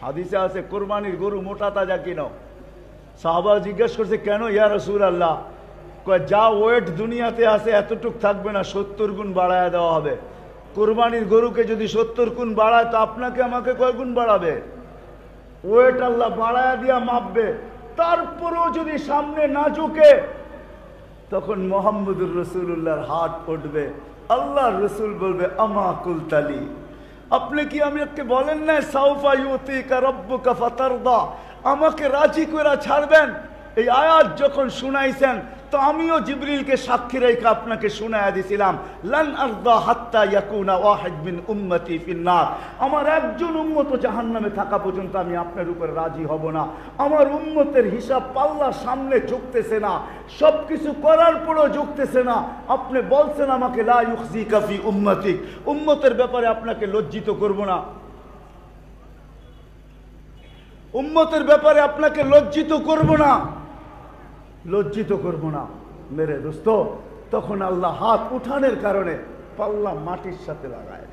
হাদিসে আছে কোরবানির গরু মোটা তাজা কিনো। সাহাবা জিজ্ঞেস করছে কেন ইয়া রাসূলুল্লাহ? কয় যা ওয়েট দুনিয়াতে আছে এতটুক থাকবে না, 70 গুণ বাড়ায় দেওয়া হবে। কোরবানির গরুকে যদি 70 গুণ বাড়ায় তো আপনাকে আমাকে কয় গুণ বাড়াবে? ওয়েট আল্লাহ বাড়ায় দিয়া মাপবে। তারপরেও যদি সামনে না ঝুঁকে তখন মুহাম্মদুর রাসূলুল্লাহর হাত উঠবে, আল্লাহর রসুল বলবে আমা কুলতালি, আপনি কি আমাকে বলেন না সাউফা ইউতিকা রাব্বুকা ফাতারদা, আমাকে রাজি করে ছাড়বেন? এই আয়াত যখন শুনাইছেন তো আমিও জিবরিলকে সাক্ষী রেখে আপনাকে শুনায়া দিছিলাম, লান আরদা হাত্তা ইয়াকুনা ওয়াহিদ মিন উম্মতি ফিন্নার, আমার একজন উম্মত জাহান্নামে থাকা পর্যন্ত আমি আপনার উপরে রাজি হব না। আমার উম্মতের হিসাব পাল্লার সামনে ঝুঁকতেছে না, সবকিছু করার পরও ঝুঁকতেছে না। আপনি বলছেন আমাকে লা ইউখজিকা ফি উম্মতিক, উম্মতের ব্যাপারে আপনাকে লজ্জিত করব না, উম্মতের ব্যাপারে আপনাকে লজ্জিত করব না, লজ্জিত করব না। মেরে দোস্ত, তখন আল্লাহ হাত উঠানের কারণে পাল্লা মাটির সাথে লাগায়।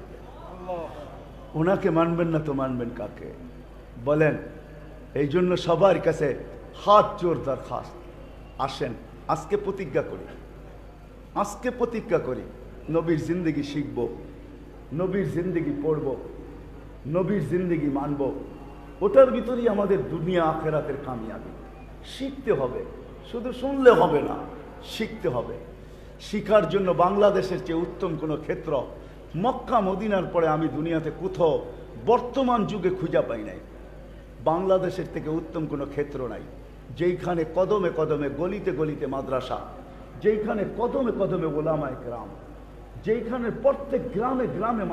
ওনাকে মানবেন না তো মানবেন কাকে বলেন? এই জন্য সবার কাছে হাত জোর দরখাস্ত, আসেন আজকে প্রতিজ্ঞা করি, আজকে প্রতিজ্ঞা করি নবীর জিন্দগি শিখব, নবীর জিন্দগি পড়ব, নবীর জিন্দগি মানব। ওটার ভিতরেই আমাদের দুনিয়া আখেরাতের কামিয়াবি। শিখতে হবে, শুধু শুনলে হবে না, শিখতে হবে। শিখার জন্য বাংলাদেশের চেয়ে উত্তম কোনো ক্ষেত্র মক্কা মদিনার পরে আমি দুনিয়াতে কোথাও বর্তমান যুগে খুঁজে পাই নাই। বাংলাদেশের থেকে উত্তম কোনো ক্ষেত্র নাই, যেইখানে কদমে কদমে গলিতে গলিতে মাদ্রাসা, যেইখানে কদমে কদমে ওলামায়ে কেরাম, যেইখানে প্রত্যেক গ্রামে গ্রামে